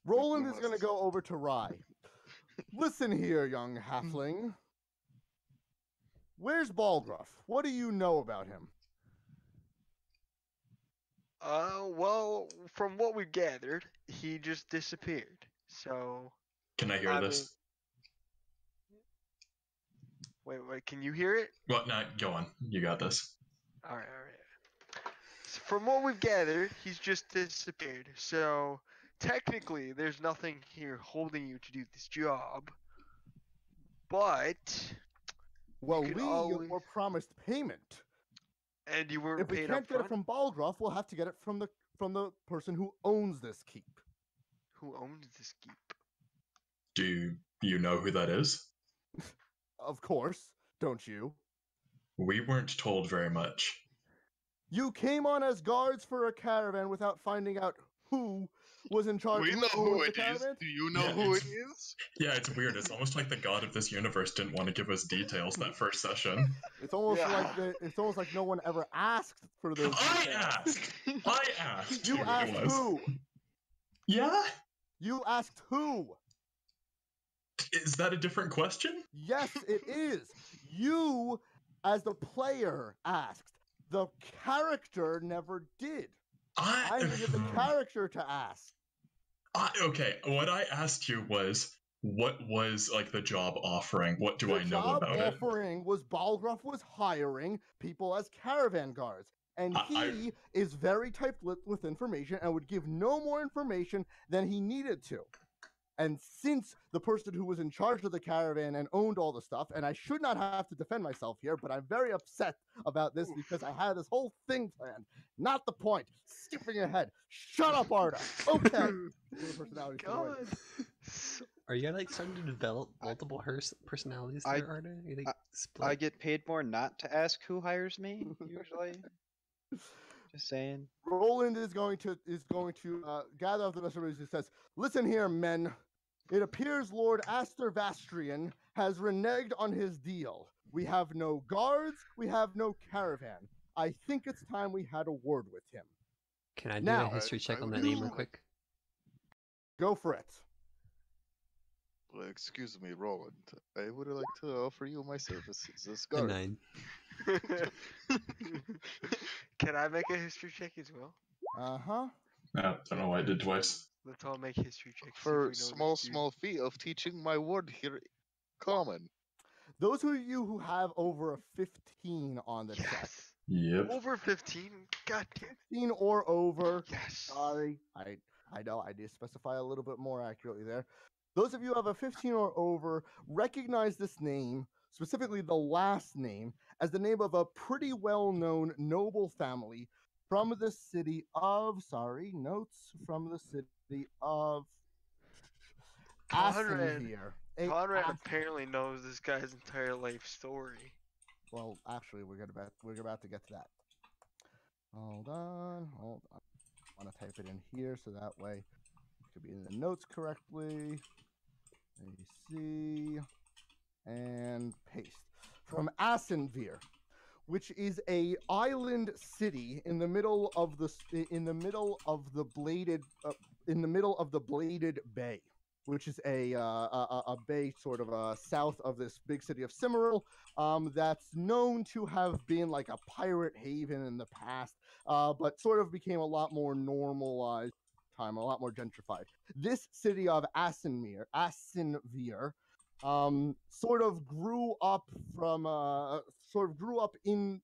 Roland We is going to must- go over to Rye. Listen here, young halfling. Where's Balgruff? What do you know about him? Well, from what we gathered, he just disappeared. So, Can I hear this? wait, can you hear it? Well, no, go on. You got this. All right. So from what we've gathered, he's just disappeared. So, technically, there's nothing here holding you to do this job. But, Well, could we always- were promised payment. and you weren't If we paid can't up get it front. from Balgruff, we'll have to get it from the person who owns this keep. Who owns this keep? Do you know who that is? Of course, don't you? We weren't told very much. You came on as guards for a caravan without finding out who was in charge. We know owned who the it is. caravan? Do you know Yeah, who it it's- is? Yeah, it's weird. It's almost like the god of this universe didn't want to give us details that first session. It's almost Yeah. it's almost like no one ever asked for those. I details. asked! I asked You who asked it was. who? Yeah? You asked who? Is that a different question? Yes, it is. You, as the player, asked. The character never did. I needed the character to ask. Okay, what I asked you was, what was like the job offering? What do The I know job about it? offering was Balgruff was hiring people as caravan guards. And I- he is very tight-lipped with information and would give no more information than he needed to. And since the person who was in charge of the caravan and owned all the stuff, and I should not have to defend myself here, but I'm very upset about this because I had this whole thing planned. Not the point. Skipping ahead. Shut up, Arta. Okay. Your personality's too God. late. Are you like starting to develop multiple personalities I- there, Arda? You like I split? get paid more not to ask who hires me usually. Just saying. Roland is going to gather up the rest of it. He says, "Listen here, men. It appears Lord Aster Vastrian has reneged on his deal. We have no guards. We have no caravan. I think it's time we had a word with him. Can I do Now, a history check I on that name real will. quick? Go for it." Well, excuse me, Roland. I would like to offer you my services as A guard. 9. Can I make a history check as well? Uh-huh. I don't know why I did twice. Let's all make history checks. see if we For know small, this dude. small fee of teaching my word here common. Those of you who have over a 15 on the check, Yes. Yep. Over 15. God damn. 15 or over, Yes. sorry, I know I did specify a little bit more accurately there. Those of you who have a 15 or over recognize this name, specifically the last name, as the name of a pretty well-known noble family from the city of, notes from the city of Conrad. Asenvir. Conrad apparently knows this guy's entire life story. Well, actually, we're about to get to that. Hold on. I want to type it in here so that way it could be in the notes correctly. AC and paste from Asenvir, which is a island city in the middle of the bladed bay, which is a bay sort of south of this big city of Cimmeril, that's known to have been like a pirate haven in the past, but sort of became a lot more normalized time, a lot more gentrified. This city of Asenvir, sort of grew up in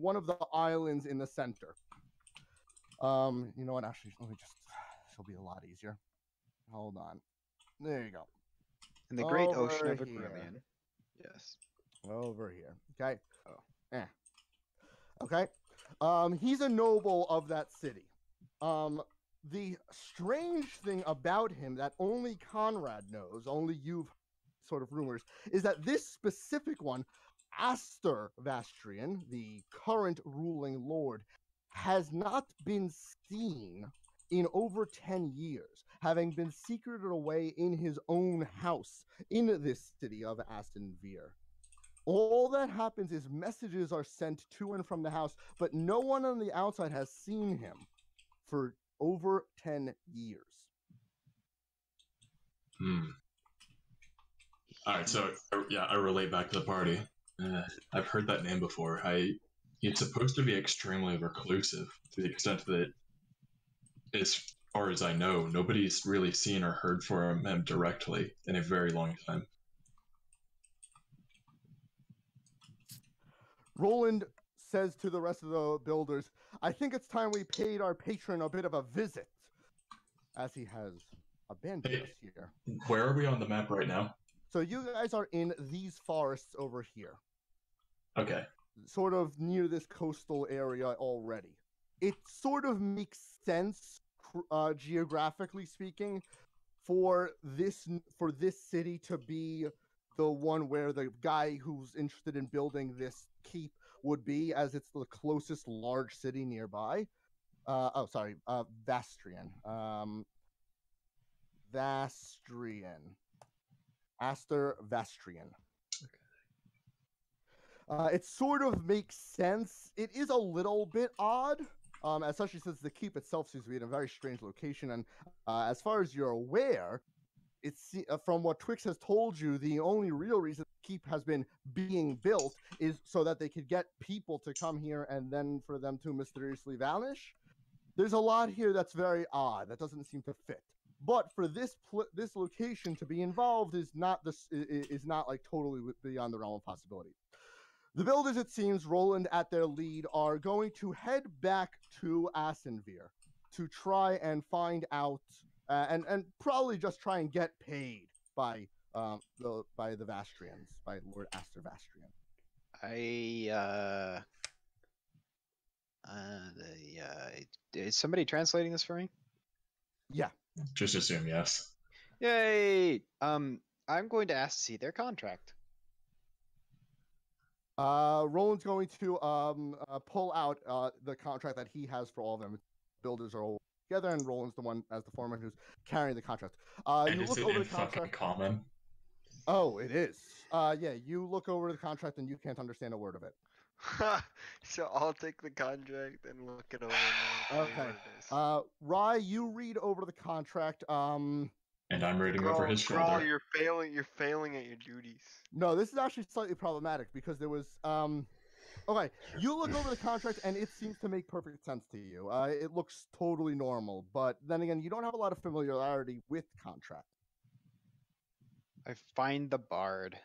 one of the islands in the center. You know what? Actually, let me just. It'll be a lot easier. Hold on. There you go. In the great ocean Over of here. Agrilion. Yes. Over here. Okay. Okay. He's a noble of that city. The strange thing about him that only Conrad knows, only you've sort of rumors, is that this specific one, Aster Vastrian, the current ruling lord, has not been seen in over 10 years, having been secreted away in his own house in this city of Astenveer. All that happens is messages are sent to and from the house, but no one on the outside has seen him for over 10 years. Alright, so I relate back to the party. I've heard that name before. He's supposed to be extremely reclusive to the extent that, as far as I know, nobody's really seen or heard from him directly in a very long time. Roland says to the rest of the builders, I think it's time we paid our patron a bit of a visit, as he has abandoned us here. Where are we on the map right now? So you guys are in these forests over here. Okay. Sort of near this coastal area already. It sort of makes sense, geographically speaking, for this city to be the one where the guy who's interested in building this keep would be, as it's the closest large city nearby. Vastrian. Aster Vastrian. It sort of makes sense. It is a little bit odd, especially since the keep itself seems to be in a very strange location. And as far as you're aware, it's from what Twix has told you, the only real reason the keep has been being built is so that they could get people to come here and then for them to mysteriously vanish. There's a lot here that's very odd. That doesn't seem to fit. But for this location to be involved is not like totally beyond the realm of possibility. The builders, it seems, Roland at their lead, are going to head back to Asenveer to try and find out and probably just try and get paid by the Vastrians, by Lord Aster Vastrian. Is somebody translating this for me? Yeah. Just assume yes. Yay! I'm going to ask to see their contract. Roland's going to pull out the contract that he has for all of them. Builders are all together, and Roland's the one as the foreman who's carrying the contract. And you is look it over in the contract. fucking common? Oh, it is. Yeah, you look over the contract and you can't understand a word of it. So I'll take the contract and look it over. And Okay. what it is. Rye, you read over the contract. And I'm reading over his shoulder. Grawl, you're failing at your duties. No, this is actually slightly problematic because there was okay, you look over the contract and it seems to make perfect sense to you. It looks totally normal, but then again, you don't have a lot of familiarity with contract. I find the bard.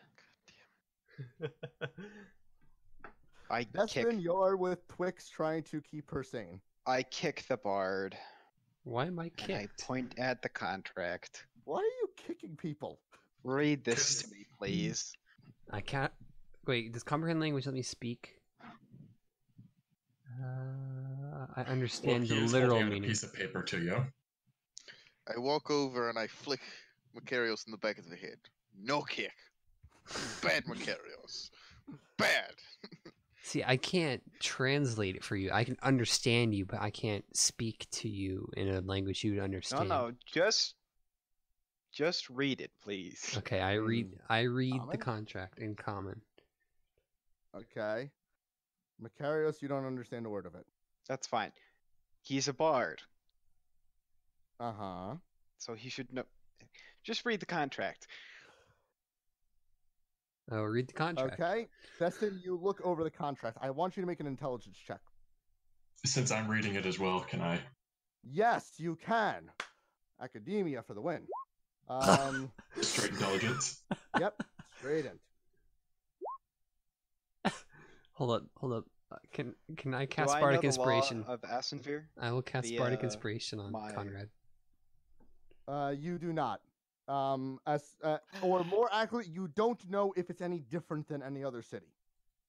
Destin, you're with Twix trying to keep her sane. I kick the bard. Why am I And I kicked? point at the contract. Why are you kicking people? Read this to me, please. I can't. Wait, does comprehend language let me speak? I understand He the is literal holding out a meaning. piece of paper to you. I walk over and I flick Macarius in the back of the head. No kick. Bad Macarius. Bad. See, I can't translate it for you. I can understand you, but I can't speak to you in a language you would understand. No, just read it, please. Okay, I read the Common? contract in common. Okay. Macarius, you don't understand a word of it. That's fine. He's a bard, Uh-huh. so he should know. Just read the contract. Oh, read the contract. Okay. Destin, you look over the contract. I want you to make an intelligence check. Since I'm reading it as well, can I? Yes, you can. Academia for the win. Straight intelligence? Yep, straight in. Hold up. Can I Do cast I know Bardic the law Inspiration? of Asenveer? I will cast Bardic via Inspiration on my- Conrad. You do not. Or more accurately, you don't know if it's any different than any other city.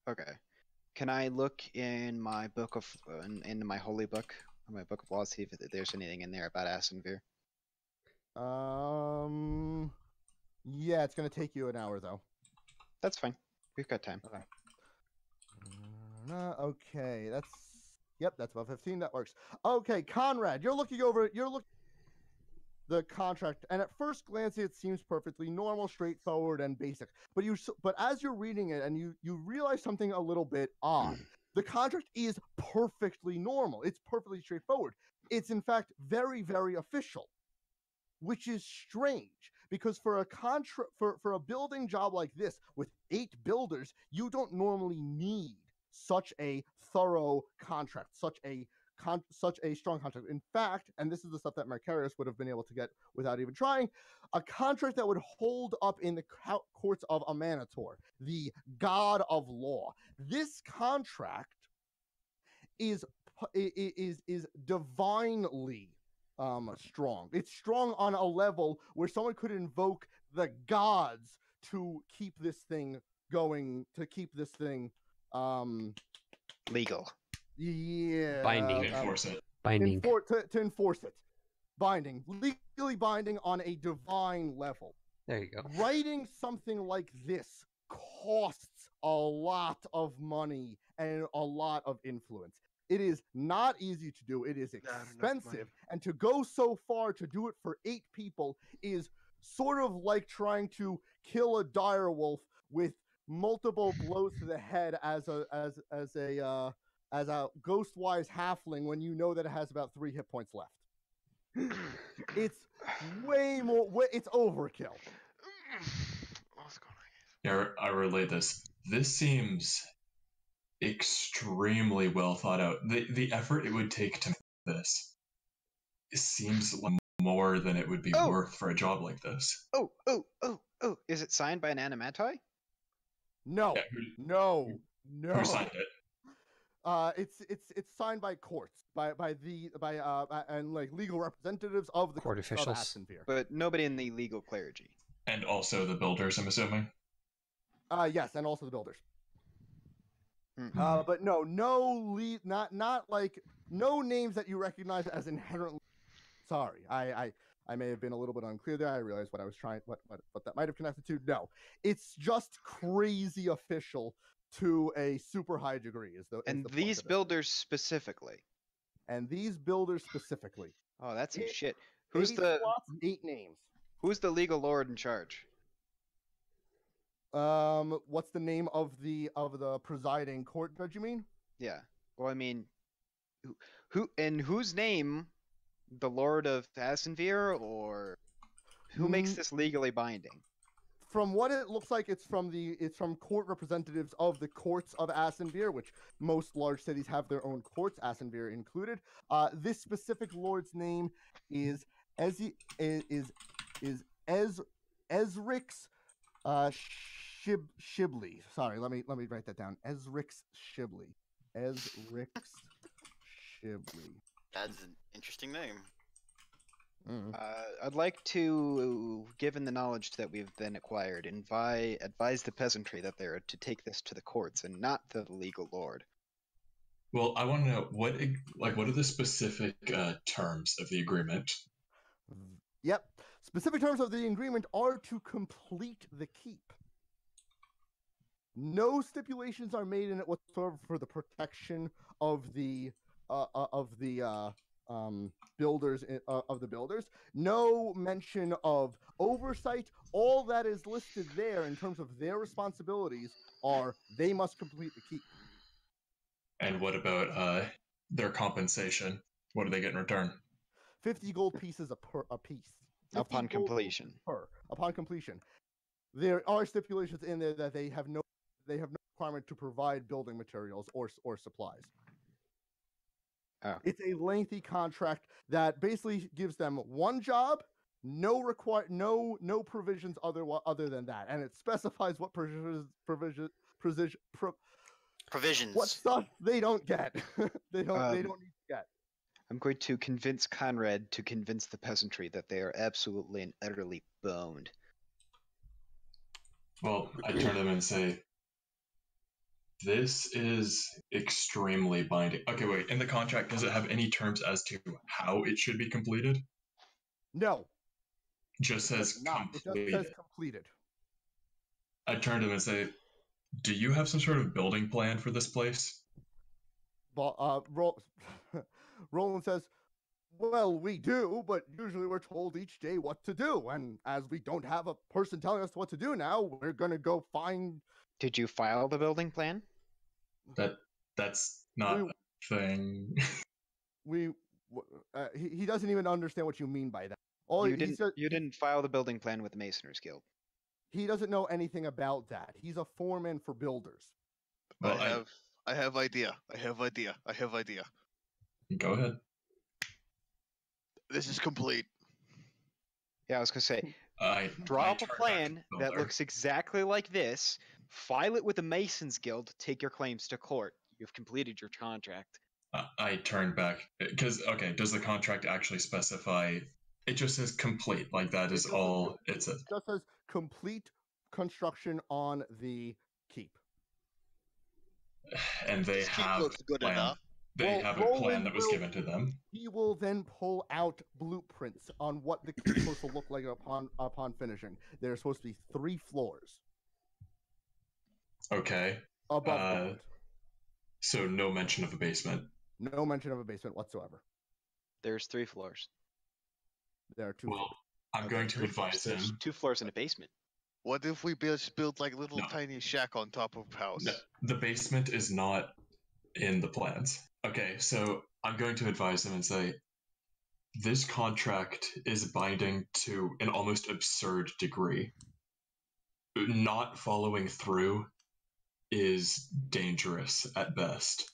Okay. Can I look in my book of in my holy book, or my book of laws, see if there's anything in there about Asenvir? Yeah, it's gonna take you an hour though. That's fine. We've got time. Okay. Okay, that's about 15. That works. Okay, Conrad, you're looking the contract, and at first glance it seems perfectly normal, straightforward, and basic. But as you're reading it, and you realize something a little bit odd. The contract is perfectly normal. It's perfectly straightforward. It's in fact very, very official, which is strange because for a building job like this with 8 builders, you don't normally need such a thorough contract, such a strong contract. In fact, and this is the stuff that Mercarius would have been able to get without even trying, a contract that would hold up in the courts of Amanator, the god of law. This contract is divinely strong. It's strong on a level where someone could invoke the gods to keep this thing going, to keep this thing legal. Yeah. Binding. Enforce it. Binding. To enforce it. Binding. Legally binding on a divine level. There you go. Writing something like this costs a lot of money and a lot of influence. It is not easy to do. It is expensive. And to go so far to do it for 8 people is sort of like trying to kill a dire wolf with multiple blows to the head as a ghost-wise halfling when you know that it has about 3 hit points left. It's way more. It's overkill. What's going on? Yeah, I relate this. This seems extremely well thought out. The effort it would take to make this seems like more than it would be worth for a job like this. Oh! Is it signed by an animati? No, Yeah, no. Who signed it? It's signed by courts, and like legal representatives of the Court officials. of Asenvir. But nobody in the legal clergy. And also the builders, I'm assuming. Yes, and also the builders. Mm-hmm. But no not like no names that you recognize as inherently. Sorry, I may have been a little bit unclear there. I realized what I was trying, what that might have connected to. No, it's just crazy official to a super high degree. And these builders specifically. And these builders specifically. Oh, that's some shit. Who's the 8 names? Who's the legal lord in charge? What's the name of the presiding court judge? You mean? Yeah. Well, I mean, who in whose name, the Lord of Asenvir, or who makes this legally binding? From what it looks like, it's from court representatives of the courts of Asenvir, which most large cities have their own courts, Asenvir included. This specific lord's name is Ezrix Shibli. Sorry, let me write that down. Ezrix Shibli. Ezrix Shibli. That's an interesting name. I'd like to, given the knowledge that we've then acquired, advise the peasantry that they're to take this to the courts and not the legal lord. Well, I want to know what are the specific terms of the agreement? Yep. Specific terms of the agreement are to complete the keep. No stipulations are made in it whatsoever for the protection of the builders of the builders. No mention of oversight. All that is listed there in terms of their responsibilities are they must complete the keep. And what about their compensation? What do they get in return? 50 gold pieces a piece. Upon completion. Upon completion. There are stipulations in there that they have no requirement to provide building materials or supplies. Oh. It's a lengthy contract that basically gives them one job, no provisions other than that, and it specifies what provisions Provisions. what stuff they don't get. they don't need to get. I'm going to convince Conrad to convince the peasantry that they are absolutely and utterly boned. Well, I turn to him and say, this is extremely binding. Okay, wait. In the contract, does it have any terms as to how it should be completed? No, Just says it just completed. says completed. I turn to him and say, do you have some sort of building plan for this place? Roland says, well, we do, but usually we're told each day what to do. And as we don't have a person telling us what to do now, we're going to go find... Did you file the building plan? That's not a thing. He doesn't even understand what you mean by that. You didn't file the building plan with the Masoners Guild. He doesn't know anything about that. He's a foreman for builders. Well, I have idea. Go ahead. This is complete. Yeah, I was gonna say, I draw up a turn back plan to the that builder. looks exactly like this, file it with the Masons Guild, take your claims to court. You've completed your contract. I turn back because does the contract actually specify? It just says complete. Like that is all it says. It just says complete construction on the keep. And they This keep have looks good plan. enough. They have a plan Roland that was given to them. He will then pull out blueprints on what the keep is supposed to look like upon finishing. There's supposed to be 3 floors Okay. above ground. So no mention of a basement. No mention of a basement whatsoever. There's 3 floors. There are 2 Well, floors. I'm going to advise There's him. 2 floors in a basement. What if we build like little No. tiny shack on top of house? No, the basement is not in the plans. Okay, so I'm going to advise him and say, this contract is binding to an almost absurd degree. Not following through is dangerous at best.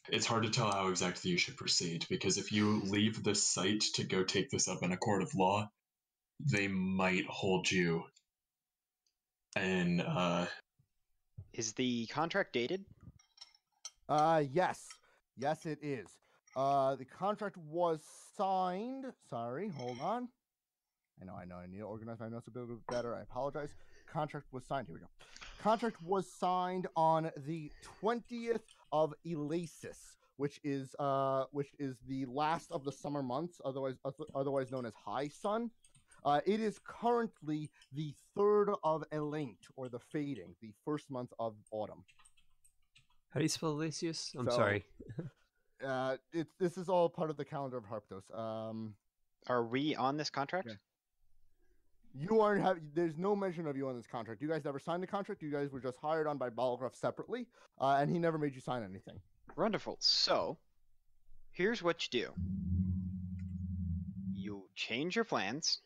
It's hard to tell how exactly you should proceed, because if you leave this site to go take this up in a court of law, they might hold you. And Is the contract dated? Yes. Yes, it is. The contract was signed. Sorry, hold on. I know. I need to organize my notes a bit better. I apologize. Contract was signed. Here we go. Contract was signed on the 20th of Elasis, which is the last of the summer months, otherwise known as High Sun. It is currently the 3rd of Elent, or the Fading, the 1st month of autumn. How do you spell Elacius? I'm So, sorry. This is all part of the calendar of Harptos. Are we on this contract? Yeah. You aren't there's no mention of you on this contract. You guys never signed the contract. You guys were just hired on by Balgraf separately, and he never made you sign anything. Wonderful. So, here's what you do. You change your plans,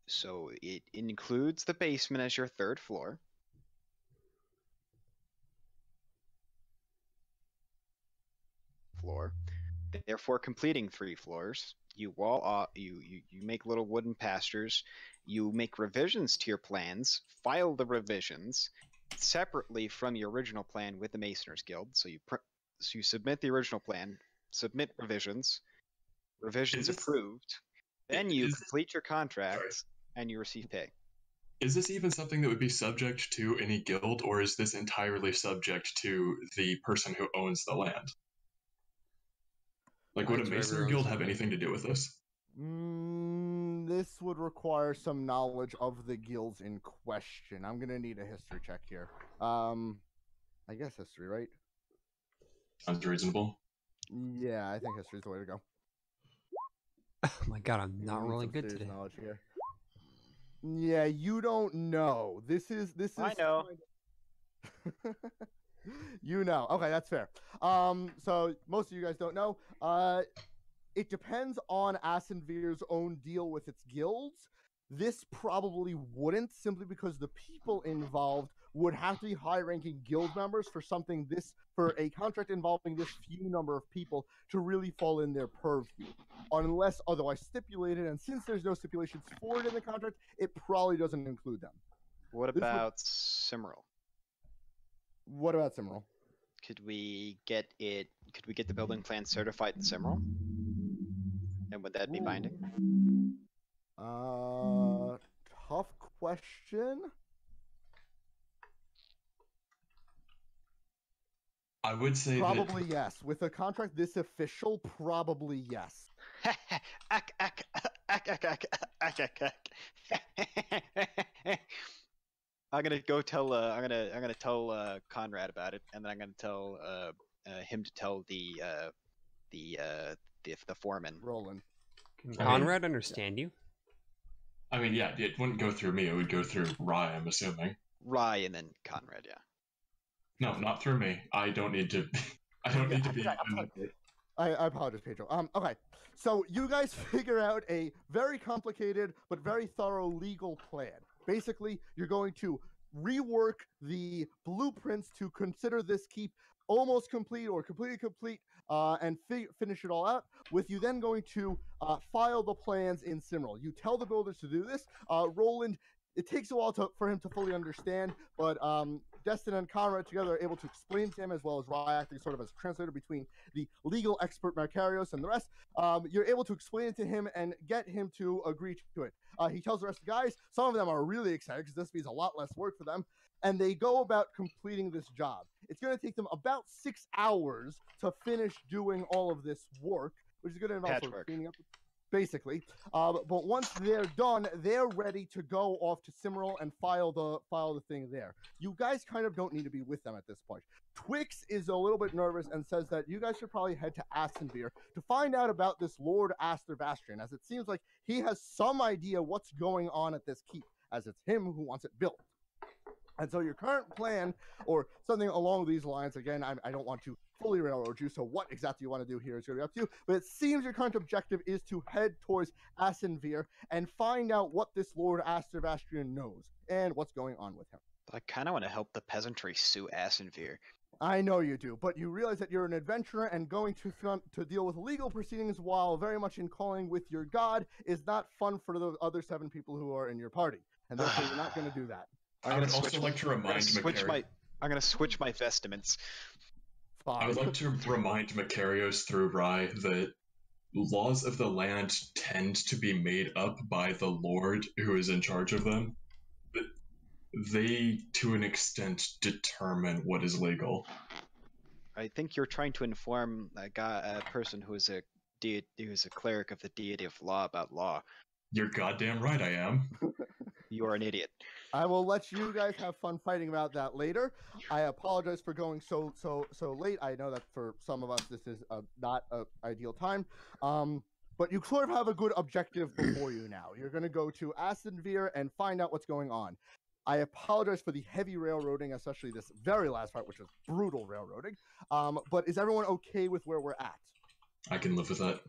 so it includes the basement as your 3rd floor. Therefore completing 3 floors. You make little wooden pastures. You make revisions to your plans, file the revisions separately from your original plan with the Masoners Guild. So you submit the original plan, submit revisions approved. Then you complete your contract and you receive pay. Is this even something that would be subject to any guild, or is this entirely subject to the person who owns the land? Like, would a Masonry Guild have anything to do with this? This would require some knowledge of the guilds in question. I'm gonna need a history check here. I guess history, right? Sounds reasonable. Yeah, I think history's the way to go. Oh my god, I'm not rolling good today. Knowledge here. Yeah, you don't know. This is. I know. You know. Okay, that's fair. So most of you guys don't know. It depends on Asenvir's own deal with its guilds. This probably wouldn't, simply because the people involved would have to be high-ranking guild members for a contract involving this few number of people to really fall in their purview, unless otherwise stipulated. And since there's no stipulations for it in the contract, it probably doesn't include them. What about Cimmeral? What about Cimmeral? Could we get it? Could we get the building plan certified in Simral? And would that be binding? Tough question. I would say Probably yes. With a contract this official, probably yes. I'm gonna go tell. I'm gonna tell Conrad about it, and then I'm gonna tell him to tell the foreman. Roland. Can Conrad understand you? I mean, yeah, it wouldn't go through me. It would go through Rye, I'm assuming. Rye and then Conrad. Yeah. No, not through me. I don't need to. I don't need to be. I apologize, Pedro. Okay. So you guys figure out a very complicated but very thorough legal plan. Basically, you're going to rework the blueprints to consider this keep almost complete or completely complete, and finish it all out. With you then going to file the plans in Simral. You tell the builders to do this. Roland, it takes a while for him to fully understand, but Destin and Conrad together are able to explain to him, as well as Rye acting sort of as a translator between the legal expert Macarios and the rest. You're able to explain it to him and get him to agree to it. He tells the rest of the guys, some of them are really excited because this means a lot less work for them, and they go about completing this job. It's going to take them about 6 hours to finish doing all of this work, which is going to involve sort of cleaning up, basically. But once they're done, they're ready to go off to Simral and file the thing there. You guys kind of don't need to be with them at this point. Twix is a little bit nervous and says that you guys should probably head to Assenbeer to find out about this Lord Astervastrian, as it seems like he has some idea what's going on at this keep, as it's him who wants it built. And so your current plan, or something along these lines, again, I don't want to fully railroad you, so what exactly you want to do here is going to be up to you, but it seems your current objective is to head towards Assenveer and find out what this Lord Astervastrian knows and what's going on with him. I kind of want to help the peasantry sue Assenveer. I know you do, but you realize that you're an adventurer, and going to deal with legal proceedings while very much in calling with your god is not fun for the other 7 people who are in your party, and therefore you're not going to do that. I would also like to remind I'm going to switch my vestments. I would like to remind Macarios through Rye that laws of the land tend to be made up by the Lord who is in charge of them. They, to an extent, determine what is legal. I think you're trying to inform a person who is a cleric of the deity of law about law. You're goddamn right I am. You are an idiot. I will let you guys have fun fighting about that later. I apologize for going so late. I know that for some of us this is not an ideal time. But you sort of have a good objective before you now. You're going to go to Assenveer and find out what's going on. I apologize for the heavy railroading, especially this very last part, which was brutal railroading. But is everyone okay with where we're at? I can live with that.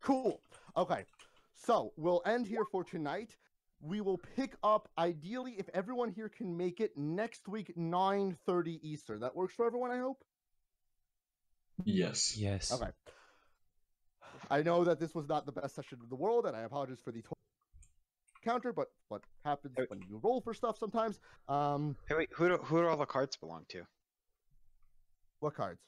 Cool. Okay. So we'll end here for tonight. We will pick up, ideally, if everyone here can make it, next week, 9:30 Eastern. That works for everyone, I hope? Yes. Yes. Okay. I know that this was not the best session in the world, and I apologize for the counter, but what happens when you roll for stuff sometimes. Hey, wait, who do all the carts belong to? What cards?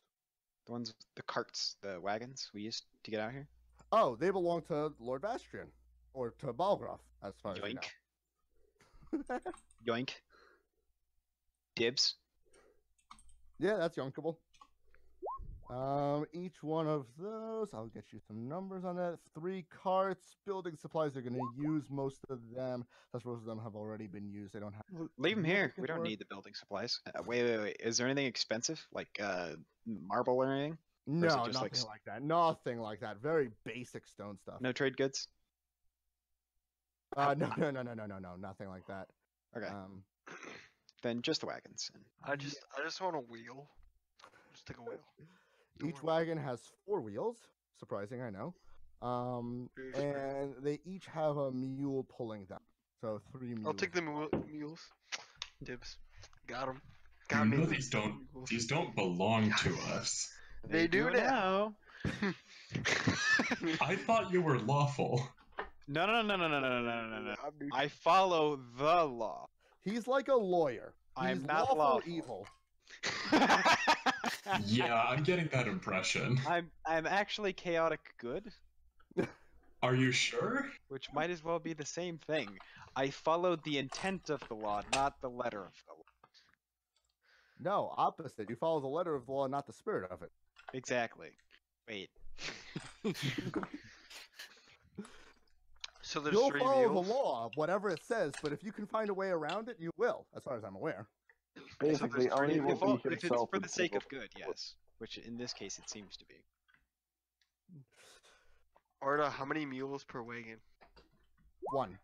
The carts, the wagons we used to get out here? Oh, they belong to Lord Vastrian, or to Balgroth, as far as I know. Yoink. Dibs. Yeah, that's yoinkable. Each one of those, I'll get you some numbers on that. 3 carts, building supplies, they're going to use most of them. That's most of them have already been used. They don't have. Leave them here. We don't need the building supplies. Wait. Is there anything expensive, like marble or anything? No, nothing like that. Nothing like that. Very basic stone stuff. No trade goods? No, nothing like that. Okay. Then just the wagons. I just want a wheel. Just take a wheel. Each wagon has 4 wheels. Surprising, I know. And they each have a mule pulling them. So 3 mules. I'll take the mules. Dibs. Got them. You know these don't belong to us. They do now. I thought you were lawful. No. I follow the law. He's like a lawyer. He's I'm not lawful lawful. evil. Yeah, I'm getting that impression. I'm actually chaotic good, Are you sure? which might as well be the same thing. I followed the intent of the law, not the letter of the law. No, opposite. You follow the letter of the law, not the spirit of it. Exactly. Wait. So there's You'll 3 follow meals. the law, whatever it says, but if you can find a way around it, you will, as far as I'm aware. Basically, there's Oni three will people. be If it's himself. for the sake of until- good, yes. Which in this case it seems to be. Arta, how many mules per wagon? 1.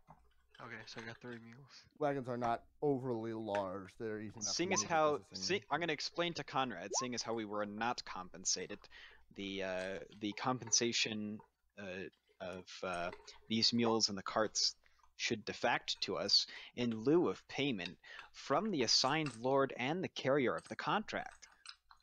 Okay, so I got 3 mules. Wagons are not overly large. They're easy enough to Seeing as move how, with just a single- I'm going to explain to Conrad, seeing as how we were not compensated, the compensation of these mules and the carts should defact to us in lieu of payment from the assigned lord and the carrier of the contract.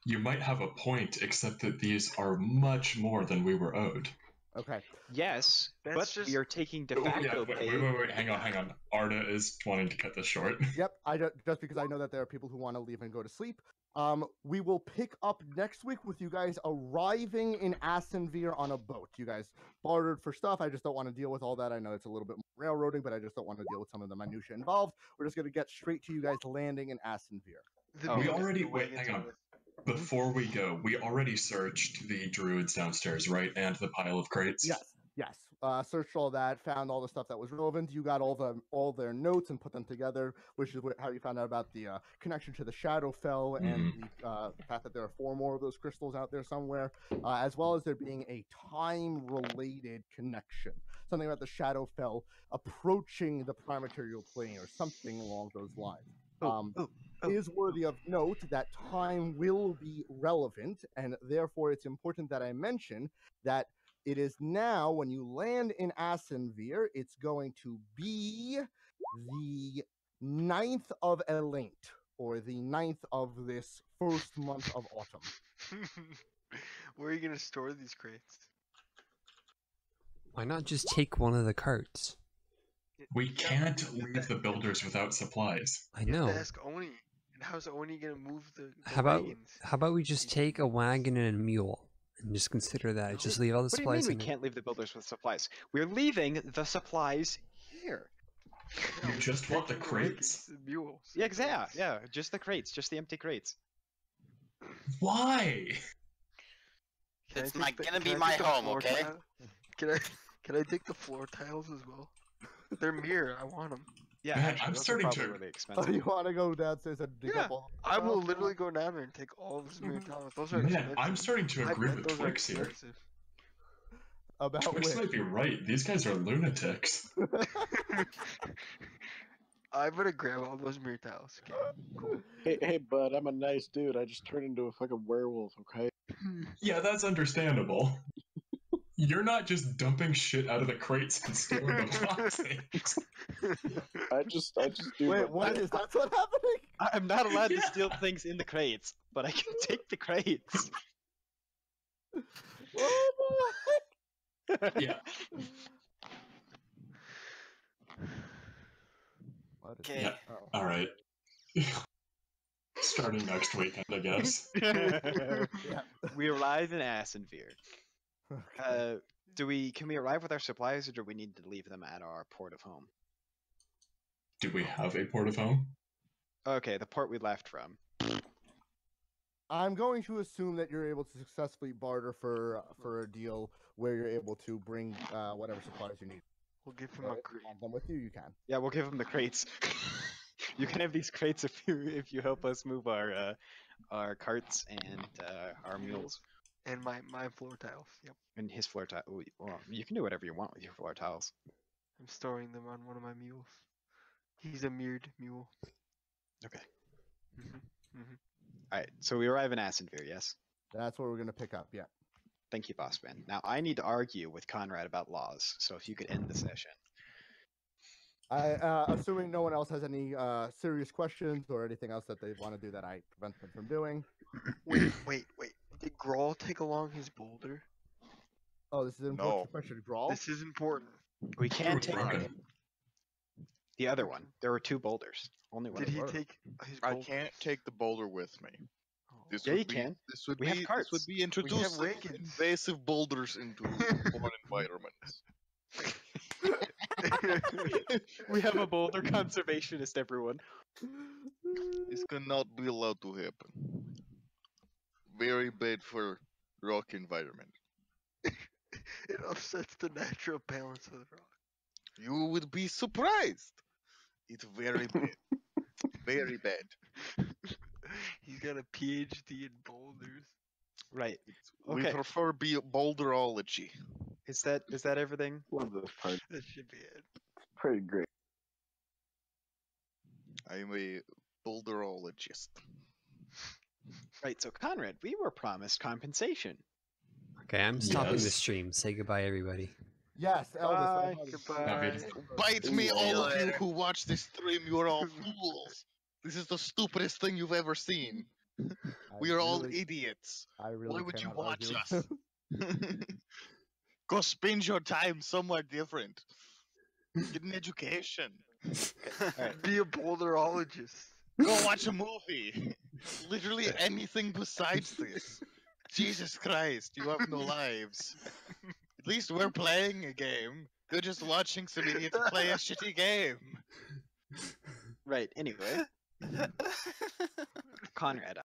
You might have a point, except that these are much more than we were owed. Okay. Yes, That's but just- we are taking de Oh, facto yeah, pay. wait, hang on. Arta is wanting to cut this short. Yep. Just because I know that there are people who want to leave and go to sleep. We will pick up next week with you guys arriving in Assenveer on a boat. You guys bartered for stuff. I just don't want to deal with all that. I know it's a little bit more railroading, but I just don't want to deal with some of the minutia involved. We're just going to get straight to you guys landing in Assenveer. The Oh, We mules and already the wait. wagons Hang are on. with- Before we go, we already searched the druids downstairs, right, and the pile of crates. Yes. Searched all that, found all the stuff that was relevant. You got all their notes and put them together, which is how you found out about the connection to the Shadowfell and the fact that there are 4 more of those crystals out there somewhere, as well as there being a time-related connection. Something about the Shadowfell approaching the Primaterial Plane or something along those lines. Is worthy of note that time will be relevant, and therefore it's important that I mention that it is now, when you land in Assenveer, it's going to be the 9th of Elent, or the 9th of this first month of autumn. Where are you gonna store these crates? Why not just take one of the carts? We can't leave the builders without supplies. I You have know. to ask Oni. And how's Oni gonna move the wagons? How about we just take a wagon and a mule and just consider that? Just leave all the What do you mean supplies we in it. can't leave the builders with supplies? We're leaving the supplies here. You just want the Taking crates? wagons, the mules. Yeah, yeah, just the crates, just the empty crates. Why? Can I It's take gonna can be I my take the home, floor okay? tile? Can I take the floor tiles as well? They're mirror. I want them. Yeah, Man, actually, I'm those are starting to- probably really Oh, expensive. you want to go downstairs and dig Yeah, up all I will stuff? literally go down there and take all of the mirror tiles. Those are Man, expensive. I'm starting to I agree bet with those are Twix here. expensive. About Twix which? might be right. These guys are lunatics. I better grab all those mirror tiles. Okay. Hey, bud, I'm a nice dude. I just turned into a fucking werewolf, okay? Yeah, that's understandable. You're not just dumping shit out of the crates and stealing the box things. I just do. Wait, my what? best. Is that what's happening? I'm not allowed to Yeah. steal things in the crates, but I can take the crates. Yeah. What is Okay. Yeah. Oh. All right. Starting next weekend, I guess. Yeah. We arrive in Assenveer. Okay. Can we arrive with our supplies, or do we need to leave them at our port of home? Do we have a port of home? Okay, the port we left from. I'm going to assume that you're able to successfully barter for a deal where you're able to bring whatever supplies you need. We'll give him So a if you crate. want them with you, you can. Yeah, we'll give them the crates. You can have these crates if you help us move our carts and our mules And my floor tiles. Yep. and his floor tile. Well, you can do whatever you want with your floor tiles. I'm storing them on one of my mules. He's a mirrored mule. Okay. Mm-hmm. All right. So we arrive in Assenveer. Yes. That's what we're gonna pick up. Yeah. Thank you, boss man. Now I need to argue with Conrad about laws. So if you could end the session. Assuming no one else has any serious questions or anything else that they want to do that I prevent them from doing. Wait. Did Grawl take along his boulder? Oh, this is an No. important question, Grawl. This is important. We can't take Broken. the other one. There were 2 boulders. Only one. Did he Alright. take his I boulder? can't take the boulder with me. Oh. This Yeah, would you be, can. This would We be have this carts. would be We have introducing wagons. invasive boulders into foreign environments. We have a boulder conservationist, everyone. This cannot be allowed to happen. Very bad for rock environment. It upsets the natural balance of the rock. You would be surprised. It's very bad. Very bad. He's got a PhD in boulders. Right. We Okay. prefer boulderology. Is that everything? Love this part. That should be it. Pretty great. I'm a boulderologist. Right. So Conrad, we were promised compensation. Okay, I'm stopping the Yes. stream. Say goodbye, everybody. Yes, Bye. Elvis. Goodbye. Bite me, See all you of you later. who watch this stream. You are all fools. This is the stupidest thing you've ever seen. We are all idiots. I really Why would you cannot watch argue with us? Go spend your time somewhere different. Get an education. Be a boulderologist. Go watch a movie. Literally anything besides this. Jesus Christ, you have no lives. At least we're playing a game. You're just watching some idiots play a shitty game. Right. Anyway, Conrad,